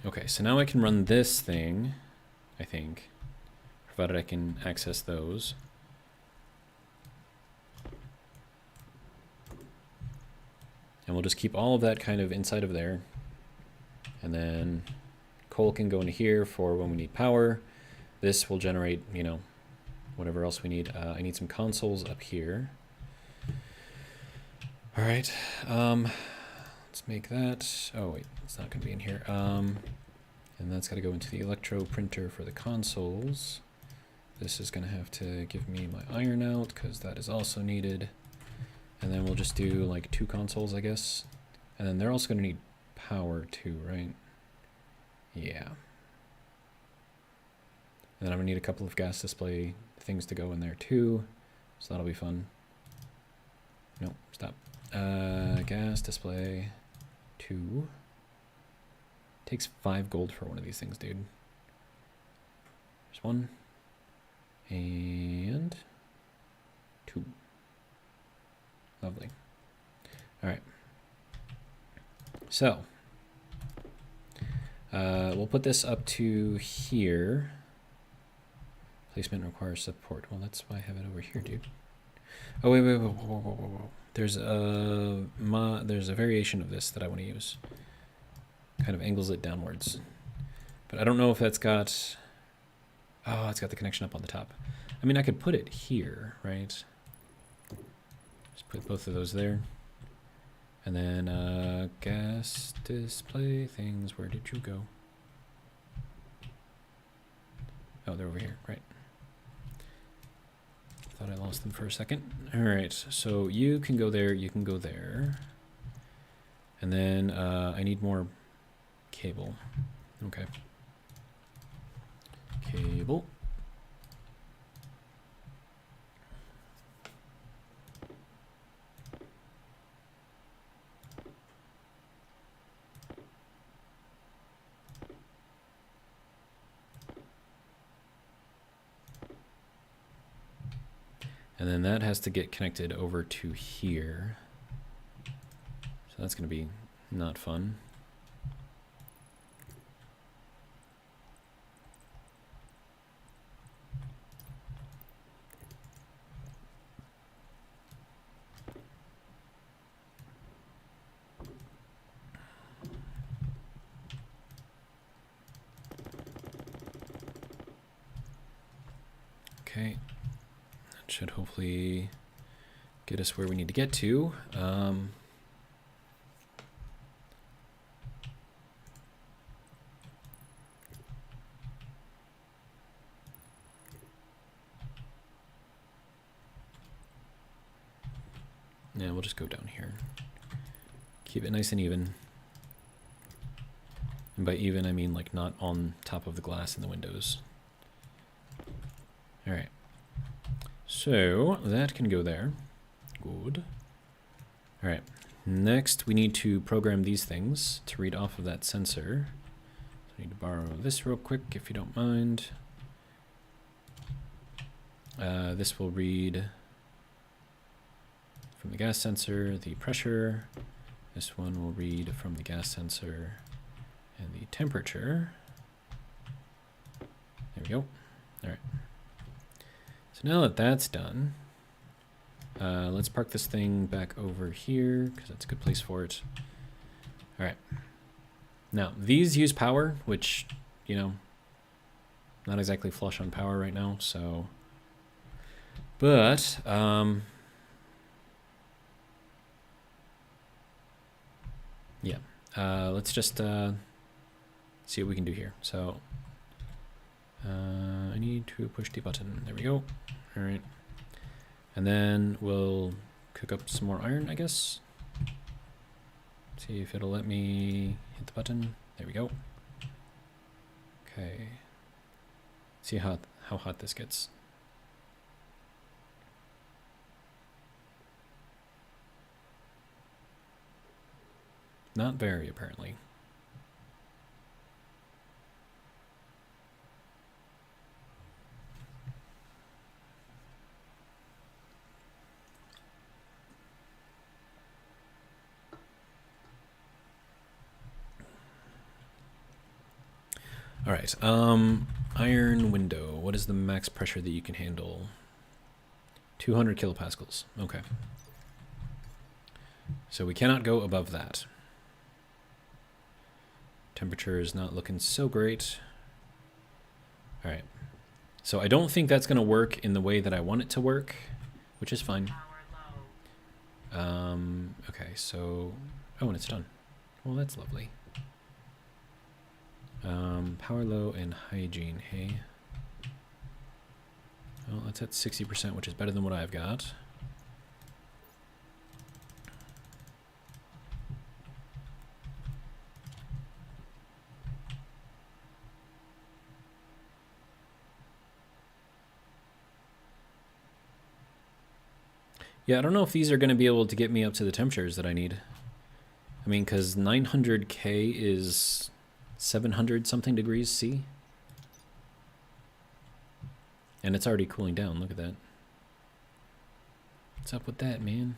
Okay, so now I can run this thing, I think, provided I can access those. And we'll just keep all of that kind of inside of there. And then coal can go into here for when we need power. This will generate, you know, whatever else we need. I need some consoles up here. All right, let's make that. Oh wait, it's not gonna be in here. And that's gotta go into the electro printer for the consoles. This is gonna have to give me my iron out because that is also needed. And then we'll just do like 2 consoles, I guess. And then they're also gonna need power too, right? Yeah. And then I'm gonna need a couple of gas display things to go in there too. So that'll be fun. Nope, stop. Gas display 2. Takes 5 gold for one of these things, dude. There's 1 and 2. Lovely. All right. So we'll put this up to here. Placement requires support. Well, that's why I have it over here, dude. Oh wait, whoa. There's a variation of this that I want to use. Kind of angles it downwards, but I don't know if that's got. Oh, it's got the connection up on the top. I mean, I could put it here, right? Just put both of those there, and then gas display things. Where did you go? Oh, they're over here, right? Thought I lost them for a second. All right, so you can go there, you can go there. And then I need more cable. Okay. Cable. And then that has to get connected over to here. So that's going to be not fun. Okay. Should hopefully get us where we need to get to. Yeah, we'll just go down here. Keep it nice and even. And by even, I mean like not on top of the glass in the windows. All right. So that can go there. Good. All right. Next, we need to program these things to read off of that sensor. So I need to borrow this real quick, if you don't mind. This will read from the gas sensor the pressure. This one will read from the gas sensor and the temperature. There we go. All right. So now that that's done, let's park this thing back over here because that's a good place for it. All right. Now, these use power, which, you know, not exactly flush on power right now, so. But, yeah, let's just see what we can do here. So, I need to push the button. There we go. All right. And then we'll cook up some more iron, I guess. See if it'll let me hit the button. There we go. Okay. See how hot this gets. Not very, apparently. All right. Iron window. What is the max pressure that you can handle? 200 kilopascals. Okay. So we cannot go above that. Temperature is not looking so great. All right. So I don't think that's going to work in the way that I want it to work, which is fine. Power low. Okay, so... Oh, and it's done. Well, that's lovely. Power low and hygiene, hey? Well, that's at 60%, which is better than what I've got. Yeah, I don't know if these are going to be able to get me up to the temperatures that I need. I mean, because 900K is 700 something degrees C. And it's already cooling down. Look at that. What's up with that, man?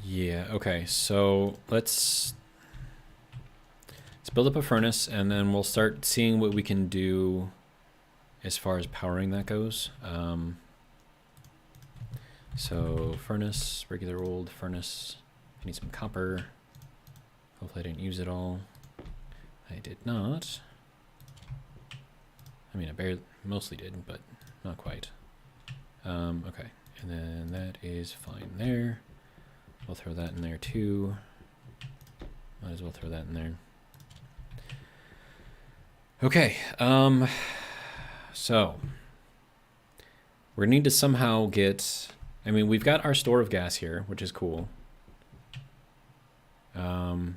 Yeah, okay, so let's build up a furnace and then we'll start seeing what we can do as far as powering that goes. So furnace, regular old furnace. I need some copper. Hopefully I didn't use it all. I did not. I mean, I barely, mostly did, but not quite. Okay, and then that is fine there. We'll throw that in there too. Might as well throw that in there. Okay, so we're gonna need to somehow get, I mean, we've got our store of gas here, which is cool. Actually,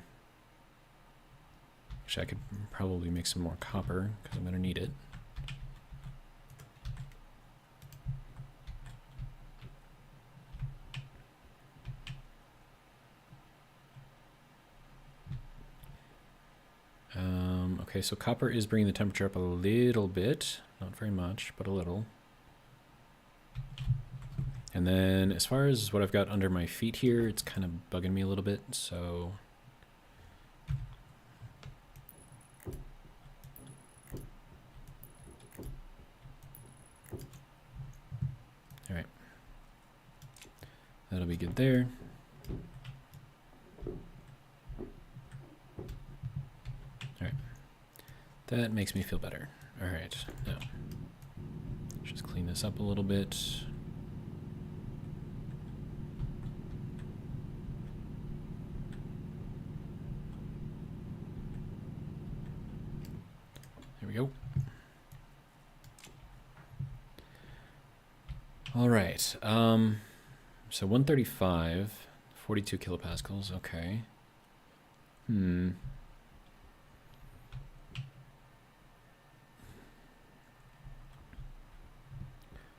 I could probably make some more copper because I'm gonna need it. Okay, so copper is bringing the temperature up a little bit. Not very much, but a little. And then as far as what I've got under my feet here, it's kind of bugging me a little bit, so... All right. That'll be good there. All right. That makes me feel better. All right, now, just clean this up a little bit. There we go. All right, so 135, 42 kilopascals, okay.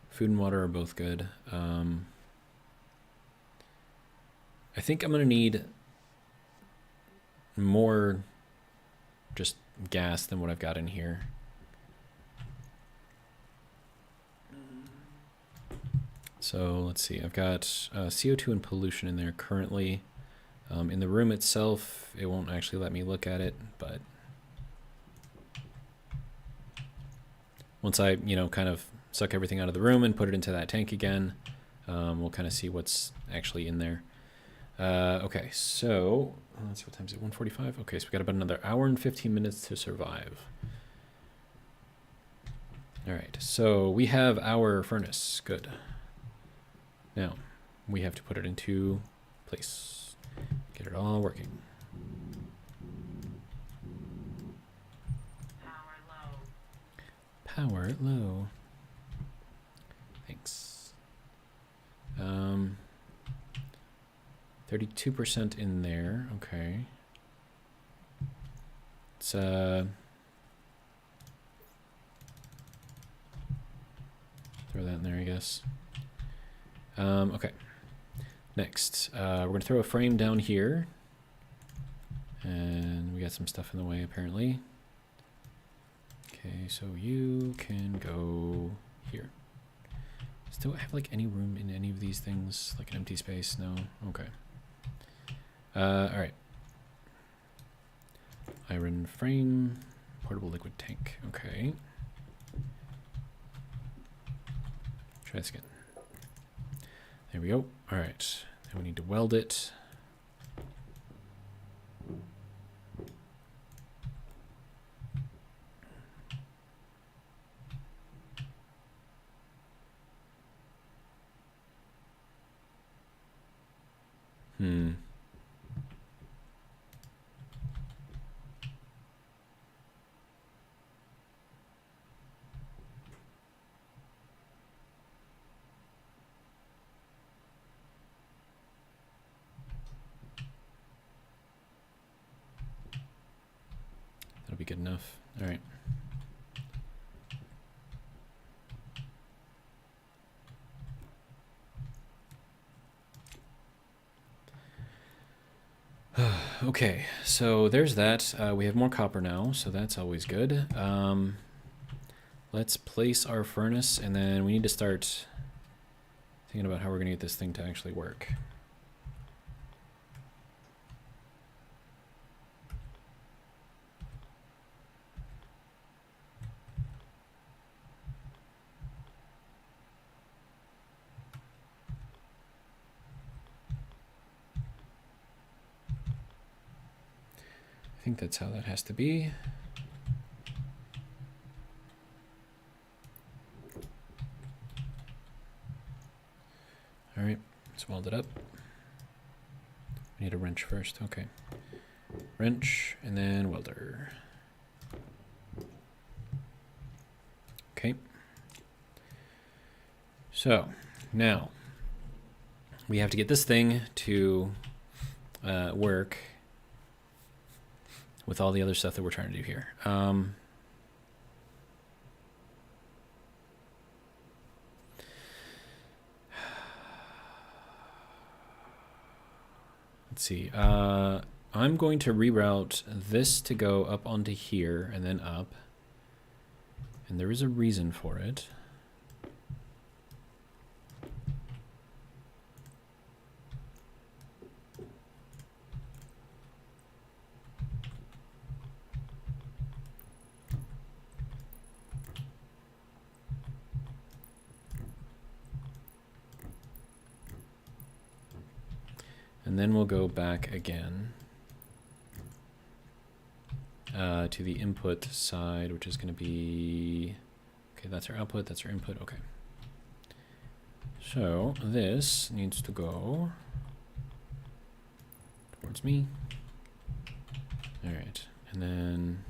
Food and water are both good. I think I'm gonna need more just gas than what I've got in here. So let's see, I've got CO2 and pollution in there currently. In the room itself, it won't actually let me look at it, but once I, you know, kind of suck everything out of the room and put it into that tank again, we'll kind of see what's actually in there. Okay, so let's see, what time is it? 1:45. Okay, so we got about another hour and 15 minutes to survive. All right, so we have our furnace. Good. Now we have to put it into place. Get it all working. Power low. Power low. Thanks. 32% in there. Okay. throw that in there, I guess. Okay. Next, we're going to throw a frame down here. And we got some stuff in the way, apparently. Okay, so you can go here. Still have like any room in any of these things? Like an empty space? No? Okay. Alright. Iron frame, portable liquid tank. Okay. Try this again. There we go. Alright. Then we need to weld it. That'll be good enough. All right. Okay, so there's that. We have more copper now, so that's always good. Let's place our furnace, and then we need to start thinking about how we're going to get this thing to actually work. I think that's how that has to be. All right, let's weld it up. We need a wrench first, okay. Wrench, and then welder. Okay. So, now, we have to get this thing to work with all the other stuff that we're trying to do here. Let's see. I'm going to reroute this to go up onto here and then up. And there is a reason for it. And then we'll go back again to the input side, which is going to be, okay, that's our output, that's our input, okay. So this needs to go towards me. All right, and then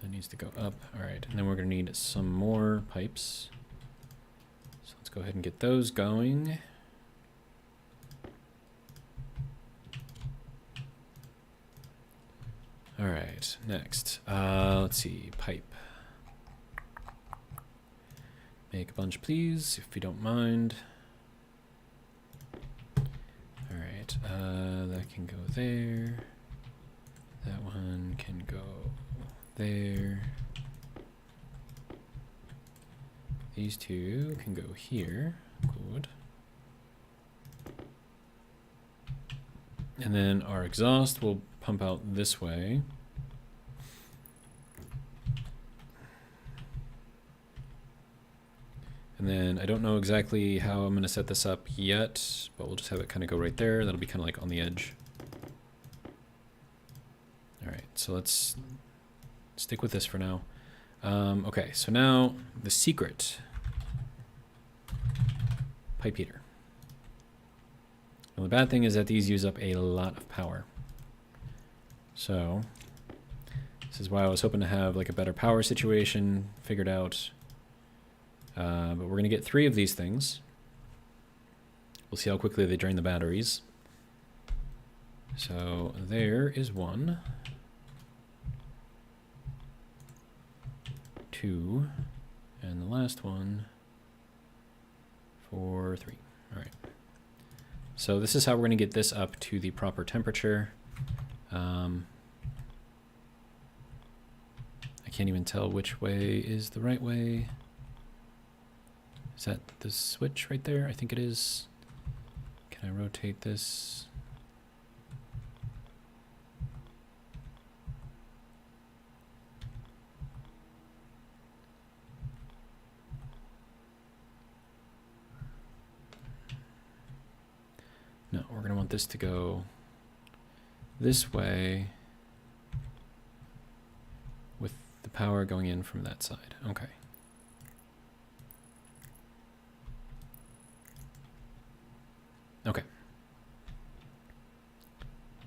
that needs to go up. All right, and then we're going to need some more pipes. So let's go ahead and get those going. All right, next, let's see, pipe. Make a bunch, please, if you don't mind. All right, that can go there. That one can go there. These two can go here. Good. And then our exhaust will pump out this way. And then I don't know exactly how I'm going to set this up yet, but we'll just have it kind of go right there. That'll be kind of like on the edge. All right, so let's stick with this for now. Okay, so now the secret. Pipe heater. Well, the bad thing is that these use up a lot of power. So this is why I was hoping to have like a better power situation figured out. But we're going to get 3 of these things. We'll see how quickly they drain the batteries. So there is 1, 2, and the last one for 3. All right. So this is how we're going to get this up to the proper temperature. I can't even tell which way is the right way. Is that the switch right there? I think it is. Can I rotate this? No, we're going to want this to go this way with the power going in from that side. Okay. Okay.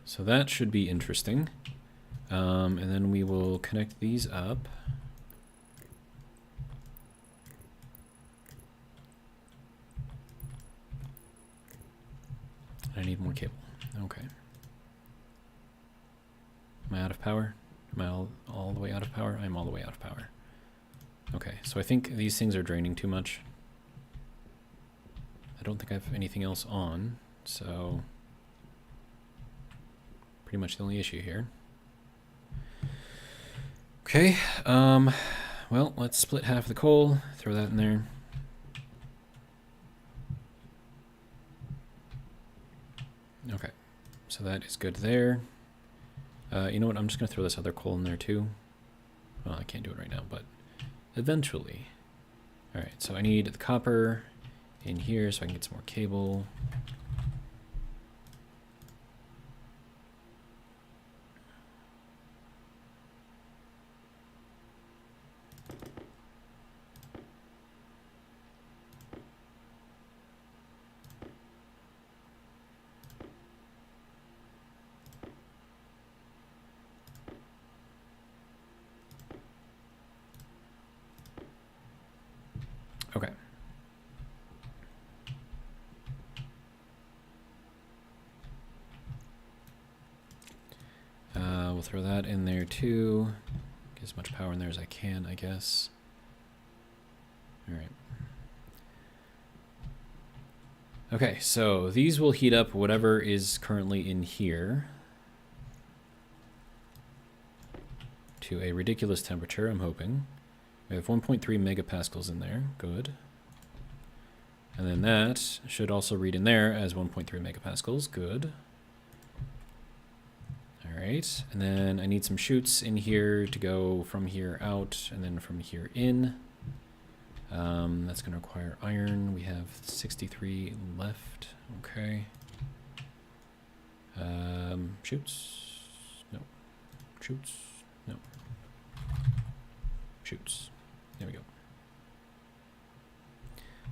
So that should be interesting. And then we will connect these up. I need more cable. Okay. Am I out of power? Am I all the way out of power? I'm all the way out of power. Okay, so I think these things are draining too much. I don't think I have anything else on, so pretty much the only issue here. Okay, well, let's split half the coal, throw that in there. Okay, so that is good there. You know what, I'm just going to throw this other coal in there too. Well, I can't do it right now, but eventually. All right, so I need the copper in here so I can get some more cable. Okay. We'll throw that in there too. Get as much power in there as I can, I guess. All right. Okay, so these will heat up whatever is currently in here to a ridiculous temperature, I'm hoping. We have 1.3 megapascals in there. Good. And then that should also read in there as 1.3 megapascals. Good. All right. And then I need some chutes in here to go from here out and then from here in. That's going to require iron. We have 63 left. Okay. Chutes. No. Chutes. No. Chutes. There we go.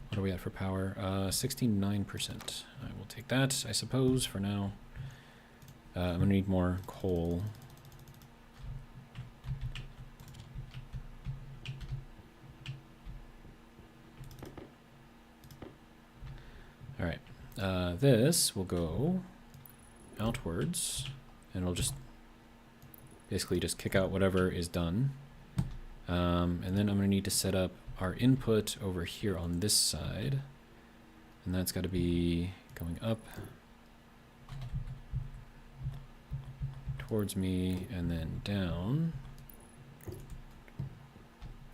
What are we at for power? 69%. I will take that, I suppose, for now. I'm going to need more coal. All right. This will go outwards, and we'll just basically just kick out whatever is done. And then I'm going to need to set up our input over here on this side, and that's got to be going up towards me and then down.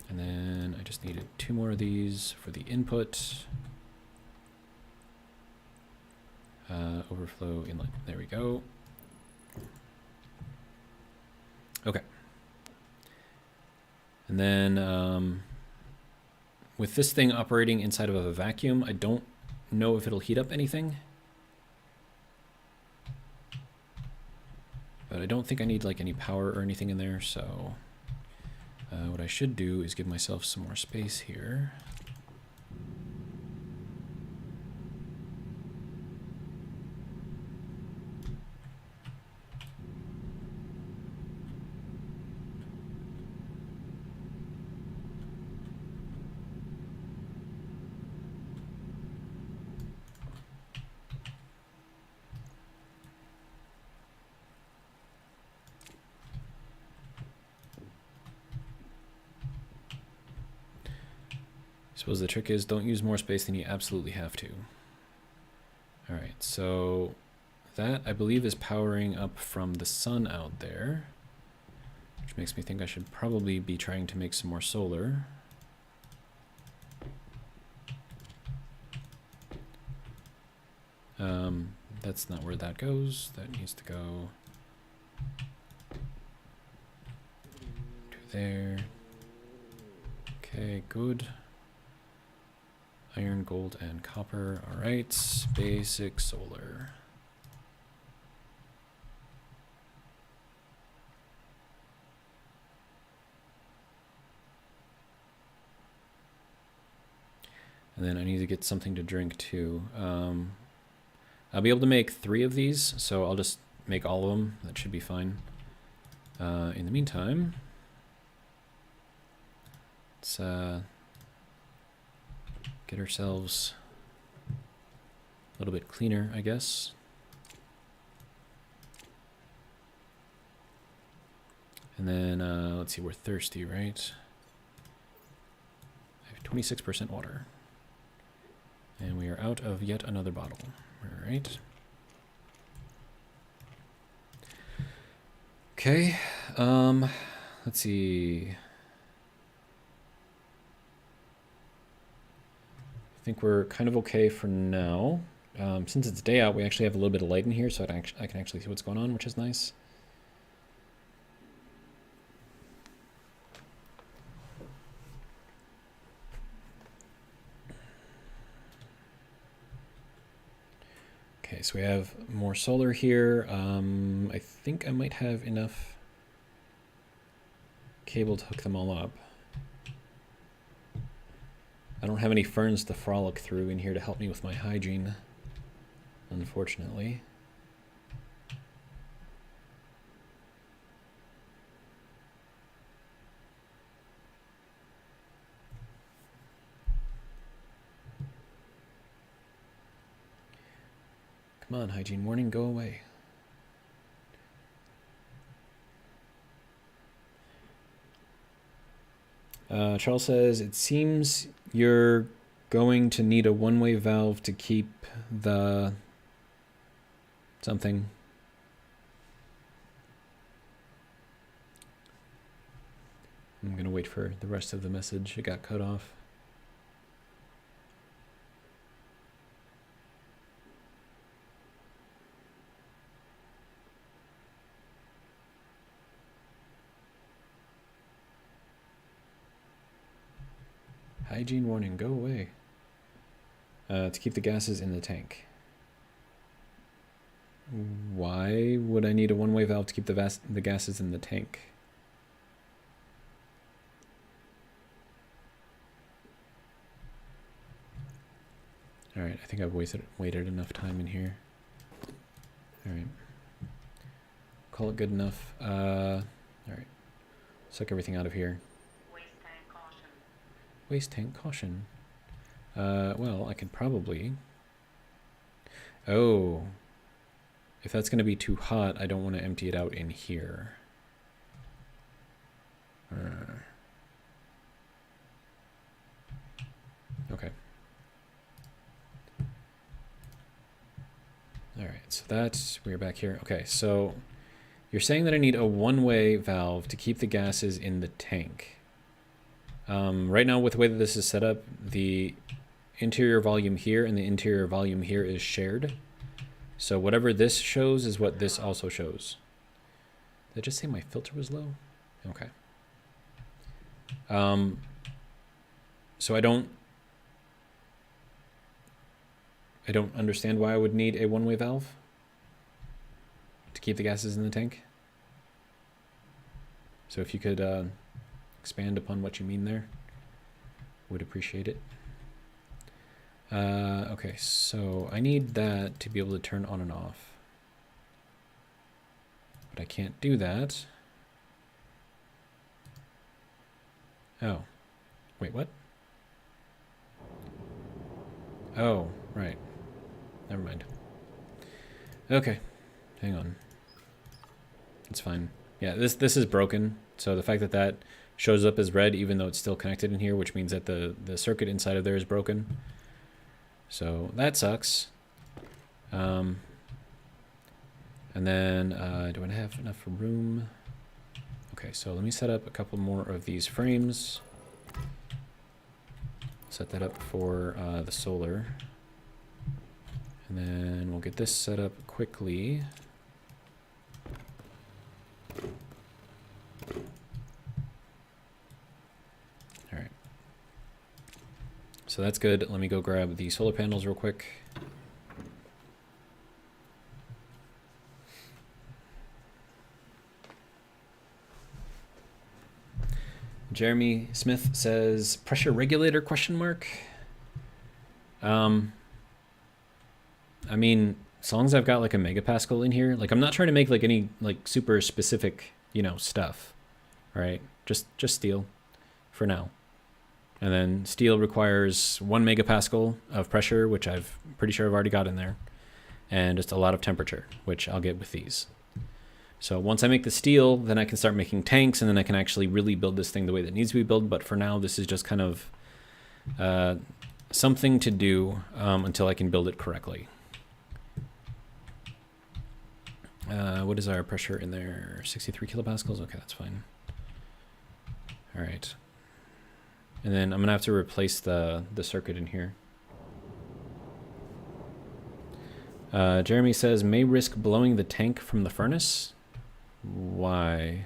And then I just needed 2 more of these for the input. Overflow inlet. There we go. Okay. And then with this thing operating inside of a vacuum, I don't know if it'll heat up anything. But I don't think I need like any power or anything in there, so what I should do is give myself some more space here. Suppose the trick is don't use more space than you absolutely have to. All right, so that I believe is powering up from the sun out there, which makes me think I should probably be trying to make some more solar. That's not where that goes. That needs to go to there. Okay, good. Iron, gold, and copper. All right, basic solar. And then I need to get something to drink too. I'll be able to make 3 of these, so I'll just make all of them. That should be fine. In the meantime, let's get ourselves a little bit cleaner, I guess. And then, let's see, we're thirsty, right? I have 26% water. And we are out of yet another bottle. All right. Okay, let's see. I think we're kind of okay for now. Since it's day out, we actually have a little bit of light in here, so I can actually see what's going on, which is nice. Okay, so we have more solar here. I think I might have enough cable to hook them all up. I don't have any ferns to frolic through in here to help me with my hygiene, unfortunately. Come on, hygiene warning, go away. Charles says, it seems you're going to need a one-way valve to keep the something. I'm going to wait for the rest of the message. It got cut off. Hygiene warning, go away. To keep the gases in the tank. Why would I need a one-way valve to keep the gases in the tank? Alright, I think I've waited enough time in here. Alright. Call it good enough. Alright. Suck everything out of here. Waste tank caution. Well, I could probably... Oh. If that's going to be too hot, I don't want to empty it out in here. Okay. Alright, so that's... We're back here. Okay, so... You're saying that I need a one-way valve to keep the gases in the tank. Right now, with the way that this is set up, the interior volume here and the interior volume here is shared. So whatever this shows is what this also shows. Did I just say my filter was low? Okay. So I don't understand why I would need a one-way valve to keep the gases in the tank. So if you could expand upon what you mean there, would appreciate it. Okay, so I need that to be able to turn on and off. But I can't do that. Oh, wait, what? Oh, right. Never mind. Okay, hang on. It's fine. Yeah, this is broken. So the fact that that shows up as red even though it's still connected in here, which means that the circuit inside of there is broken. So that sucks. And then do I have enough room? Okay, so let me set up a couple more of these frames. Set that up for the solar. And then we'll get this set up quickly. All right. So that's good. Let me go grab the solar panels real quick. Jeremy Smith says pressure regulator question mark. I mean, as long as I've got like a megapascal in here, like I'm not trying to make like any like super specific, you know, stuff, right? Just steel for now. And then steel requires 1 megapascal of pressure, which I've pretty sure I've already got in there, and just a lot of temperature, which I'll get with these. So once I make the steel, then I can start making tanks, and then I can actually really build this thing the way that it needs to be built. But for now, this is just kind of something to do until I can build it correctly. What is our pressure in there? 63 kilopascals? Okay, that's fine. All right. And then I'm going to have to replace the circuit in here. Jeremy says, may risk blowing the tank from the furnace. Why?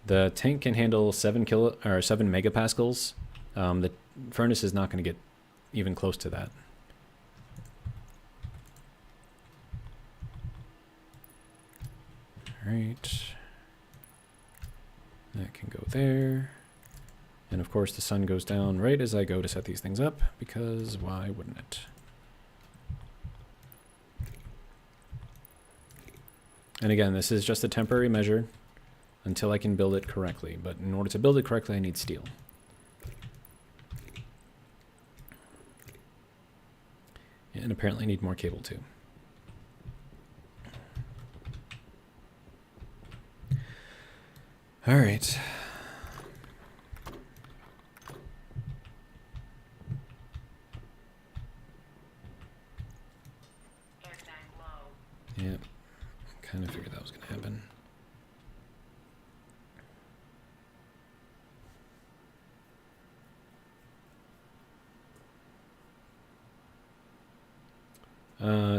The tank can handle 7 megapascals. The furnace is not going to get even close to that. All right. That can go there. And of course the sun goes down right as I go to set these things up, because why wouldn't it? And again, this is just a temporary measure until I can build it correctly. But in order to build it correctly, I need steel. And apparently I need more cable too. All right. Yep. Kind of figured that was going to happen.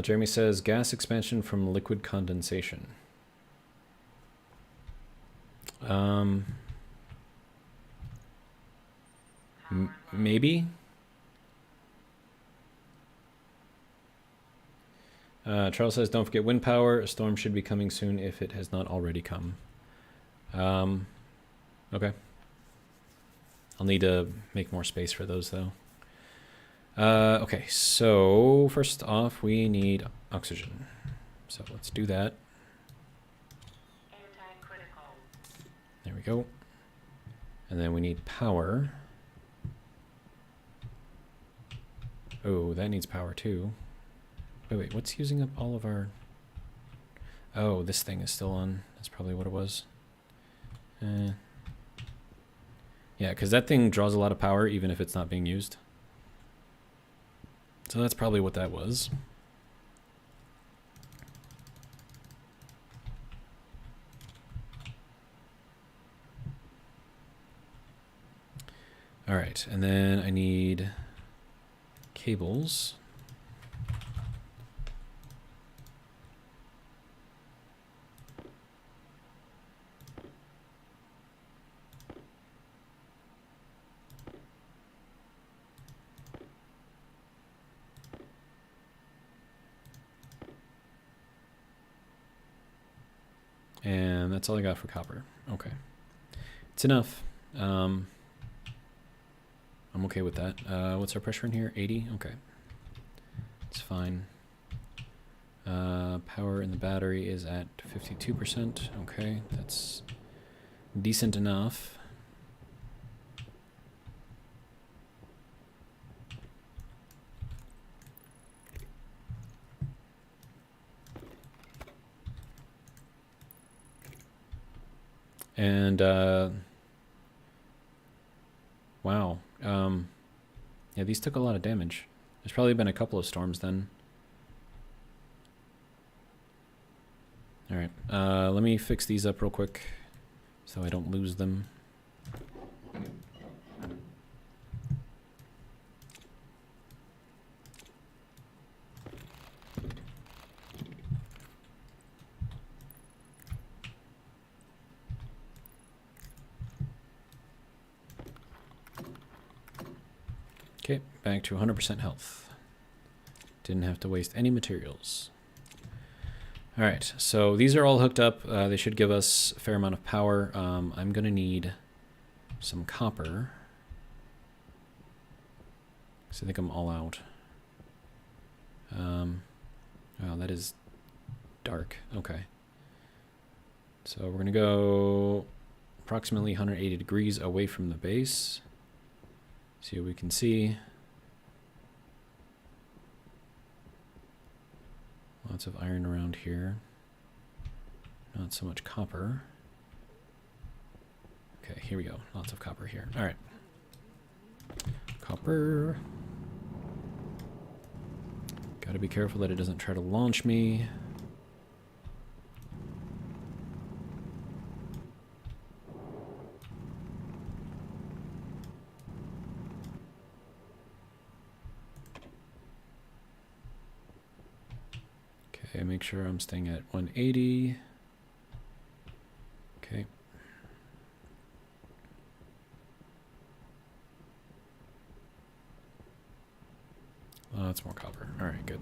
Jeremy says gas expansion from liquid condensation. Maybe. Charles says, don't forget wind power. A storm should be coming soon if it has not already come. Okay. I'll need to make more space for those, though. Okay, so first off, we need oxygen. So let's do that. There we go. And then we need power. Oh, that needs power too. Wait, what's using up all of our... Oh, this thing is still on. That's probably what it was. Yeah, because that thing draws a lot of power even if it's not being used. So that's probably what that was. All right, and then I need cables. And that's all I got for copper. Okay. It's enough. I'm okay with that. What's our pressure in here? 80? Okay. It's fine. Power in the battery is at 52%. Okay, that's decent enough. And wow. Yeah, these took a lot of damage. There's probably been a couple of storms then. All right, let me fix these up real quick so I don't lose them. Okay, back to 100% health. Didn't have to waste any materials. All right, so these are all hooked up. They should give us a fair amount of power. I'm gonna need some copper. So I think I'm all out. Oh, that is dark. Okay. So we're gonna go approximately 180 degrees away from the base. See what we can see. Lots of iron around here. Not so much copper. Okay, here we go. Lots of copper here. All right. Copper. Gotta be careful that it doesn't try to launch me. Okay, make sure I'm staying at 180. Okay. Lots more copper. All right, good.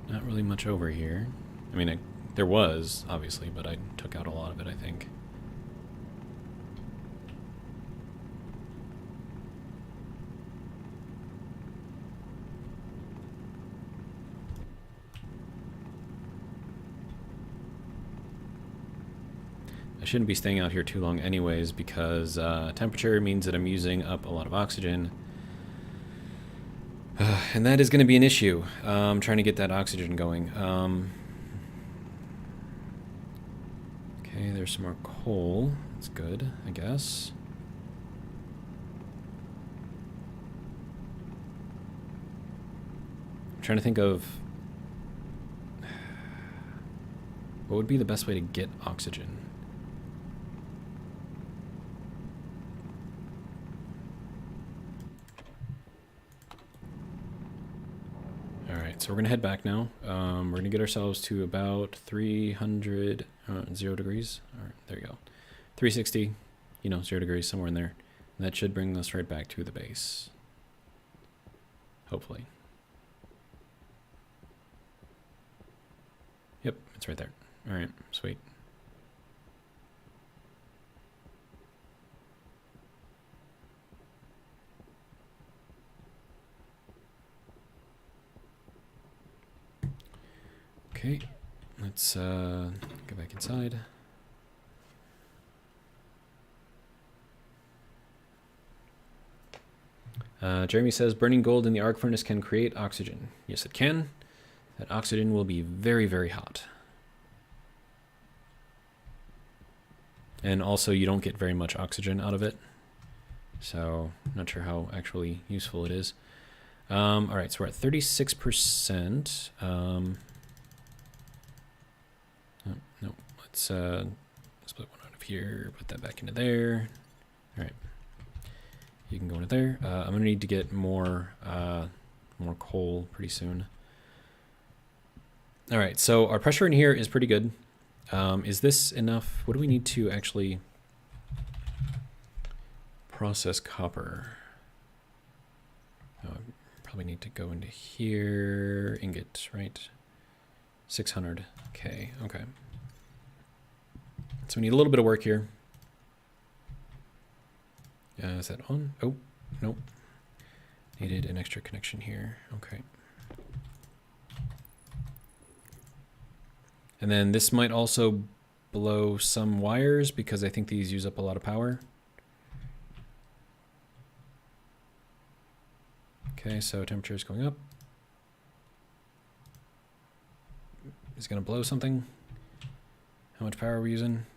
Not really much over here. I mean, there was, obviously, but I took out a lot of it, I think. I shouldn't be staying out here too long anyways, because temperature means that I'm using up a lot of oxygen. And that is going to be an issue. Trying to get that oxygen going. Okay, there's some more coal. That's good, I guess. I'm trying to think of what would be the best way to get oxygen. So we're going to head back now. We're going to get ourselves to about 300, 0 degrees. All right, there you go. 360, 0 degrees, somewhere in there. And that should bring us right back to the base. Hopefully. Yep, it's right there. All right, sweet. Okay, let's go back inside. Jeremy says burning gold in the arc furnace can create oxygen. Yes, it can. That oxygen will be very, very hot. And also you don't get very much oxygen out of it. So not sure how actually useful it is. All right, so we're at 36%. No, let's split one out of here, put that back into there. All right, you can go into there. I'm gonna need to get more coal pretty soon. All right, so our pressure in here is pretty good. Is this enough? What do we need to actually process copper? Oh, I probably need to go into here, ingot, right? 600, okay. So we need a little bit of work here. Is that on? Oh, nope. Needed an extra connection here, okay. And then this might also blow some wires because I think these use up a lot of power. Okay, so temperature is going up. Is it going to blow something? How much power are we using?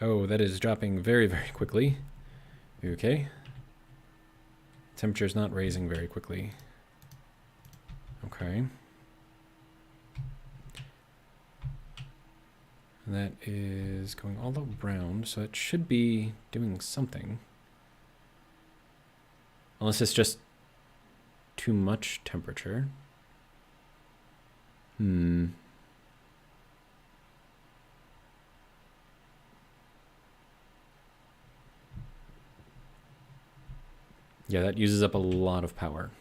Oh, that is dropping very, very quickly. Okay. Temperature is not raising very quickly. Okay. And that is going all around, so it should be doing something. Unless it's just too much temperature. Yeah, that uses up a lot of power.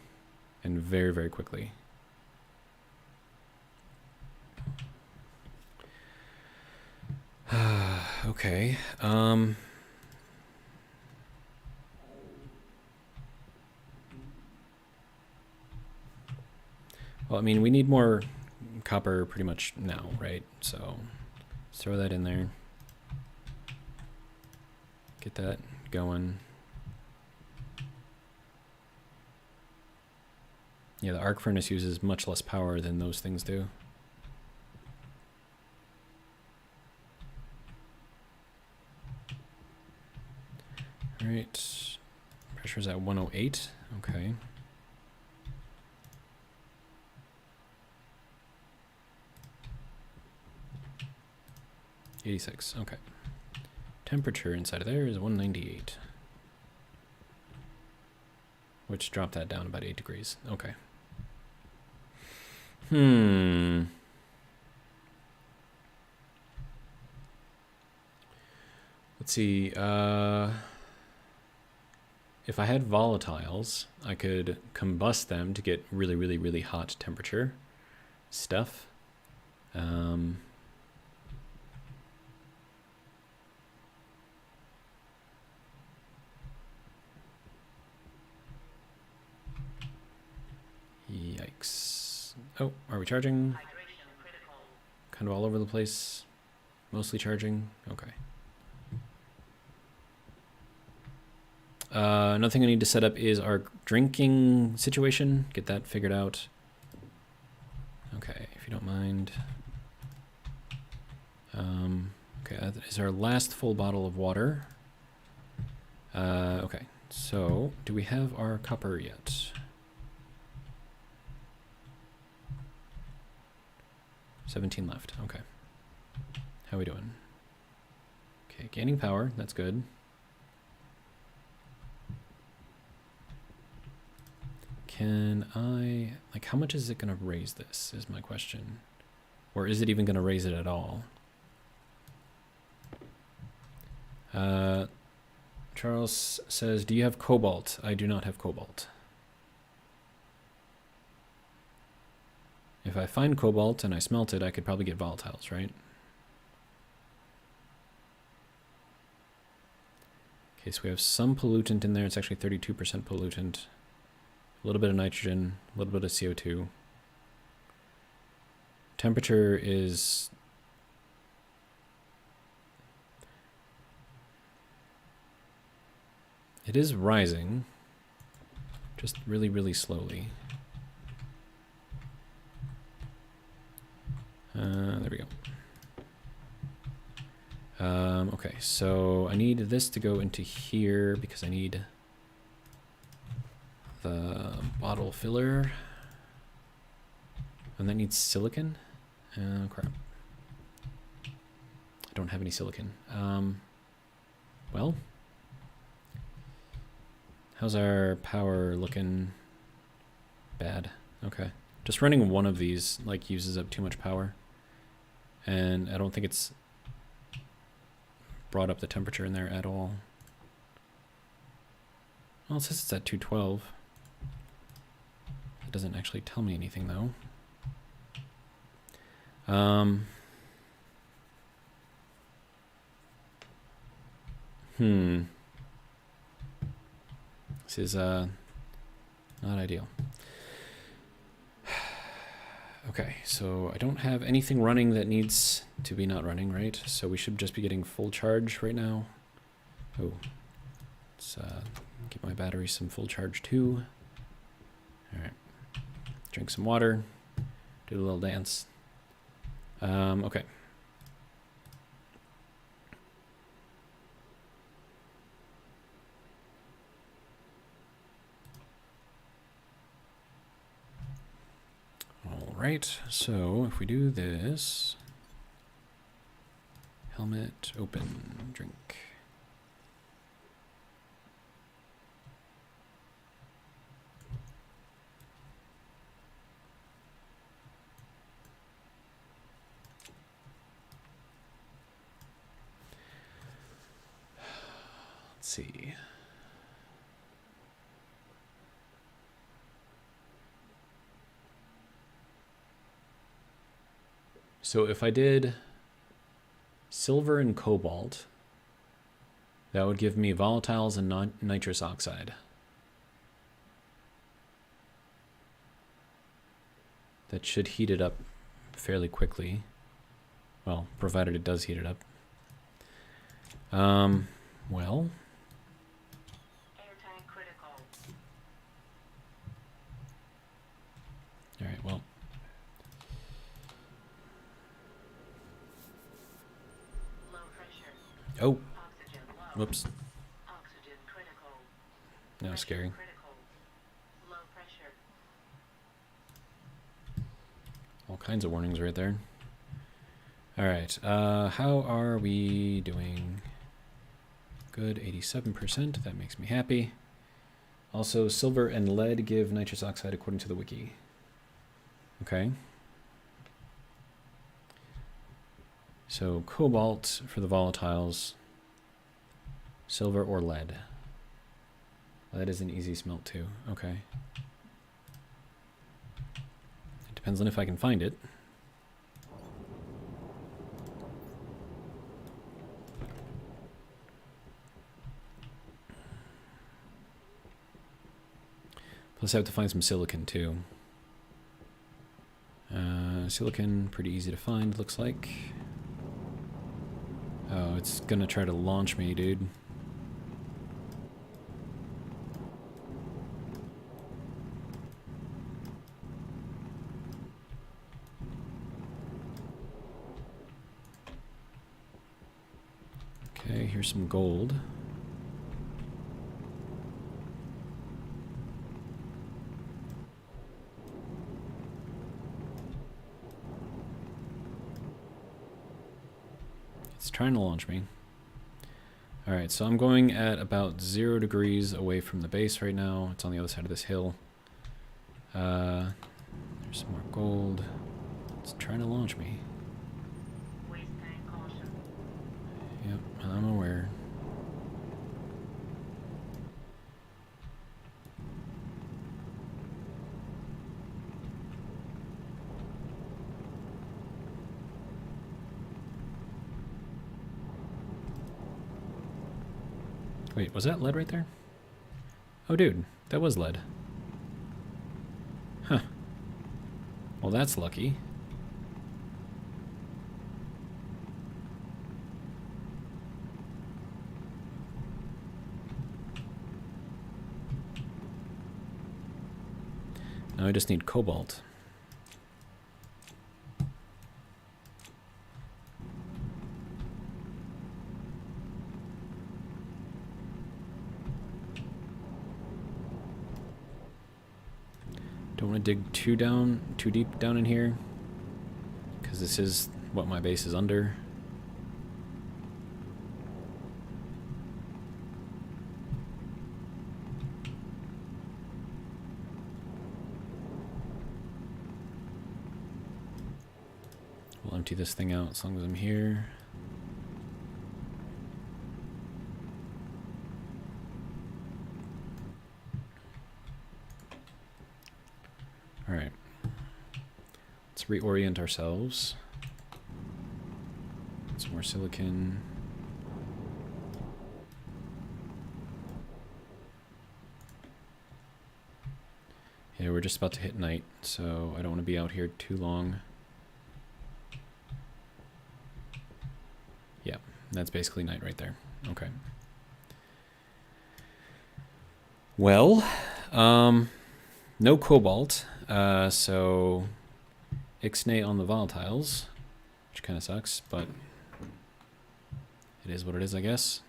And very, very quickly. Okay. Well, I mean, we need more copper pretty much now, right? So let's throw that in there. Get that going. Yeah, the arc furnace uses much less power than those things do. All right, pressure's at 108, okay. $86, okay. Temperature inside of there is 198. Which dropped that down about 8 degrees, okay. Let's see, if I had volatiles, I could combust them to get really, really, really hot temperature stuff. Yikes. Oh, are we charging? Kind of all over the place. Mostly charging. Okay. Another thing I need to set up is our drinking situation. Get that figured out. Okay, if you don't mind. Okay, that is our last full bottle of water. Okay, so do we have our copper yet? 17 left, okay. How are we doing? Okay, gaining power, that's good. Can I, like, how much is it gonna raise this, is my question. Or is it even gonna raise it at all? Charles says, do you have cobalt? I do not have cobalt. If I find cobalt and I smelt it, I could probably get volatiles, right? Okay, so we have some pollutant in there. It's actually 32% pollutant. A little bit of nitrogen, a little bit of CO2. Temperature is... It is rising, just really, really slowly. There we go. Okay, so I need this to go into here because I need the bottle filler. And that needs silicon. Crap. I don't have any silicon. Well, how's our power looking? Bad. Okay. Just running one of these like uses up too much power. And I don't think it's brought up the temperature in there at all. Well, it says it's at 212. It doesn't actually tell me anything though. This is not ideal. Okay, so I don't have anything running that needs to be not running, right? So we should just be getting full charge right now. Oh, let's give my battery some full charge too. All right, drink some water, do a little dance. Okay. All right, so if we do this, helmet, open, drink. Let's see. So if I did silver and cobalt, that would give me volatiles and nitrous oxide. That should heat it up fairly quickly. Well, provided it does heat it up. Well. Air tank critical. All right, well. Low pressure. Oh, Oxygen low. whoops. Oxygen critical. That was scary. Critical. Low pressure. All kinds of warnings right there. All right, how are we doing? Good, 87%, that makes me happy. Also, silver and lead give nitrous oxide according to the wiki. Okay. So cobalt for the volatiles, silver or lead. Lead is an easy smelt too, okay. It depends on if I can find it. Plus I have to find some silicon too. Silicon, pretty easy to find, looks like. Oh, it's gonna try to launch me, dude. Okay, here's some gold. It's trying to launch me. Alright, so I'm going at about 0 degrees away from the base right now. It's on the other side of this hill. There's some more gold. It's trying to launch me. Waste tank caution. Yep, I'm aware. Wait, was that lead right there? Oh, dude, that was lead. Well, that's lucky. Now I just need cobalt. Don't want to dig too deep down in here, because this is what my base is under. We'll empty this thing out as long as I'm here. All right. Let's reorient ourselves. Some more silicon. Yeah, we're just about to hit night, so I don't want to be out here too long. Yeah, that's basically night right there. Okay. Well, no cobalt, so ixnay on the volatiles, which kind of sucks, but it is what it is, I guess.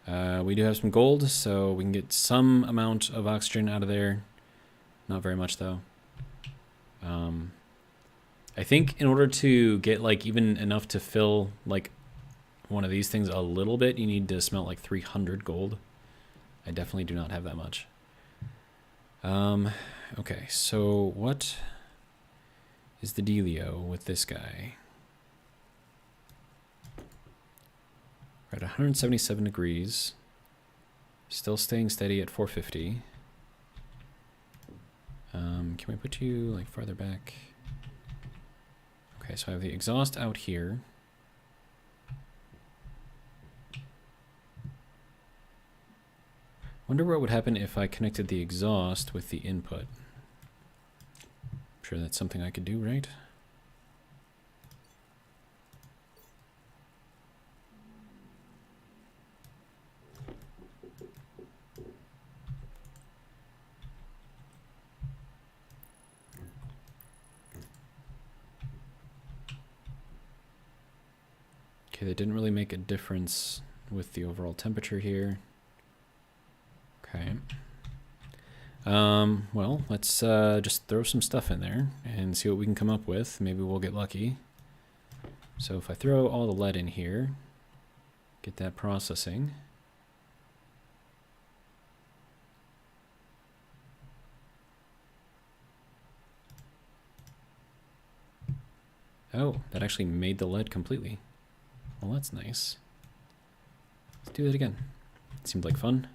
We do have some gold, so we can get some amount of oxygen out of there. Not very much, though. I think in order to get, like, even enough to fill, like, one of these things a little bit, you need to smelt, like, 300 gold. I definitely do not have that much. Okay, so what is the dealio with this guy? We're at 177 degrees. Still staying steady at 450. Can we put you, like, farther back? Okay, so I have the exhaust out here. Wonder what would happen if I connected the exhaust with the input. I'm sure that's something I could do, right? Okay, that didn't really make a difference with the overall temperature here. Okay. Well, let's just throw some stuff in there and see what we can come up with. Maybe we'll get lucky. So if I throw all the lead in here, get that processing. Oh, that actually made the lead completely. Well, that's nice. Let's do that again. Seemed like fun.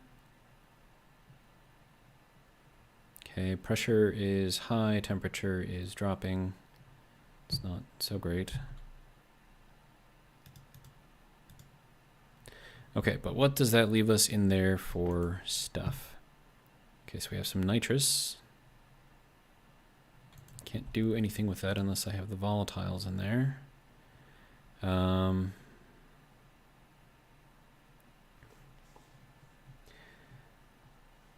Okay, pressure is high, temperature is dropping. It's not so great. Okay, but what does that leave us in there for stuff? Okay, so we have some nitrous. Can't do anything with that unless I have the volatiles in there.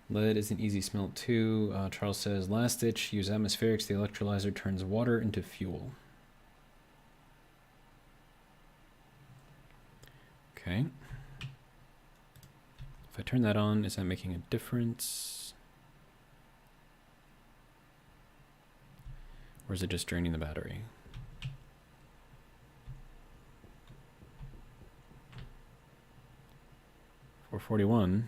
Lead is an easy smelt too. Charles says, last ditch, use atmospherics. The electrolyzer turns water into fuel. Okay. If I turn that on, is that making a difference? Or is it just draining the battery? $441.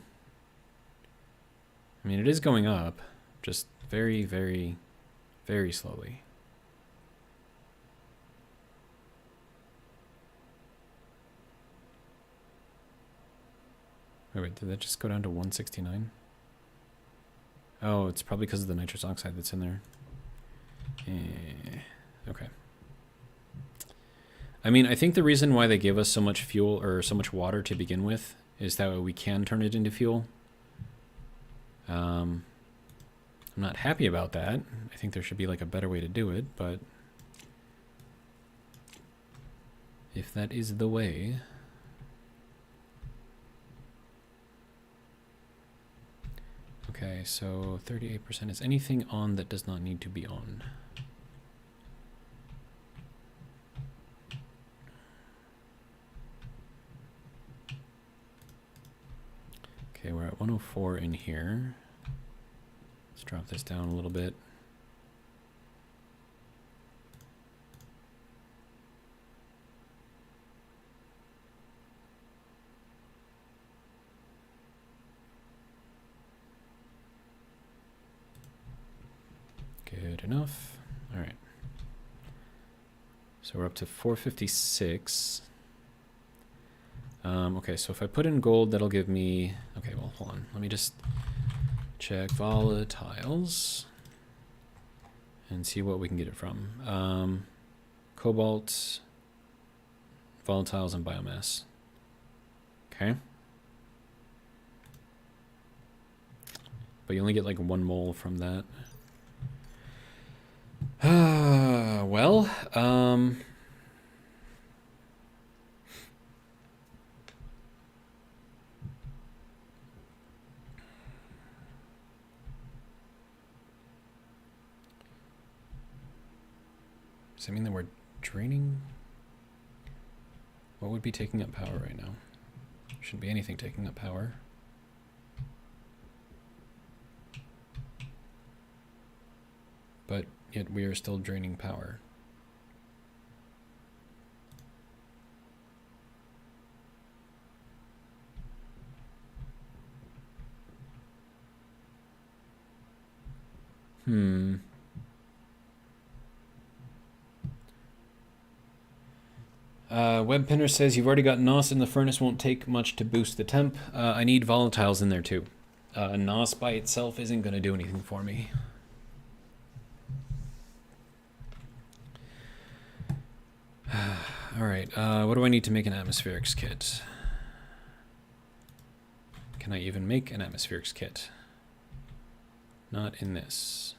I mean, it is going up, just very, very, very slowly. Wait, did that just go down to 169? Oh, it's probably because of the nitrous oxide that's in there. Okay. I mean, I think the reason why they give us so much fuel or so much water to begin with is that we can turn it into fuel. I'm not happy about that. I think there should be like a better way to do it, but if that is the way. Okay, so 38% is anything on that does not need to be on. Okay, we're at 104 in here. Let's drop this down a little bit. Good enough. All right. So we're up to 456. Okay, so if I put in gold, that'll give me... Okay, well, hold on. Let me just check volatiles and see what we can get it from. Cobalt, volatiles, and biomass. Okay. But you only get like 1 mole from that. Well, does that mean that we're draining? What would be taking up power right now? Shouldn't be anything taking up power. But yet we are still draining power. Webpinner says you've already got NOS in the furnace, won't take much to boost the temp. I need volatiles in there too. NOS by itself isn't going to do anything for me. Alright, what do I need to make an atmospherics kit? Can I even make an atmospherics kit? Not in this.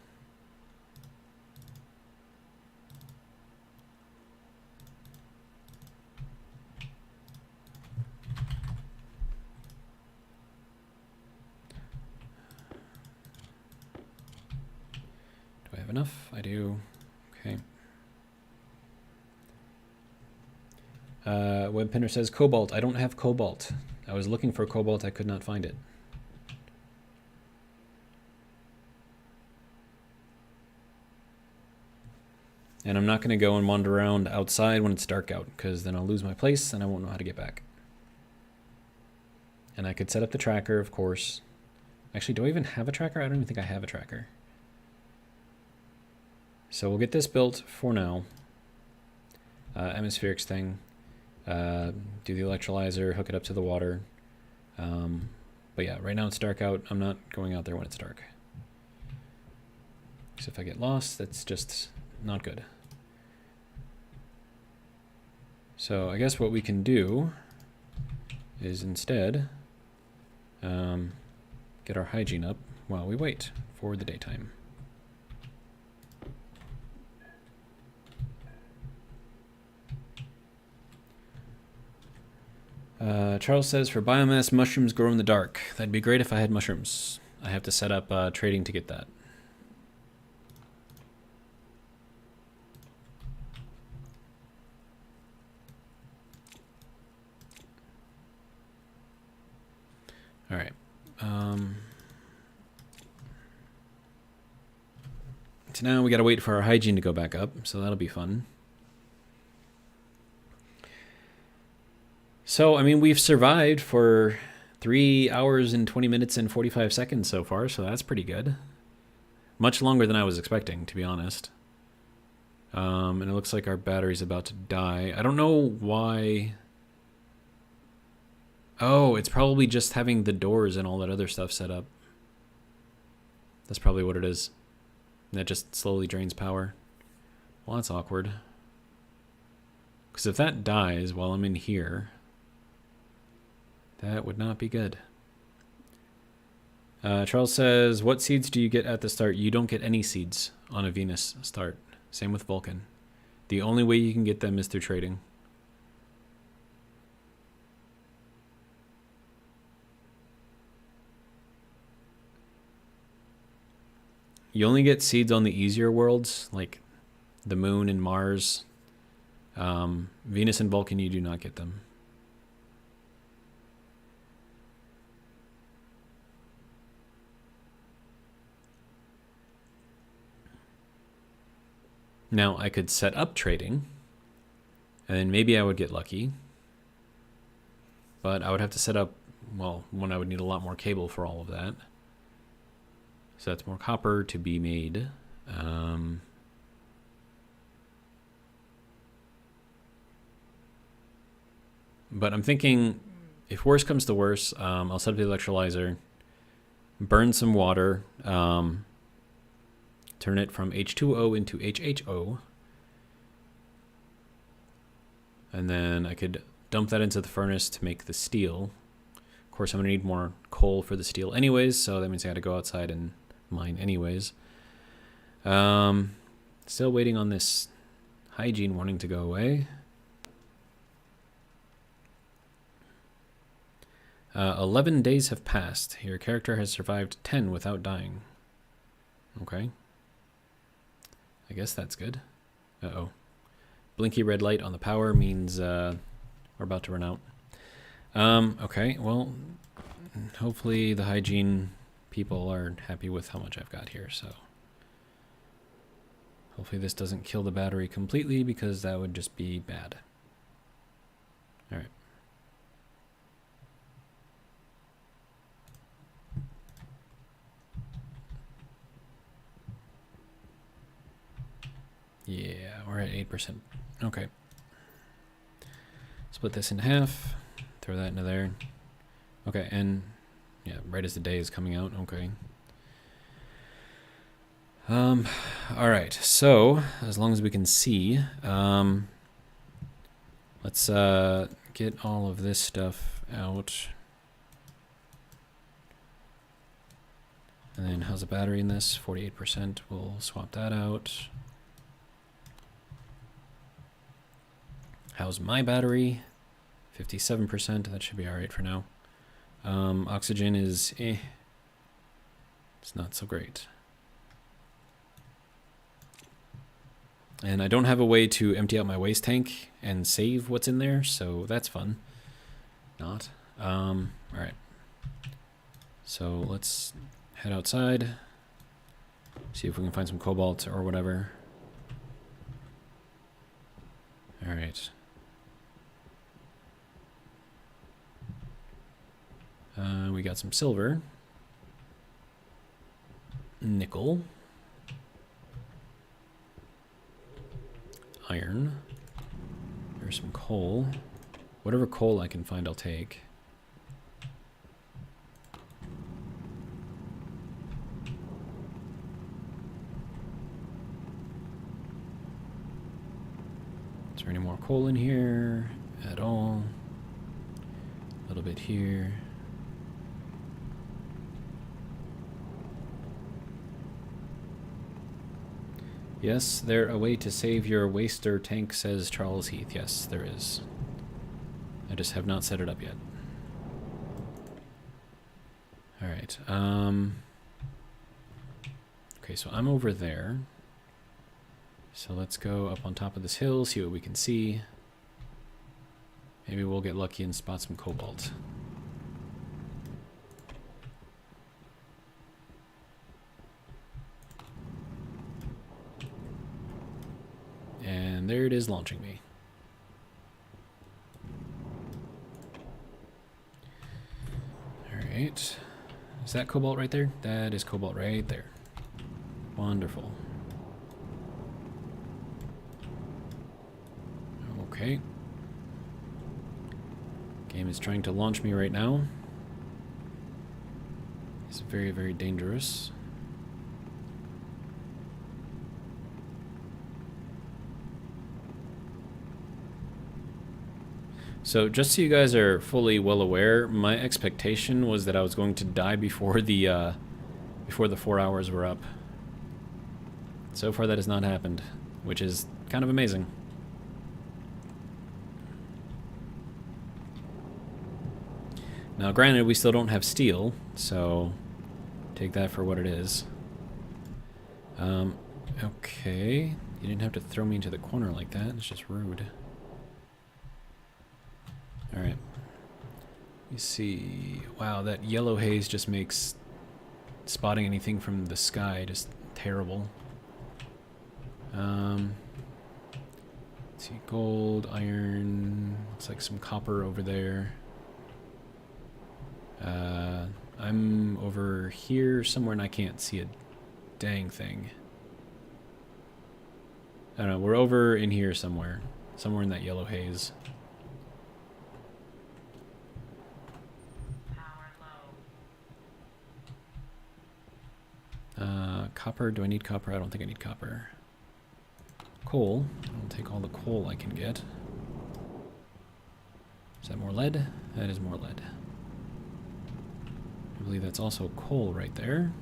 Do I have enough? I do. Okay. Webpinner says cobalt. I don't have cobalt. I was looking for cobalt. I could not find it. And I'm not going to go and wander around outside when it's dark out, because then I'll lose my place and I won't know how to get back. And I could set up the tracker, of course. Actually, do I even have a tracker? I don't even think I have a tracker. So we'll get this built for now. Atmospherics thing. Do the electrolyzer, hook it up to the water. But yeah, right now it's dark out. I'm not going out there when it's dark. Because if I get lost, that's just not good. So I guess what we can do is instead get our hygiene up while we wait for the daytime. Charles says, for biomass, mushrooms grow in the dark. That'd be great if I had mushrooms. I have to set up trading to get that. All right. So now we got to wait for our hygiene to go back up, so that'll be fun. So, I mean, we've survived for 3 hours and 20 minutes and 45 seconds so far, so that's pretty good. Much longer than I was expecting, to be honest. And it looks like our battery's about to die. I don't know why... Oh, it's probably just having the doors and all that other stuff set up. That's probably what it is. That just slowly drains power. Well, that's awkward. Because if that dies while I'm in here, that would not be good. Charles says, what seeds do you get at the start? You don't get any seeds on a Venus start. Same with Vulcan. The only way you can get them is through trading. You only get seeds on the easier worlds, like the Moon and Mars. Venus and Vulcan, you do not get them. Now, I could set up trading, and then maybe I would get lucky. But I would have to set up, well, one, I would need a lot more cable for all of that. So that's more copper to be made. But I'm thinking, if worse comes to worse, I'll set up the electrolyzer, burn some water, turn it from H2O into HHO, and then I could dump that into the furnace to make the steel. Of course, I'm going to need more coal for the steel anyways, so that means I got to go outside and mine anyways. Still waiting on this hygiene warning to go away. 11 days have passed. Your character has survived 10 without dying. Okay. I guess that's good. Uh-oh. Blinky red light on the power means we're about to run out. Okay, well, hopefully the hygiene people are happy with how much I've got here, so hopefully this doesn't kill the battery completely, because that would just be bad. All right. Yeah, we're at 8%. Okay. Split this in half. Throw that into there. Okay, and yeah, right as the day is coming out. Okay. All right. So as long as we can see, let's get all of this stuff out. And then how's the battery in this? 48%. We'll swap that out. How's my battery? 57%. That should be all right for now. Oxygen is it's not so great. And I don't have a way to empty out my waste tank and save what's in there, so that's fun. Not. All right. So let's head outside. See if we can find some cobalt or whatever. All right. We got some silver, nickel, iron. There's some coal. Whatever coal I can find, I'll take. Is there any more coal in here at all? A little bit here. Yes, there a way to save your waster tank, says Charles Heath. Yes, there is. I just have not set it up yet. All right. Okay, so I'm over there. So let's go up on top of this hill, see what we can see. Maybe we'll get lucky and spot some cobalt. And there it is, launching me. Alright. Is that cobalt right there? That is cobalt right there. Wonderful. Okay. Game is trying to launch me right now. It's very, very dangerous. So just so you guys are fully well aware, my expectation was that I was going to die before the 4 hours were up. So far that has not happened, which is kind of amazing. Now granted, we still don't have steel, so take that for what it is. Okay, you didn't have to throw me into the corner like that, it's just rude. Alright. You see, wow, that yellow haze just makes spotting anything from the sky just terrible. Let's see, gold, iron, looks like some copper over there. I'm over here somewhere and I can't see a dang thing. I don't know, we're over in here somewhere. Somewhere in that yellow haze. Power low. Copper, do I need copper? I don't think I need copper. Coal, I'll take all the coal I can get. Is that more lead? That is more lead. I believe that's also coal right there.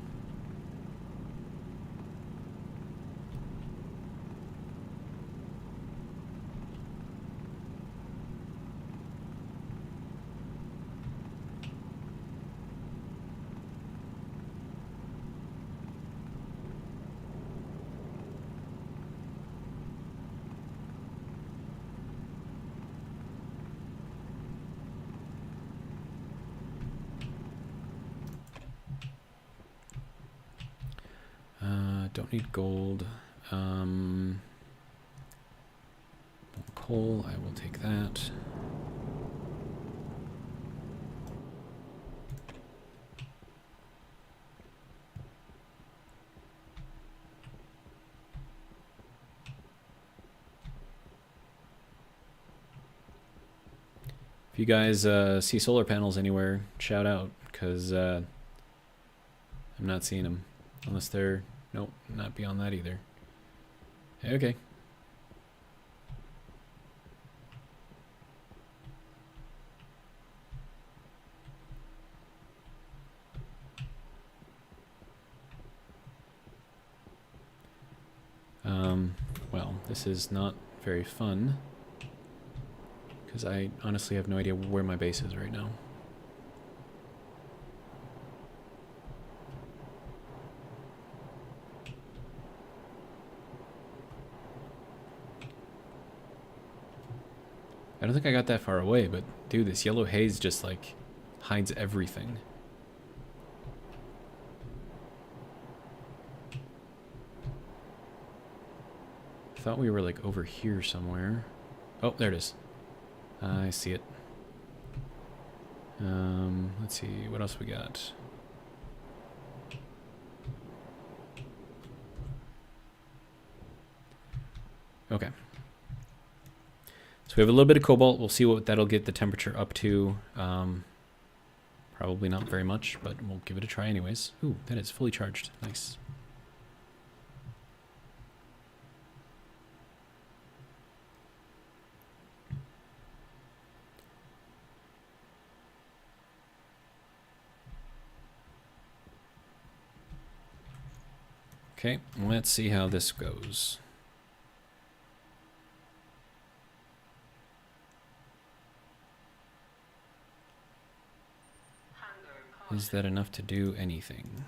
Don't need gold. Coal, I will take that. If you guys see solar panels anywhere, shout out, because I'm not seeing them. Unless they're... Nope, not beyond that either. Okay. Well, this is not very fun. Because I honestly have no idea where my base is right now. I don't think I got that far away, but dude, this yellow haze just like hides everything. I thought we were like over here somewhere. Oh, there it is. I see it. Let's see, what else we got? Okay. So we have a little bit of cobalt. We'll see what that'll get the temperature up to. Probably not very much, but we'll give it a try anyways. Ooh, that is fully charged. Nice. Okay, let's see how this goes. Is that enough to do anything?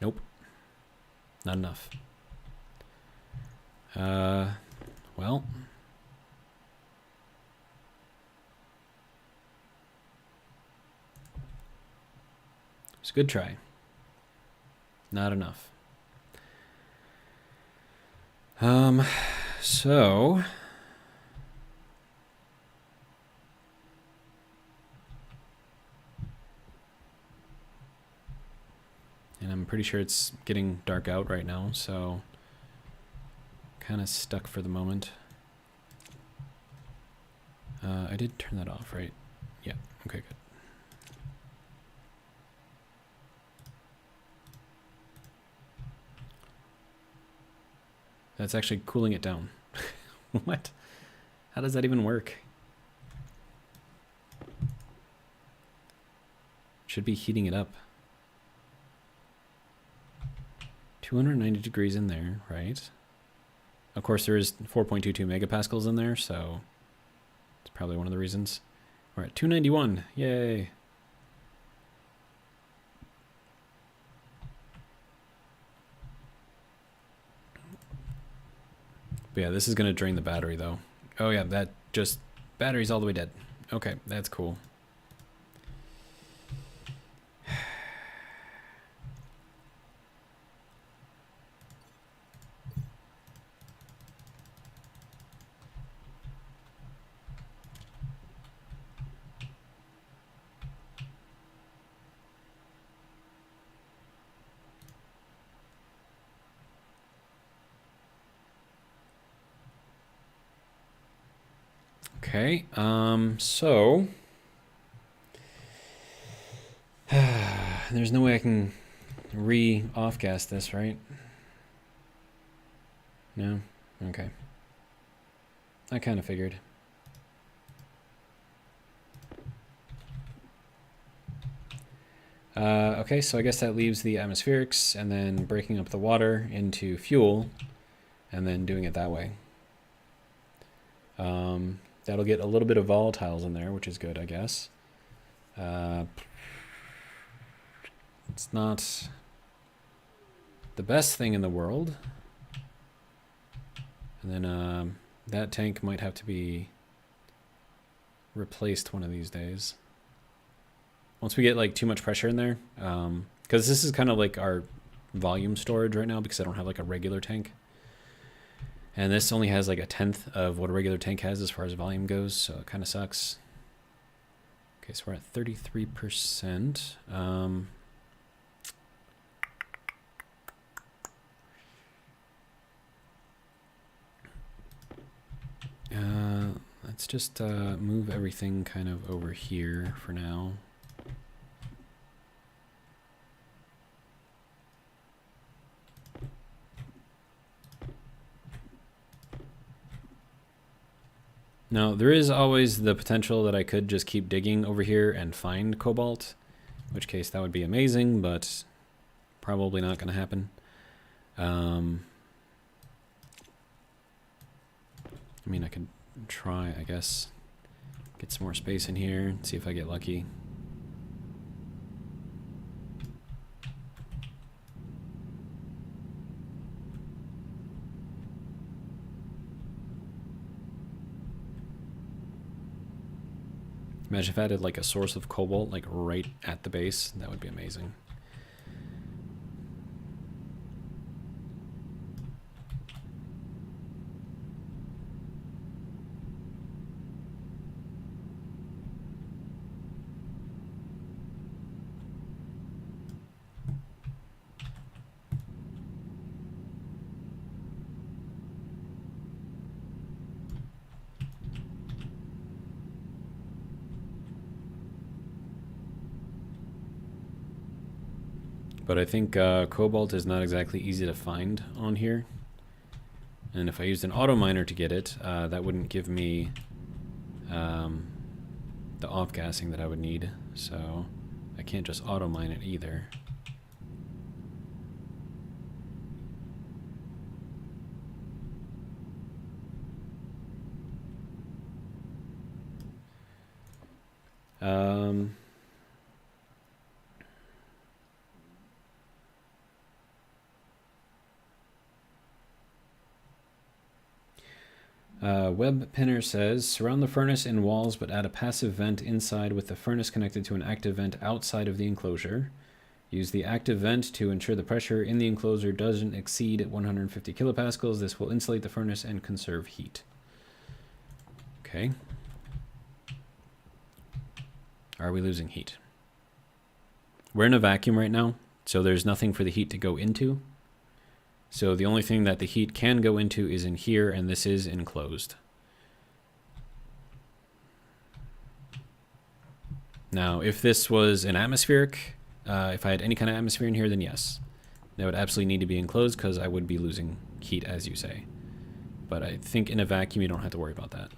Nope. Not enough. Well. It's a good try. Not enough. So... And I'm pretty sure it's getting dark out right now, so... Kind of stuck for the moment. I did turn that off, right? Yeah, okay, good. That's actually cooling it down. What? How does that even work? Should be heating it up. 290 degrees in there, right? Of course, there is 4.22 megapascals in there, so it's probably one of the reasons. We're at 291. Yay. But yeah, this is going to drain the battery, though. Oh, yeah, that just... Battery's all the way dead. Okay, that's cool. Okay, so there's no way I can off-gas this, right? No? Okay. I kind of figured. Okay, so I guess that leaves the atmospherics and then breaking up the water into fuel and then doing it that way. That'll get a little bit of volatiles in there, which is good, I guess. It's not the best thing in the world. And then that tank might have to be replaced one of these days. Once we get like too much pressure in there, because this is kind of like our volume storage right now because I don't have like a regular tank. And this only has like 1/10 of what a regular tank has as far as volume goes, so it kind of sucks. Okay, so we're at 33%. Let's just move everything kind of over here for now. Now, there is always the potential that I could just keep digging over here and find cobalt, in which case that would be amazing, but probably not going to happen. I mean, I could try, I guess, get some more space in here and see if I get lucky. Imagine if I added like a source of cobalt like right at the base. That would be amazing. But I think cobalt is not exactly easy to find on here. And if I used an auto miner to get it, that wouldn't give me the off-gassing that I would need. So I can't just auto mine it either. Web Pinner says, surround the furnace in walls but add a passive vent inside with the furnace connected to an active vent outside of the enclosure. Use the active vent to ensure the pressure in the enclosure doesn't exceed 150 kilopascals. This will insulate the furnace and conserve heat. Okay. Are we losing heat? We're in a vacuum right now, so there's nothing for the heat to go into. So the only thing that the heat can go into is in here, and this is enclosed. Now, if this was an atmospheric, if I had any kind of atmosphere in here, then yes. That would absolutely need to be enclosed because I would be losing heat, as you say. but I think in a vacuum you don't have to worry about that.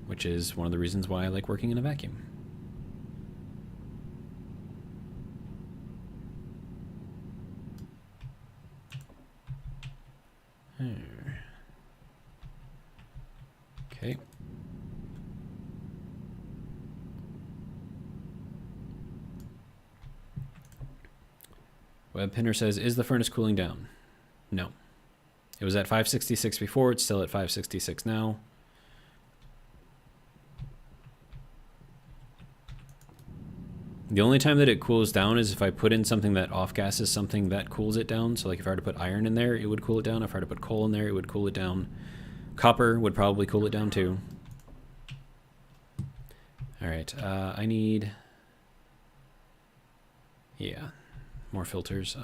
Which is one of the reasons why I like working in a vacuum. Okay. Webpinner says, is the furnace cooling down? No. It was at 566 before, it's still at 566 now. The only time that it cools down is if I put in something that off-gases something that cools it down. So like if I were to put iron in there, it would cool it down. If I were to put coal in there, it would cool it down. Copper would probably cool it down too. All right, I need, yeah, more filters.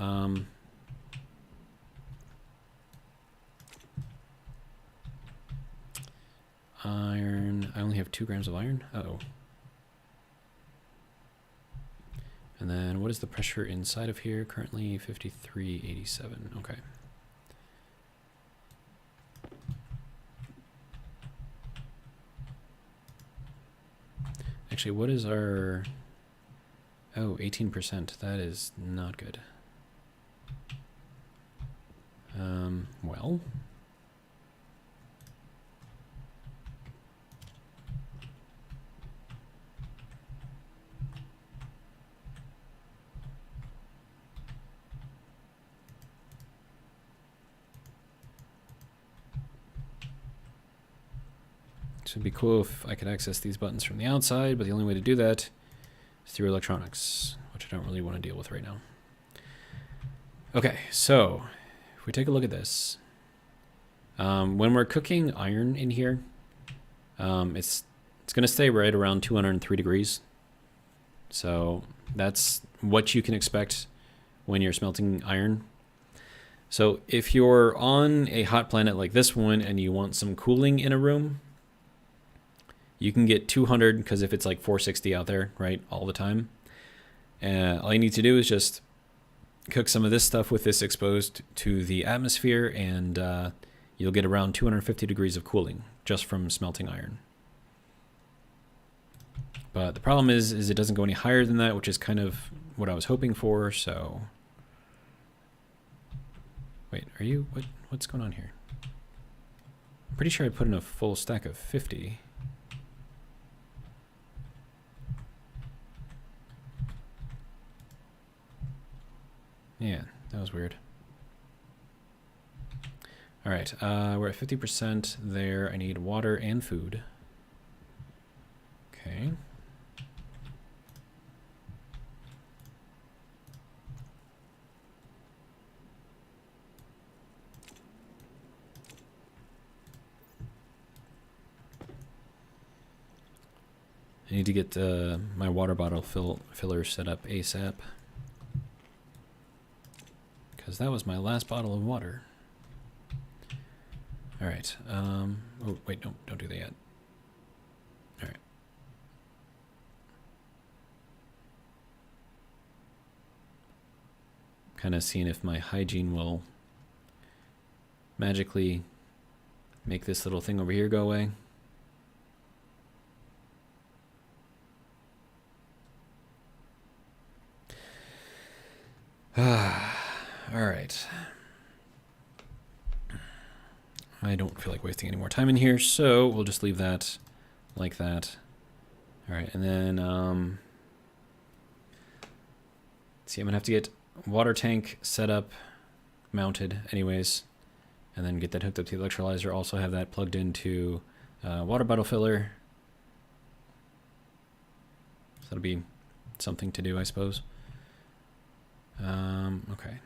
Iron, I only have 2 grams of iron. Uh-oh. And then what is the pressure inside of here? Currently 5387. Okay. Actually, what is our... Oh, 18%. That is not good. Well... It would be cool if I could access these buttons from the outside, but the only way to do that is through electronics, which I don't really want to deal with right now. Okay, so if we take a look at this, when we're cooking iron in here, it's going to stay right around 203 degrees. So that's what you can expect when you're smelting iron. So if you're on a hot planet like this one and you want some cooling in a room, you can get 200, because if it's like 460 out there, right, all the time, all you need to do is just cook some of this stuff with this exposed to the atmosphere, and you'll get around 250 degrees of cooling just from smelting iron. But the problem is it doesn't go any higher than that, which is kind of what I was hoping for. So, wait, are you? What's going on here? I'm pretty sure I put in a full stack of 50. Yeah, that was weird. All right, we're at 50% there. I need water and food. Okay. I need to get my water bottle filler set up ASAP, because that was my last bottle of water. All right. Oh, wait, no, don't do that yet. All right. Kind of seeing if my hygiene will magically make this little thing over here go away. All right. I don't feel like wasting any more time in here, so we'll just leave that like that. All right, and then see, I'm gonna have to get water tank set up, mounted anyways, and then get that hooked up to the electrolyzer. Also have that plugged into water bottle filler. So that'll be something to do, I suppose. Okay.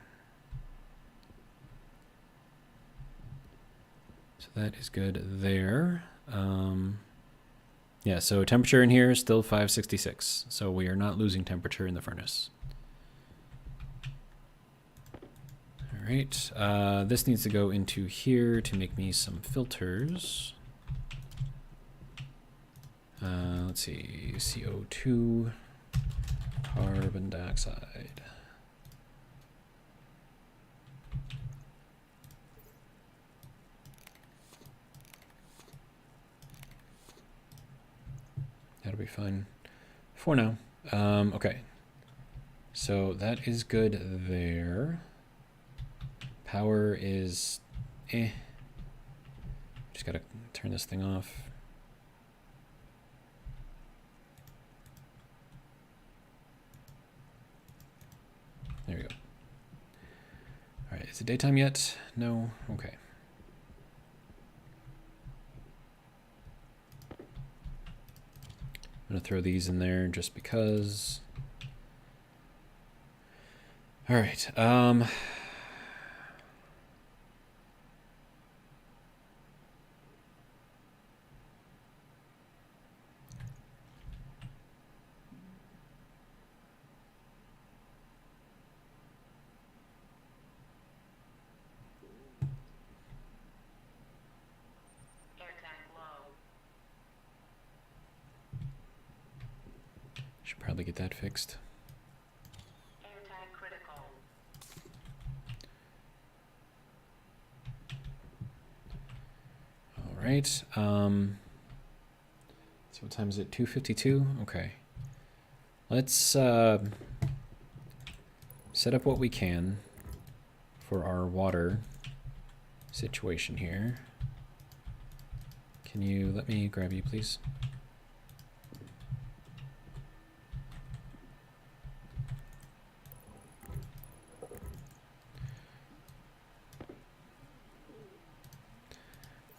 So that is good there. Yeah, so temperature in here is still 566. So we are not losing temperature in the furnace. All right, this needs to go into here to make me some filters. Let's see, CO2, carbon dioxide. that'll be fine for now. Okay. So that is good there. Power is Just gotta turn this thing off. There we go. All right, is it daytime yet? No? Okay. I'm gonna throw these in there just because. All right. Air tank low. Should probably get that fixed. Air tank critical. All right. So what time is it? 2:52. Okay. Let's set up what we can for our water situation here. Can you let me grab you, please?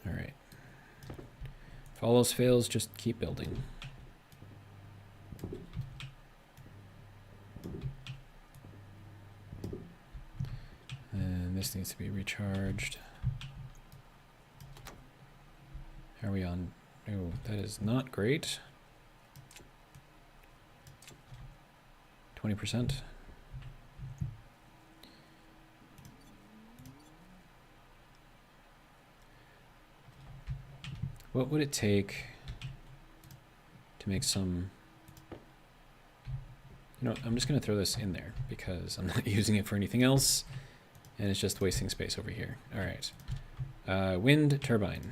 All right. If all else fails, just keep building. And this needs to be recharged. How are we on? Oh, that is not great. 20%. What would it take to make some... You know, I'm just going to throw this in there because I'm not using it for anything else, and it's just wasting space over here. All right. Wind turbine.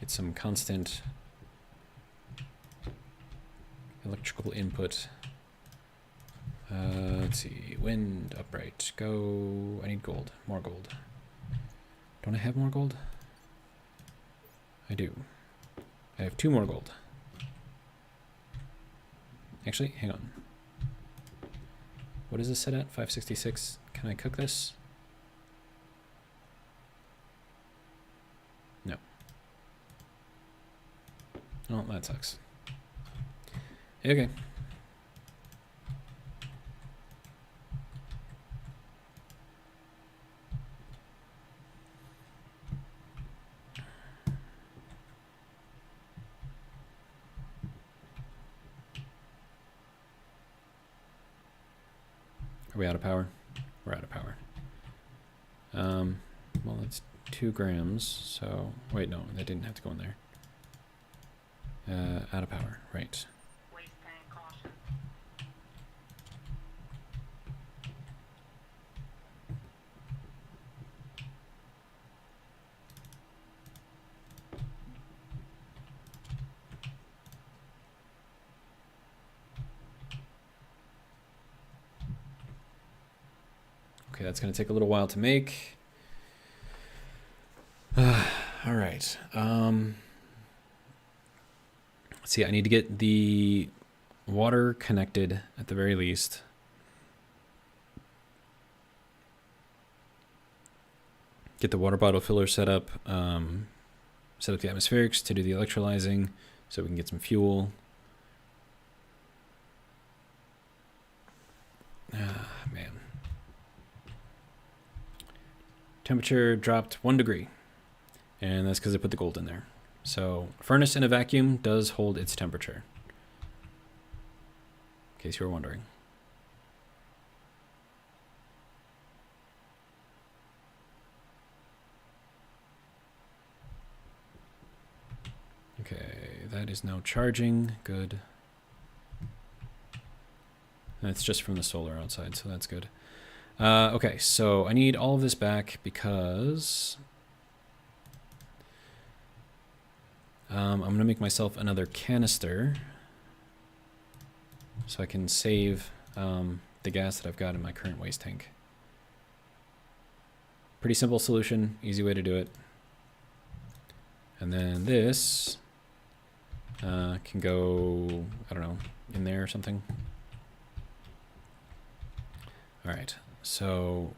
Get some constant electrical input. Let's see. Wind upright. Go. I need gold. More gold. Don't I have more gold? I do. I have 2 more gold. Actually, hang on. What is this set at? 566. Can I cook this? No. Oh, that sucks. Okay. Are we out of power? We're out of power. Well, it's 2 grams, so... Wait, no, that didn't have to go in there. Out of power, right. Waste tank caution. Okay, that's going to take a little while to make. All right. Let's see, I need to get the water connected at the very least. Get the water bottle filler set up. Set up the atmospherics to do the electrolyzing so we can get some fuel. Man. Temperature dropped 1 degree. And that's because I put the gold in there. So, furnace in a vacuum does hold its temperature. In case you were wondering. Okay, that is now charging. Good. That's just from the solar outside, so that's good. Okay, so I need all of this back because I'm going to make myself another canister so I can save the gas that I've got in my current waste tank. Pretty simple solution, easy way to do it. And then this can go, I don't know, in there or something. All right, so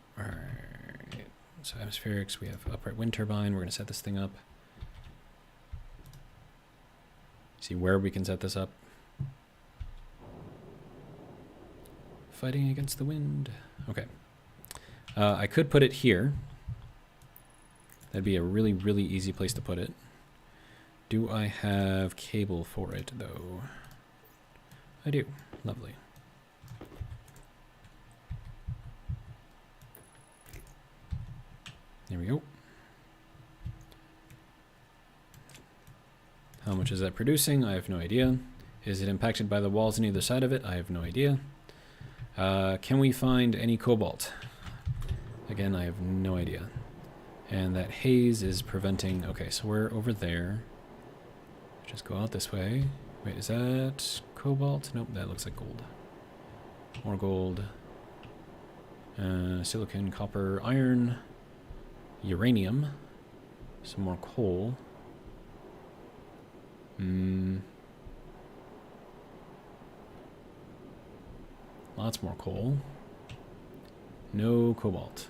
atmospherics, we have upright wind turbine. We're going to set this thing up. See where we can set this up. Fighting against the wind. Okay. I could put it here. That'd be a really, really easy place to put it. Do I have cable for it, though? I do. Lovely. There we go. How much is that producing? I have no idea. Is it impacted by the walls on either side of it? I have no idea. Can we find any cobalt? Again, I have no idea. And that haze is preventing... Okay, so we're over there. Just go out this way. Wait, is that cobalt? Nope, that looks like gold. More gold. Silicon, copper, iron, uranium. Some more coal. Lots more coal. No cobalt.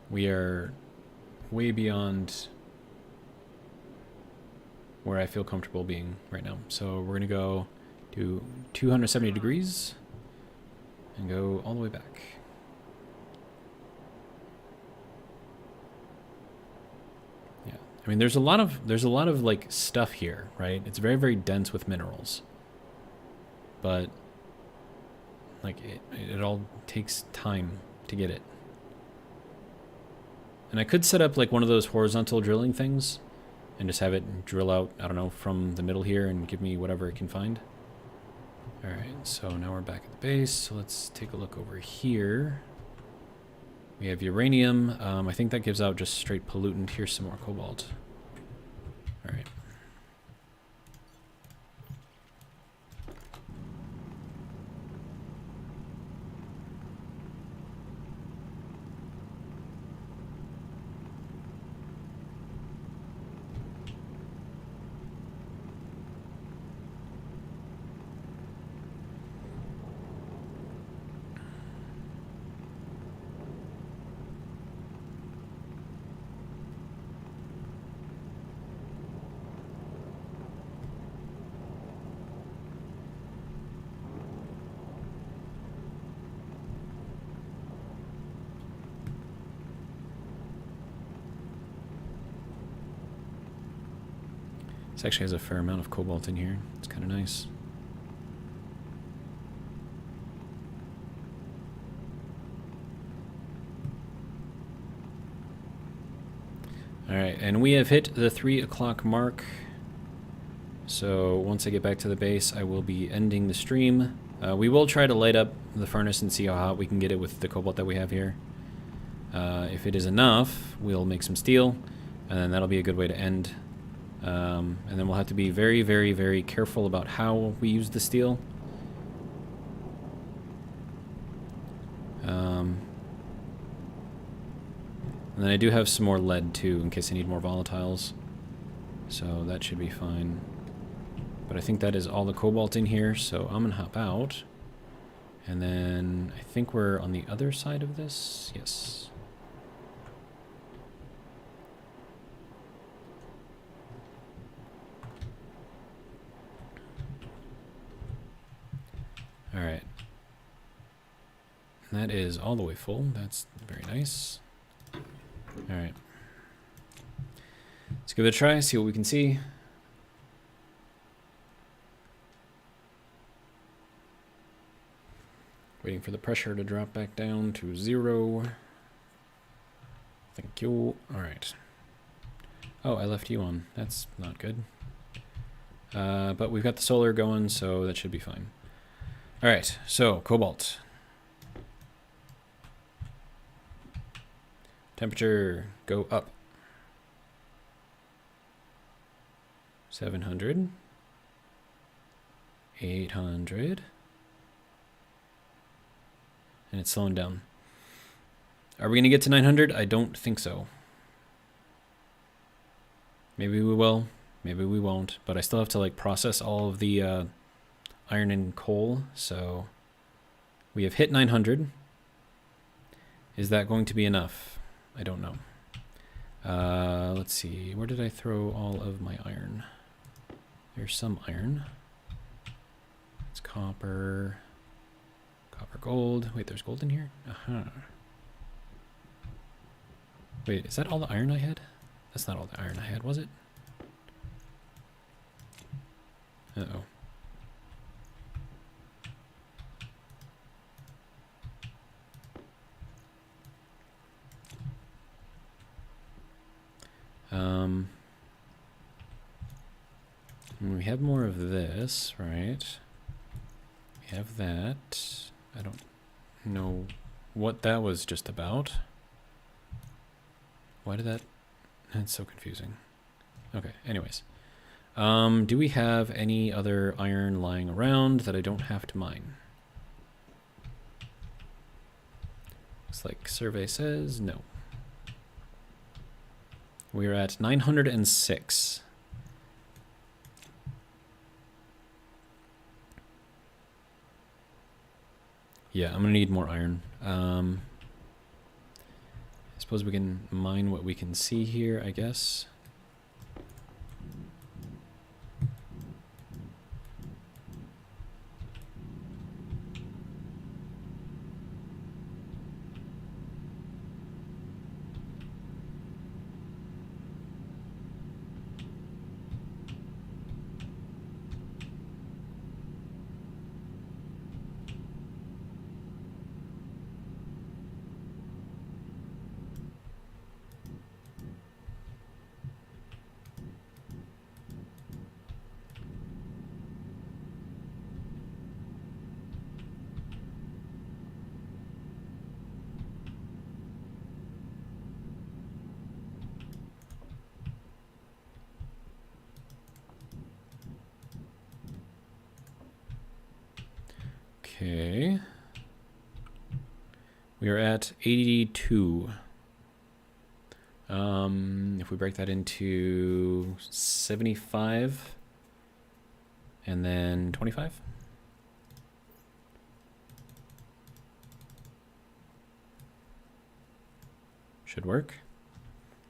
We are way beyond where I feel comfortable being right now. So we're going to go to 270 degrees and go all the way back. Yeah. I mean, there's a lot of like stuff here, right? It's very, very dense with minerals. But like it all takes time to get it. And I could set up like one of those horizontal drilling things and just have it drill out, I don't know, from the middle here and give me whatever it can find. All right, so now we're back at the base. So let's take a look over here. We have uranium. I think that gives out just straight pollutant. Here's some more cobalt. All right. This actually has a fair amount of cobalt in here. It's kind of nice. All right, and we have hit the 3 o'clock mark. So once I get back to the base, I will be ending the stream. We will try to light up the furnace and see how hot we can get it with the cobalt that we have here. If it is enough, we'll make some steel, and then that'll be a good way to end. And then we'll have to be very, very, very careful about how we use the steel. And then I do have some more lead too, in case I need more volatiles. So that should be fine. But I think that is all the cobalt in here, so I'm gonna hop out. And then I think we're on the other side of this. Yes. All right. And that is all the way full. That's very nice. All right. Let's give it a try, see what we can see. Waiting for the pressure to drop back down to 0. Thank you. All right. Oh, I left you on. That's not good. But we've got the solar going, so that should be fine. All right, so cobalt. Temperature, go up. 700. 800. And it's slowing down. Are we going to get to 900? I don't think so. Maybe we will. Maybe we won't. But I still have to like process all of the iron and coal. So we have hit 900. Is that going to be enough? I don't know. Let's see. Where did I throw all of my iron? There's some iron. It's copper. Copper, gold. Wait, there's gold in here? Uh-huh. Wait, is that all the iron I had? That's not all the iron I had, was it? Uh-oh. We have more of this, right? We have that. I don't know what that was just about. Why did that... That's so confusing. Okay, anyways. Do we have any other iron lying around that I don't have to mine? Looks like survey says no. We're at 906. Yeah, I'm gonna need more iron. I suppose we can mine what we can see here, I guess. Okay. We are at 82. If we break that into 75 and then 25. Should work.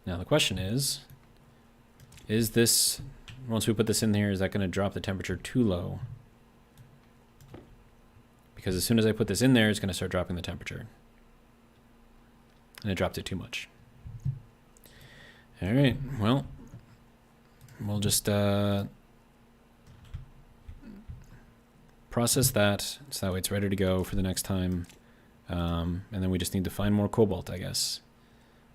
Now the question is this, once we put this in here, is that going to drop the temperature too low? Because as soon as I put this in there, it's going to start dropping the temperature. And it dropped it too much. All right, well, we'll just process that so that way it's ready to go for the next time. And then we just need to find more cobalt, I guess.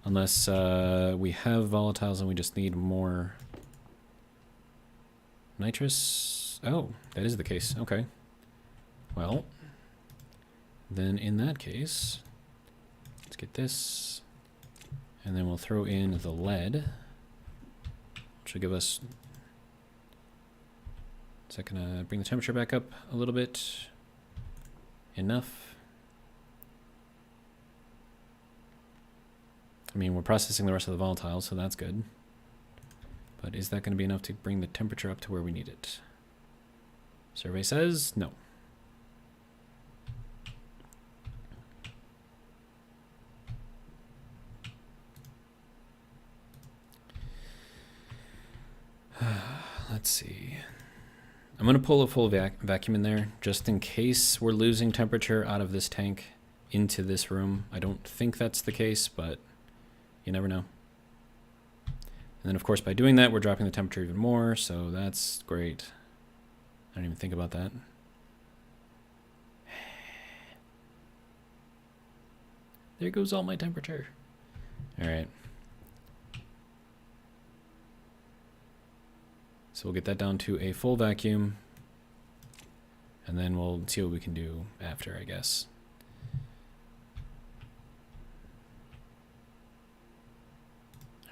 Unless we have volatiles and we just need more nitrous. Oh, that is the case. Okay. Well, then in that case, let's get this. And then we'll throw in the lead, which will give us... Is that going to bring the temperature back up a little bit? Enough? I mean, we're processing the rest of the volatiles, so that's good. But is that going to be enough to bring the temperature up to where we need it? Survey says no. Let's see. I'm going to pull a full vacuum in there just in case we're losing temperature out of this tank into this room. I don't think that's the case, but you never know. And then, of course, by doing that, we're dropping the temperature even more, so that's great. I didn't even think about that. There goes all my temperature. All right. So we'll get that down to a full vacuum, and then we'll see what we can do after, I guess.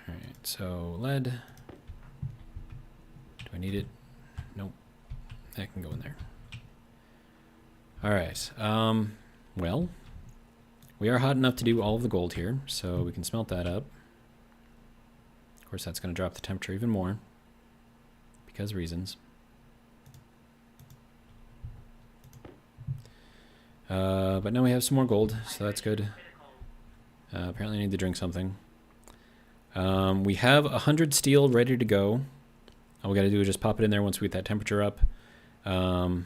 All right, so lead. Do I need it? Nope. That can go in there. All right. Well, we are hot enough to do all of the gold here, so we can smelt that up. Of course, that's going to drop the temperature even more because reasons. But now we have some more gold, so that's good. Apparently I need to drink something. We have 100 steel ready to go. All we got to do is just pop it in there once we get that temperature up. And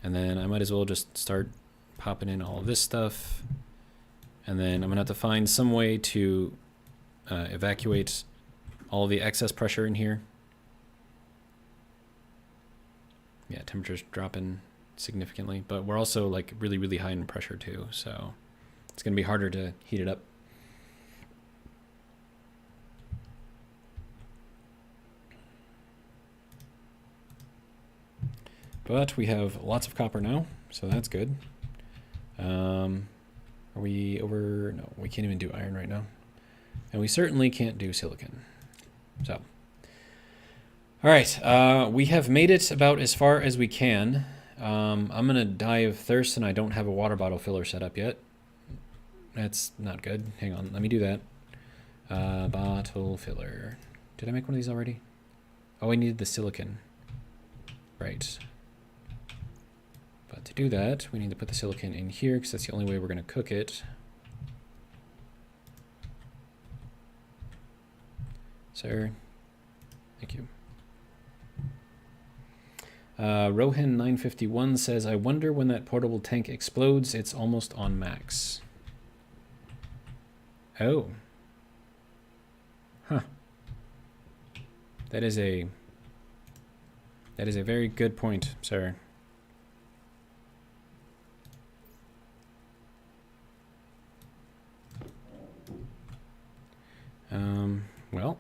then I might as well just start popping in all of this stuff. And then I'm going to have to find some way to evacuate all of the excess pressure in here. Yeah, temperature's dropping significantly, but we're also like really, really high in pressure too, so it's going to be harder to heat it up. But we have lots of copper now, so that's good. Are we over? No, we can't even do iron right now. And we certainly can't do silicon. So, all right, we have made it about as far as we can. I'm going to die of thirst, and I don't have a water bottle filler set up yet. That's not good. Hang on, let me do that. Bottle filler. Did I make one of these already? Oh, I needed the silicon. Right. But to do that, we need to put the silicon in here, because that's the only way we're going to cook it. Sir, thank you. Rohan951 says, I wonder when that portable tank explodes. It's almost on max. Oh. Huh. That is a very good point, sir. Well,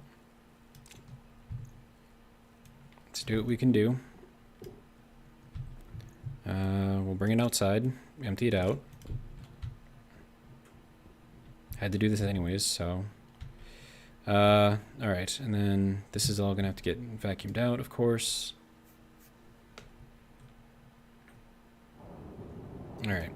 let's do what we can do. We'll bring it outside, empty it out. Had to do this anyways, so. All right, and then this is all gonna have to get vacuumed out, of course. All right.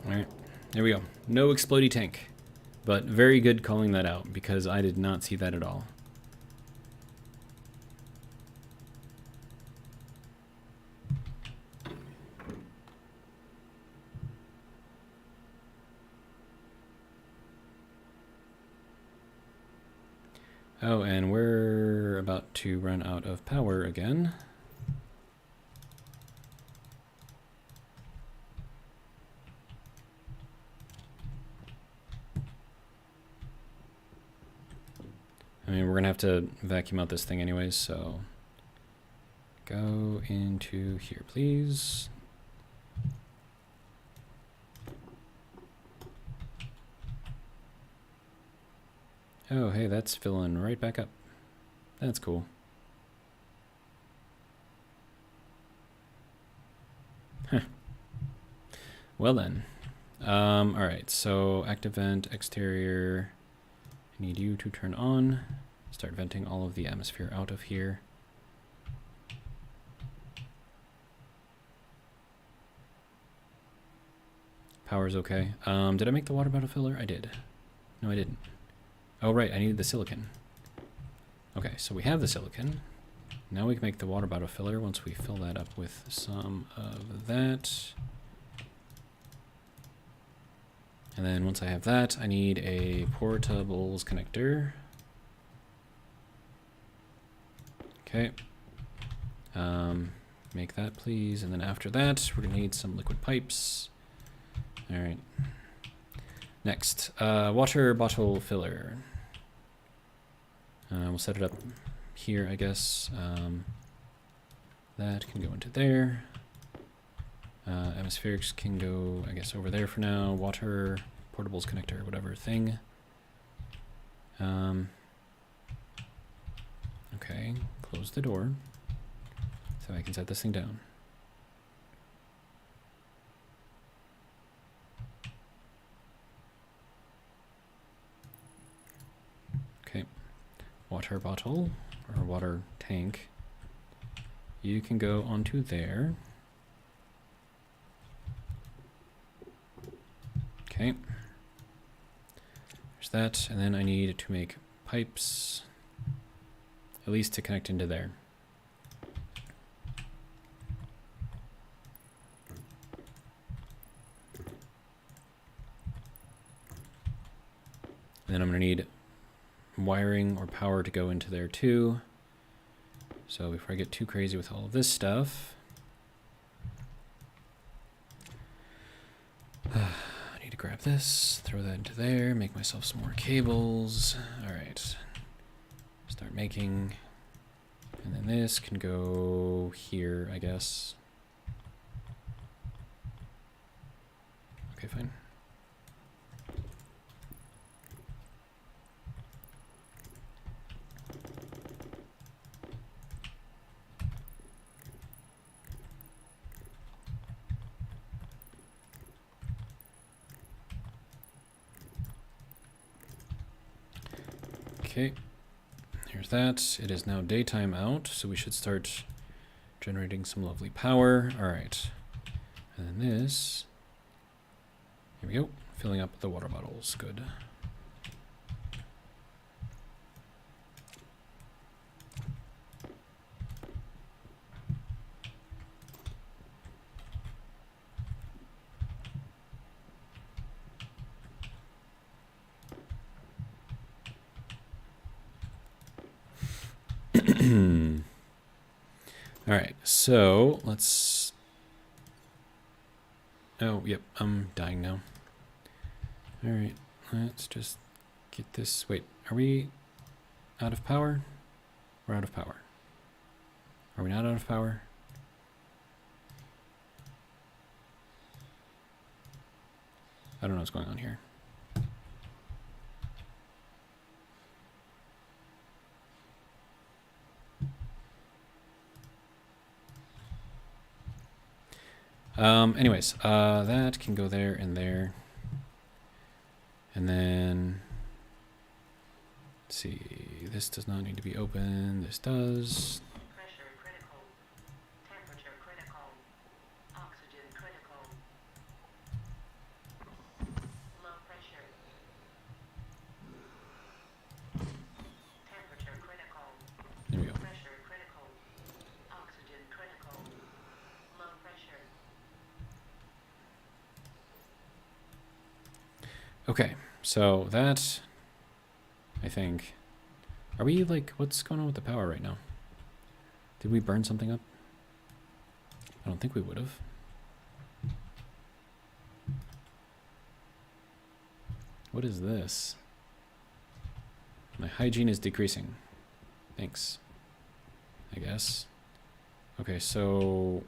All right, there we go. No explodey tank, but very good calling that out because I did not see that at all. Oh, and we're about to run out of power again. I mean, we're gonna have to vacuum out this thing anyways, so go into here, please. Oh, hey, that's filling right back up. That's cool. Huh. Well then. All right, so active vent, exterior. I need you to turn on. Start venting all of the atmosphere out of here. Power's okay. Did I make the water bottle filler? I did. No, I didn't. Oh, right, I needed the silicon. Okay, so we have the silicon. Now we can make the water bottle filler once we fill that up with some of that. And then once I have that, I need a portables connector. Okay. Make that, please. And then after that, we're going to need some liquid pipes. All right. Next, water bottle filler. We'll set it up here, I guess. That can go into there. Atmospherics can go, I guess, over there for now. Water, portables connector, whatever thing. Okay, close the door so I can set this thing down. Okay, water bottle or water tank. You can go onto there. Okay. There's that, and then I need to make pipes, at least to connect into there. And then I'm going to need wiring or power to go into there too. So before I get too crazy with all of this stuff, I need to grab this, throw that into there, make myself some more cables. All right, start making, and then this can go here, I guess. Okay, fine. Okay, here's that. It is now daytime out, so we should start generating some lovely power. All right, and then this, here we go, filling up the water bottles, good. All right, so let's, oh, yep, I'm dying now. All right, let's just get this, wait, are we out of power? We're out of power. Are we not out of power? I don't know what's going on here. Anyways, that can go there and there. And then, let's see, this does not need to be open. This does. Pressure critical. Temperature critical. Oxygen critical. Low pressure. Temperature critical. There we go. Pressure critical. Oxygen critical. Low pressure. Okay, so that, I think, are we like, what's going on with the power right now? Did we burn something up? I don't think we would have. What is this? My hygiene is decreasing. Thanks, I guess. Okay, so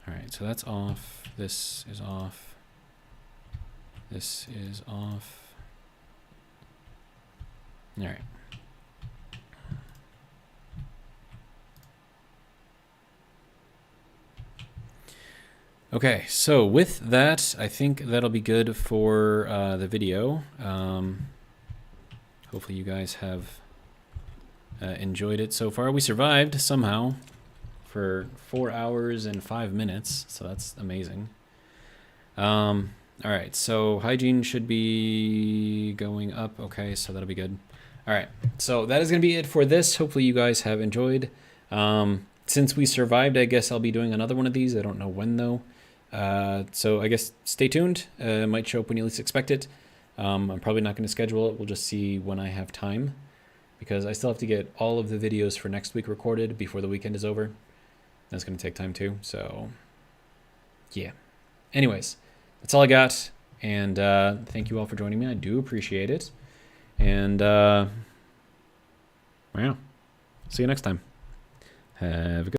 all right, so that's off. This is off. This is off. All right. Okay, so with that, I think that'll be good for the video. Hopefully you guys have enjoyed it so far. We survived somehow for 4 hours and 5 minutes, so that's amazing. All right, so hygiene should be going up. Okay, so that'll be good. All right, so that is going to be it for this. Hopefully you guys have enjoyed. Since we survived, I guess I'll be doing another one of these. I don't know when, though. So I guess stay tuned. It might show up when you least expect it. I'm probably not going to schedule it. We'll just see when I have time. because I still have to get all of the videos for next week recorded before the weekend is over. That's going to take time too. So, yeah. Anyways, that's all I got. And thank you all for joining me. I do appreciate it. And, wow. See you next time. Have a good